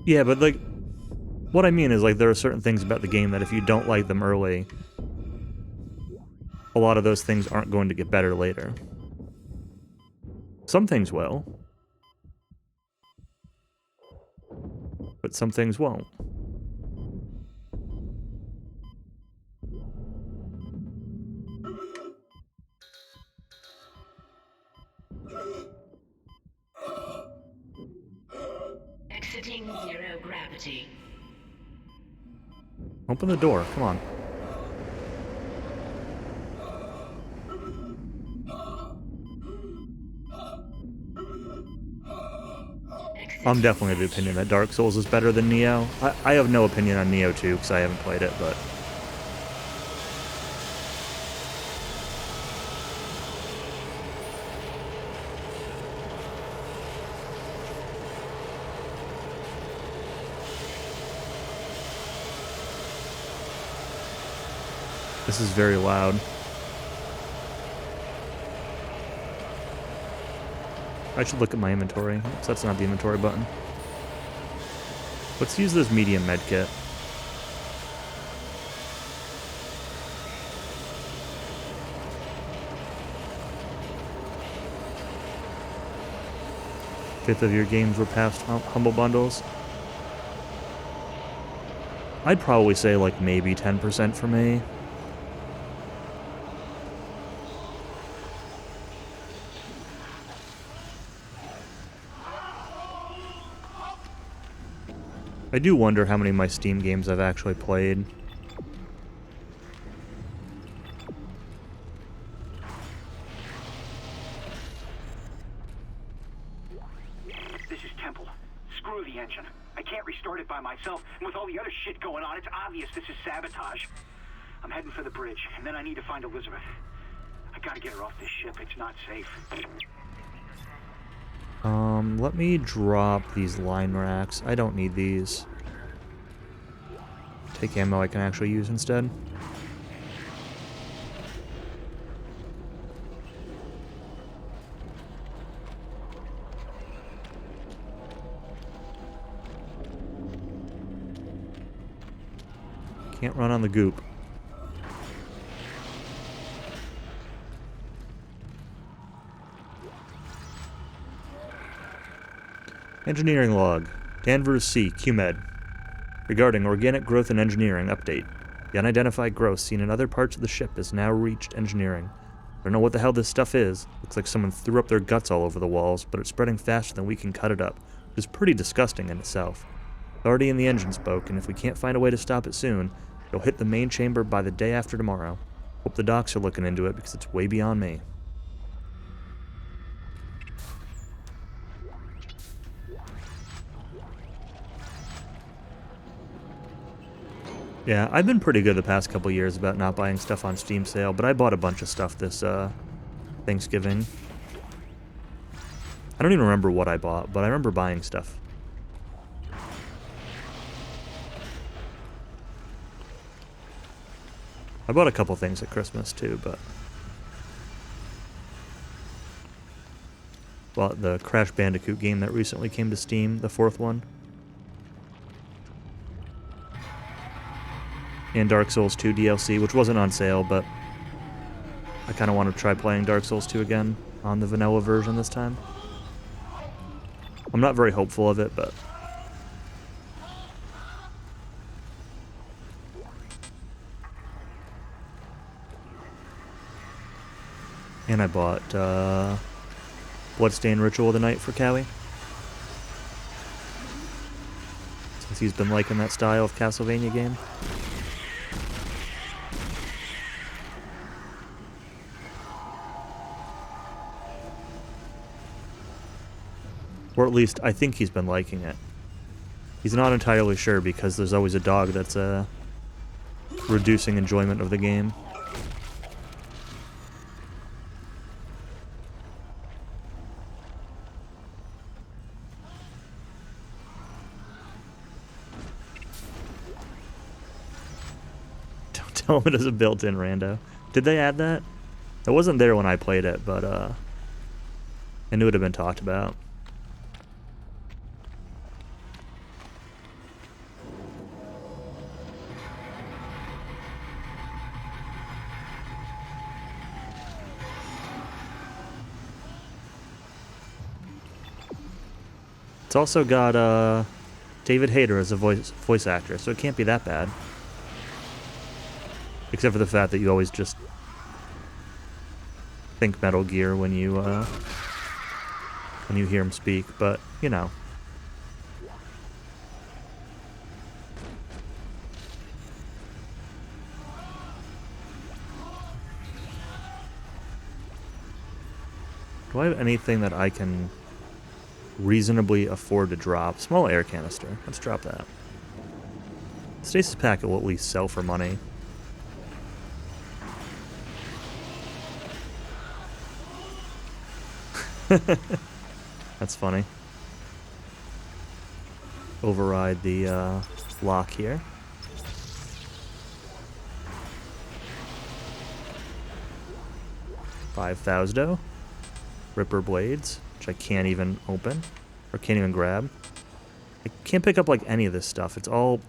Yeah, but like, what I mean is like there are certain things about the game that if you don't like them early, a lot of those things aren't going to get better later. Some things will, but some things won't. Exiting zero gravity. Open the door, come on. I'm definitely of the opinion that Dark Souls is better than Neo. I have no opinion on Neo 2 because I haven't played it, but... This is very loud. I should look at my inventory. Oops, that's not the inventory button. Let's use this medium medkit. Fifth of your games were past Humble Bundles. I'd probably say like maybe 10% for me. I do wonder how many of my Steam games I've actually played. This is Temple. Screw the engine. I can't restart it by myself, and with all the other shit going on, it's obvious this is sabotage. I'm heading for the bridge, and then I need to find Elizabeth. I gotta get her off this ship. It's not safe. Let me drop these line racks. I don't need these. Take ammo I can actually use instead. Can't run on the goop. Engineering log. Danvers C. QMed. Regarding organic growth and engineering update. The unidentified growth seen in other parts of the ship has now reached engineering. I don't know what the hell this stuff is. Looks like someone threw up their guts all over the walls, but it's spreading faster than we can cut it up. It is pretty disgusting in itself. It's already in the engine spoke, and if we can't find a way to stop it soon, it'll hit the main chamber by the day after tomorrow. Hope the docs are looking into it because it's way beyond me. Yeah, I've been pretty good the past couple years about not buying stuff on Steam sale, but I bought a bunch of stuff this Thanksgiving. I don't even remember what I bought, but I remember buying stuff. I bought a couple things at Christmas too, but... Bought the Crash Bandicoot game that recently came to Steam, the 4th one. And Dark Souls 2 DLC, which wasn't on sale, but I kind of want to try playing Dark Souls 2 again on the vanilla version this time. I'm not very hopeful of it, but... And I bought Bloodstained Ritual of the Night for Cowie. Since he's been liking that style of Castlevania game. Or at least, I think he's been liking it. He's not entirely sure because there's always a dog that's reducing enjoyment of the game. Don't tell him it is a built-in rando. Did they add that? It wasn't there when I played it, but I knew it had been talked about. It's also got David Hayter as a voice actor, so it can't be that bad. Except for the fact that you always just think Metal Gear when you hear him speak, but you know. Do I have anything that I can reasonably afford to drop? Small air canister. Let's drop that. Stasis packet will at least sell for money. That's funny. Override the lock here. $5,000. Ripper blades, which I can't even open or can't even grab. I can't pick up like any of this stuff. It's all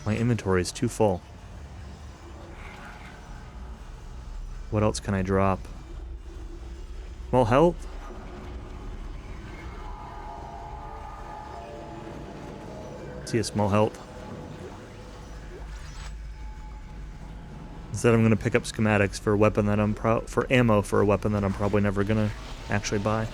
my inventory is too full. What else can I drop? Small health? See a small health. Instead, I'm going to pick up schematics for a weapon that for ammo for a weapon that I'm probably never going to actually buy.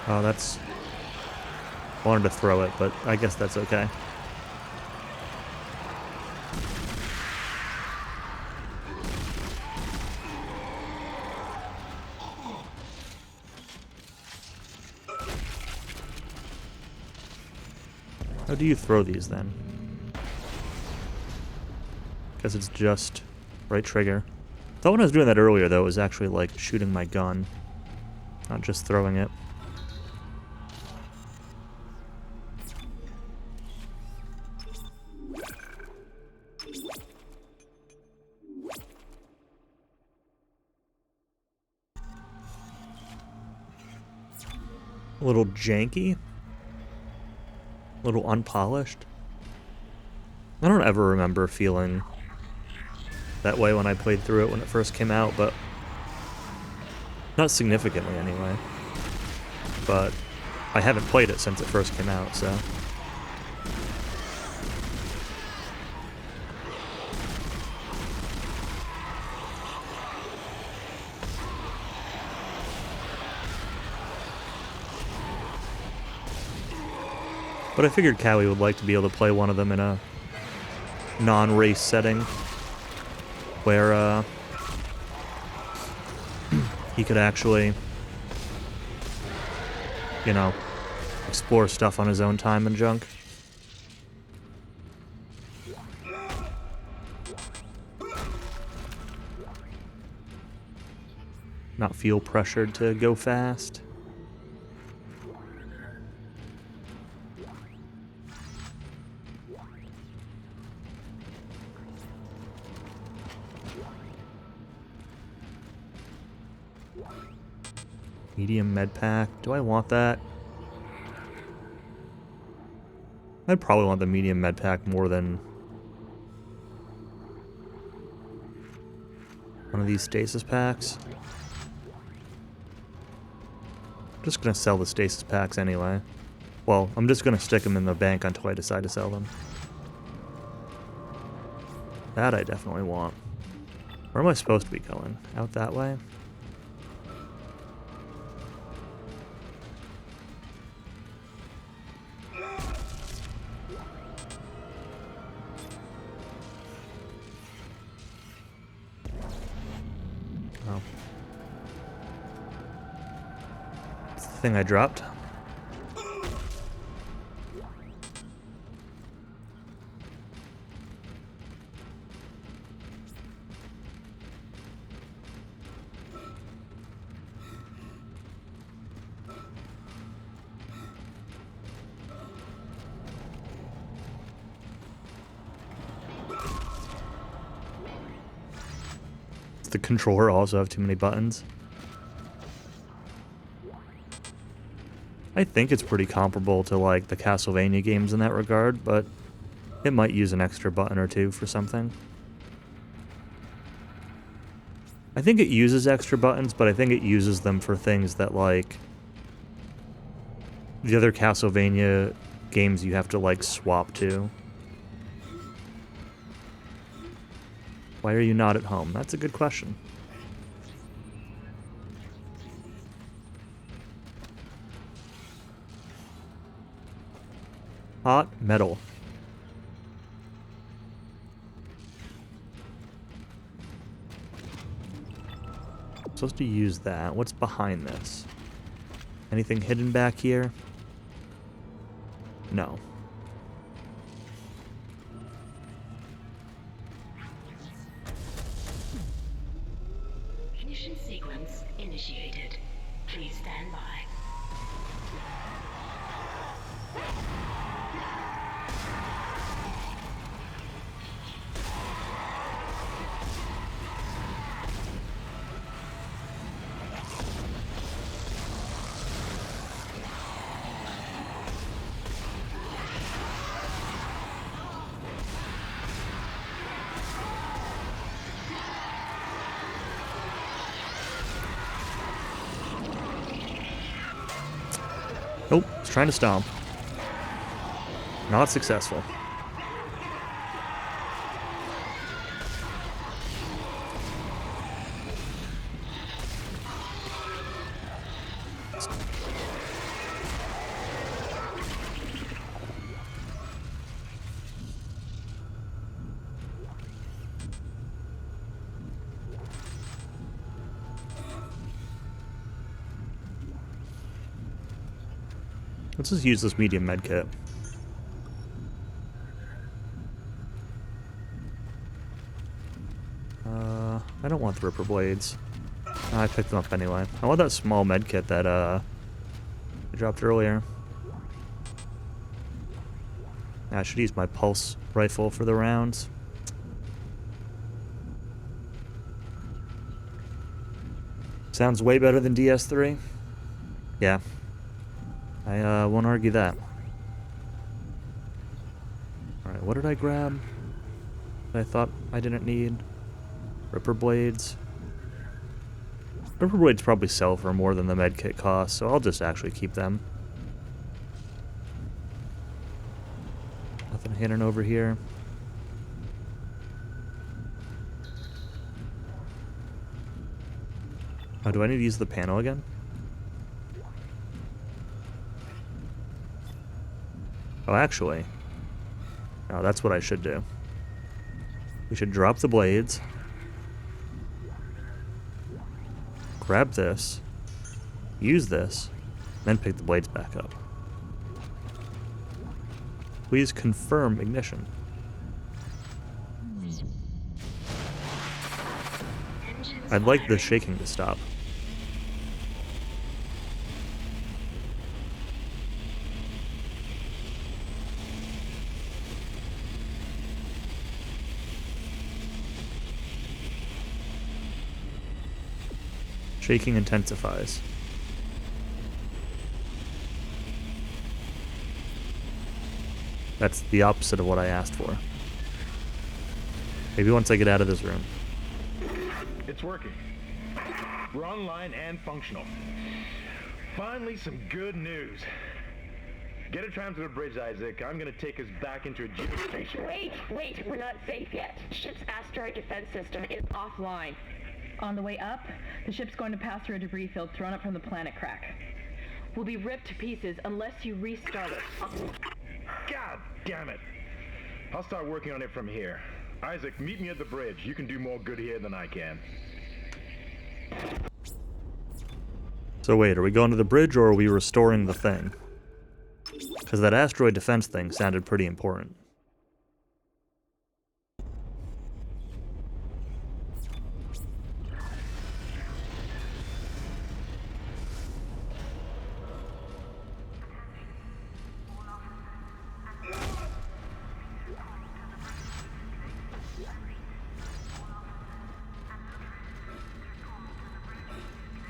Oh, that's... I wanted to throw it, but I guess that's okay. How do you throw these then? Guess it's just right trigger. I thought when I was doing that earlier, though, it was actually like shooting my gun, not just throwing it. A little janky, a little unpolished. I don't ever remember feeling that way when I played through it when it first came out, but not significantly anyway. But I haven't played it since it first came out, so. But I figured Cowie would like to be able to play one of them in a non-race setting where he could actually, you know, explore stuff on his own time and junk. Not feel pressured to go fast. Medium med pack. Do I want that? I'd probably want the medium med pack more than one of these stasis packs. I'm just gonna sell the stasis packs anyway. Well, I'm just going to stick them in the bank until I decide to sell them. That I definitely want. Where am I supposed to be going? Out that way? Oh. It's the thing I dropped. The controller also have too many buttons. I think it's pretty comparable to like the Castlevania games in that regard, but it might use an extra button or two for something. I think it uses extra buttons, but I think it uses them for things that like the other Castlevania games you have to like swap to. Why are you not at home? That's a good question. Hot metal. I'm supposed to use that. What's behind this? Anything hidden back here? No. Ignition sequence initiated. Please stand by. Nope, he's trying to stomp. Not successful. Let's just use this medium med kit. I don't want the Ripper Blades. I picked them up anyway. I want that small med kit that I dropped earlier. I should use my pulse rifle for the rounds. Sounds way better than DS3. Yeah. I won't argue that. Alright, what did I grab that I thought I didn't need? Ripper Blades. Ripper Blades probably sell for more than the medkit costs, so I'll just actually keep them. Nothing hidden over here. Oh, do I need to use the panel again? Oh, actually. No, that's what I should do. We should drop the blades. Grab this. Use this. Then pick the blades back up. Please confirm ignition. I'd like the shaking to stop. Shaking intensifies. That's the opposite of what I asked for. Maybe once I get out of this room. It's working. We're online and functional. Finally, some good news. Get a tram to the bridge, Isaac. I'm gonna take us back into a geostation. Wait, we're not safe yet. Ship's asteroid defense system is offline. On the way up, the ship's going to pass through a debris field thrown up from the planet crack. We'll be ripped to pieces unless you restart it. God damn it! I'll start working on it from here. Isaac, meet me at the bridge. You can do more good here than I can. So wait, are we going to the bridge or are we restoring the thing? Because that asteroid defense thing sounded pretty important.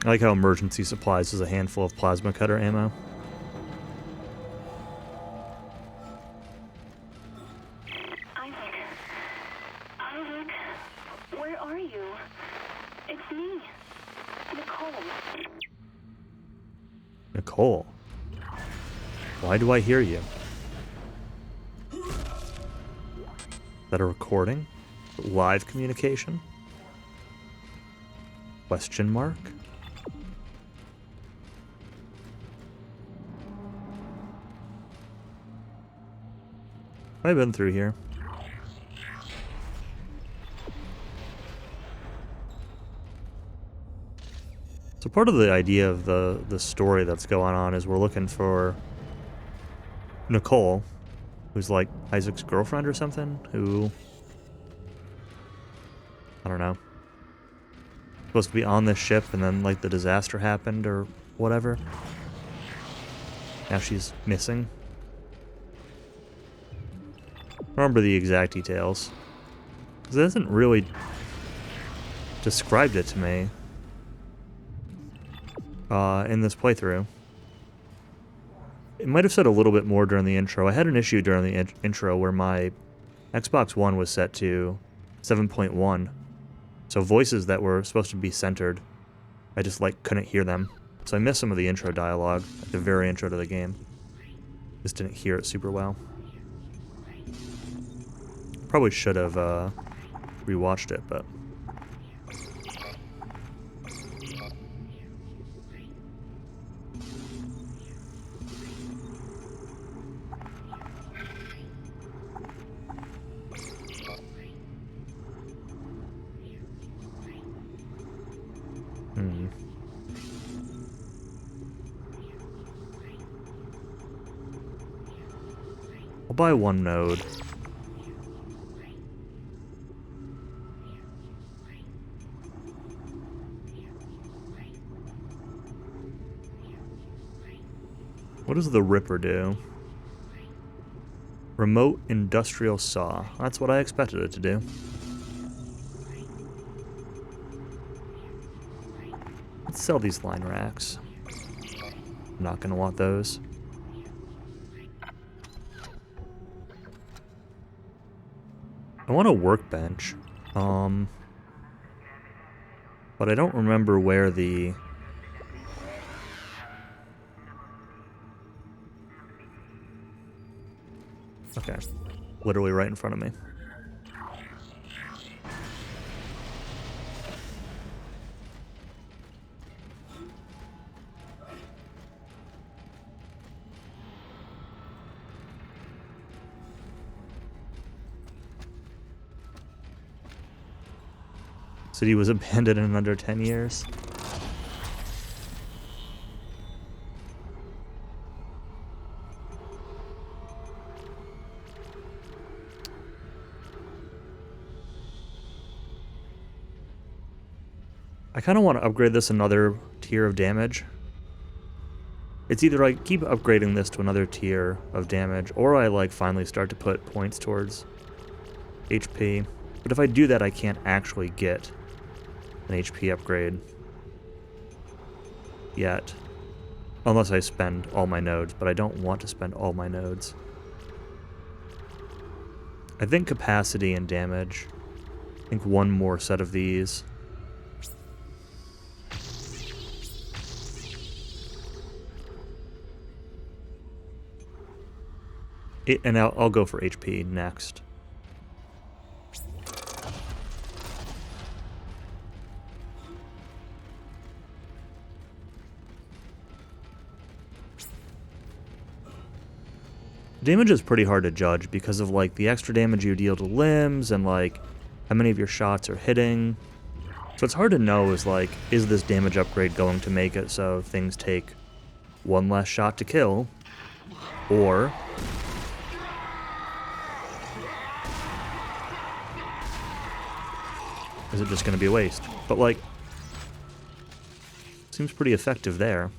I like how emergency supplies is a handful of plasma cutter ammo. Isaac, where are you? It's me, Nicole. Nicole? Why do I hear you? Is that a recording? Live communication? Question mark? I've been through here. So part of the idea of the story that's going on is we're looking for Nicole, who's like Isaac's girlfriend or something, who, I don't know, supposed to be on this ship and then like the disaster happened or whatever. Now she's missing. Remember the exact details, because it hasn't really described it to me in this playthrough. It might have said a little bit more during the intro. I had an issue during the intro where my Xbox One was set to 7.1, so voices that were supposed to be centered, I just like couldn't hear them. So I missed some of the intro dialogue at the very intro to the game. Just didn't hear it super well. Probably should have rewatched it, but I'll buy one node. What does the Ripper do? Remote industrial saw. That's what I expected it to do. Let's sell these line racks. I'm not gonna want those. I want a workbench. But I don't remember where the... Okay. Literally right in front of me. City was abandoned in under 10 years. I kind of want to upgrade this another tier of damage. It's either I keep upgrading this to another tier of damage, or I like finally start to put points towards HP. But if I do that, I can't actually get an HP upgrade yet. Unless I spend all my nodes, but I don't want to spend all my nodes. I think capacity and damage. I think one more set of these. And I'll go for HP next. Damage is pretty hard to judge because of like the extra damage you deal to limbs and like how many of your shots are hitting. So it's hard to know is like, is this damage upgrade going to make it so things take one less shot to kill, or is it just going to be a waste? But like, seems pretty effective there.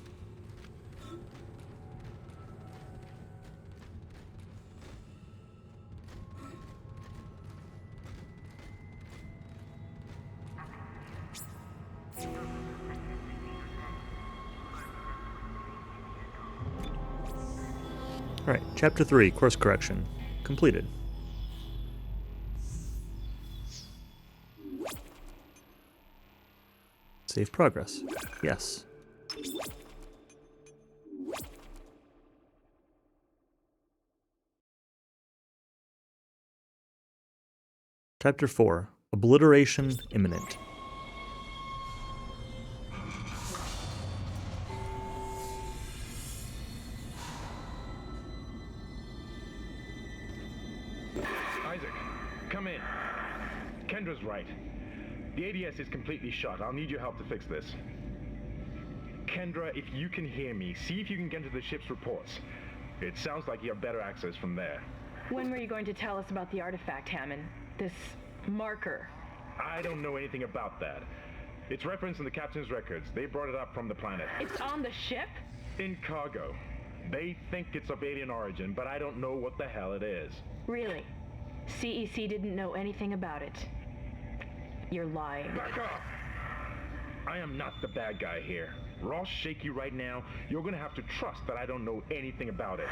Alright, Chapter 3, Course Correction. Completed. Save progress. Yes. Chapter 4, Obliteration Imminent. Come in. Kendra's right. The ADS is completely shut. I'll need your help to fix this. Kendra, if you can hear me, see if you can get to the ship's reports. It sounds like you have better access from there. When were you going to tell us about the artifact, Hammond? This marker? I don't know anything about that. It's referenced in the captain's records. They brought it up from the planet. It's on the ship? In cargo. They think it's of alien origin, but I don't know what the hell it is. Really? CEC didn't know anything about it. You're lying. Back off! I am not the bad guy here. Ross shake you right now. You're gonna have to trust that I don't know anything about it.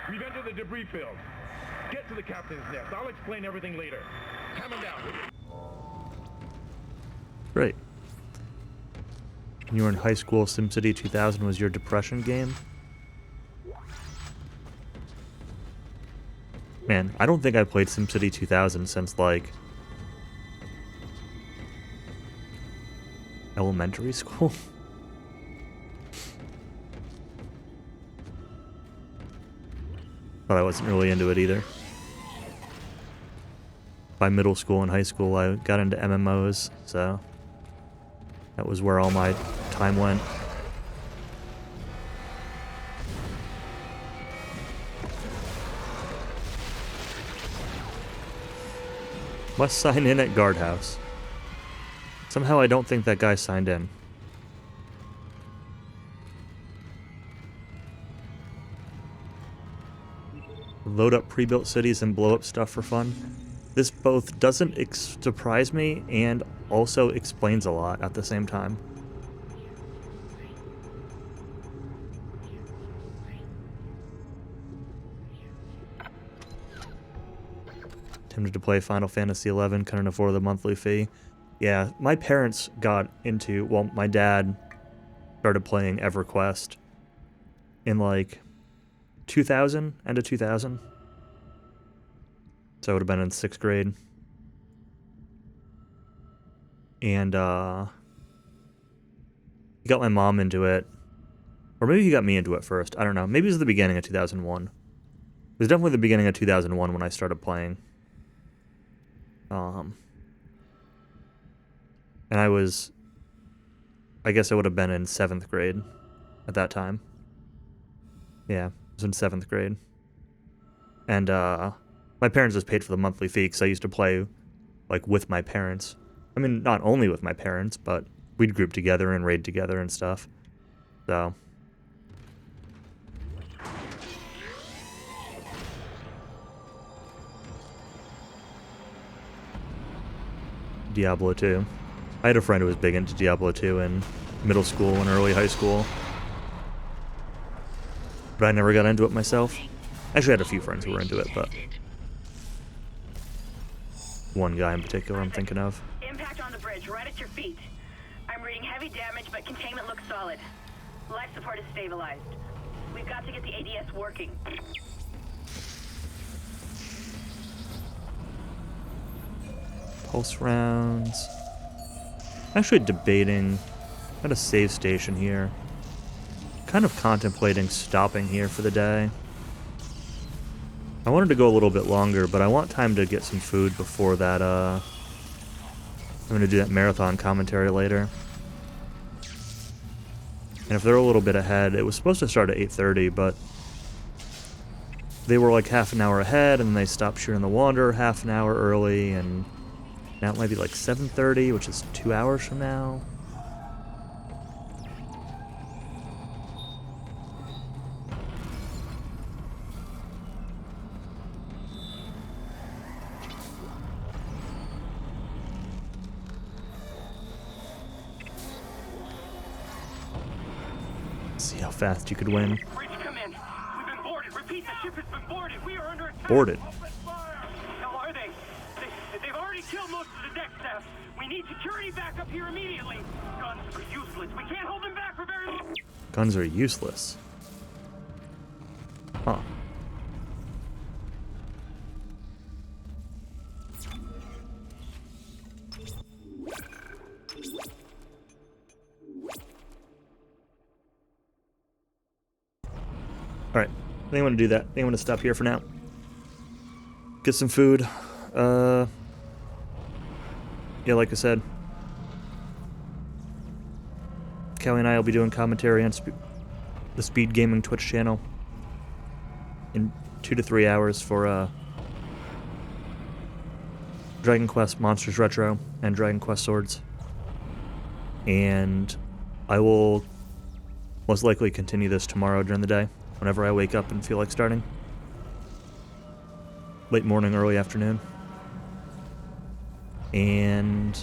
We've entered the debris field. Get to the captain's nest. I'll explain everything later. Hammond out. Great. When you were in high school, SimCity 2000 was your depression game? Man, I don't think I played SimCity 2000 since, like, elementary school. But I wasn't really into it either. By middle school and high school, I got into MMOs, so that was where all my time went. Must sign in at guardhouse. Somehow I don't think that guy signed in. Load up pre-built cities and blow up stuff for fun. This both doesn't surprise me and also explains a lot at the same time. Tempted to play Final Fantasy XI, couldn't afford the monthly fee. Yeah, my parents got into, well, my dad started playing EverQuest in like 2000, end of 2000. So I would have been in 6th grade. And he got my mom into it. Or maybe he got me into it first. I don't know. Maybe it was the beginning of 2001. It was definitely the beginning of 2001 when I started playing. And I guess I would have been in 7th grade at that time. Yeah, I was in 7th grade. And, my parents just paid for the monthly fee because I used to play, like, with my parents. I mean, not only with my parents, but we'd group together and raid together and stuff. So. Diablo 2. I had a friend who was big into Diablo 2 in middle school and early high school. But I never got into it myself. Actually, I had a few friends who were into it, but one guy in particular I'm thinking of. Impact on the bridge, right at your feet. I'm reading heavy damage, but containment looks solid. Life support is stabilized. We've got to get the ADS working. Pulse rounds. Actually debating at a save station here. Kind of contemplating stopping here for the day. I wanted to go a little bit longer, but I want time to get some food before that, I'm going to do that marathon commentary later. And if they're a little bit ahead, it was supposed to start at 8:30, but they were like half an hour ahead, and they stopped shooting the Wanderer half an hour early, and now it might be like 7:30, which is 2 hours from now. See how fast you could win. Bridge, come in. We've been boarded. Repeat, the ship has been boarded. We are under attack. Boarded. How are they? They've already killed most of the deck staff. We need security back up here immediately. Guns are useless. We can't hold them back for very long. Guns are useless. Huh. Alright, I think I'm going to do that. I think I'm going to stop here for now. Get some food. Yeah, like I said, Kelly and I will be doing commentary on the Speed Gaming Twitch channel in 2 to 3 hours for Dragon Quest Monsters Retro and Dragon Quest Swords. And I will most likely continue this tomorrow during the day, whenever I wake up and feel like starting. Late morning, early afternoon. And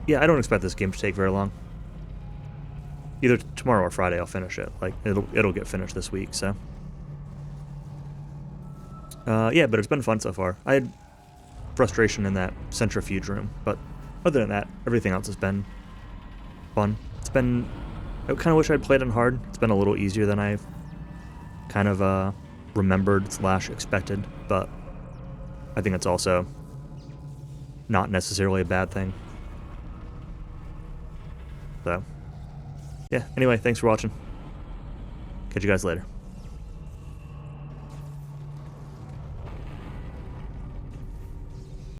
yeah, I don't expect this game to take very long. Either tomorrow or Friday I'll finish it. Like, it'll get finished this week, so. Yeah, but it's been fun so far. I had frustration in that centrifuge room, but other than that, everything else has been fun. It's been, I kind of wish I'd played on hard. It's been a little easier than I've kind of remembered / expected, but I think it's also not necessarily a bad thing. So, yeah, anyway, thanks for watching. Catch you guys later.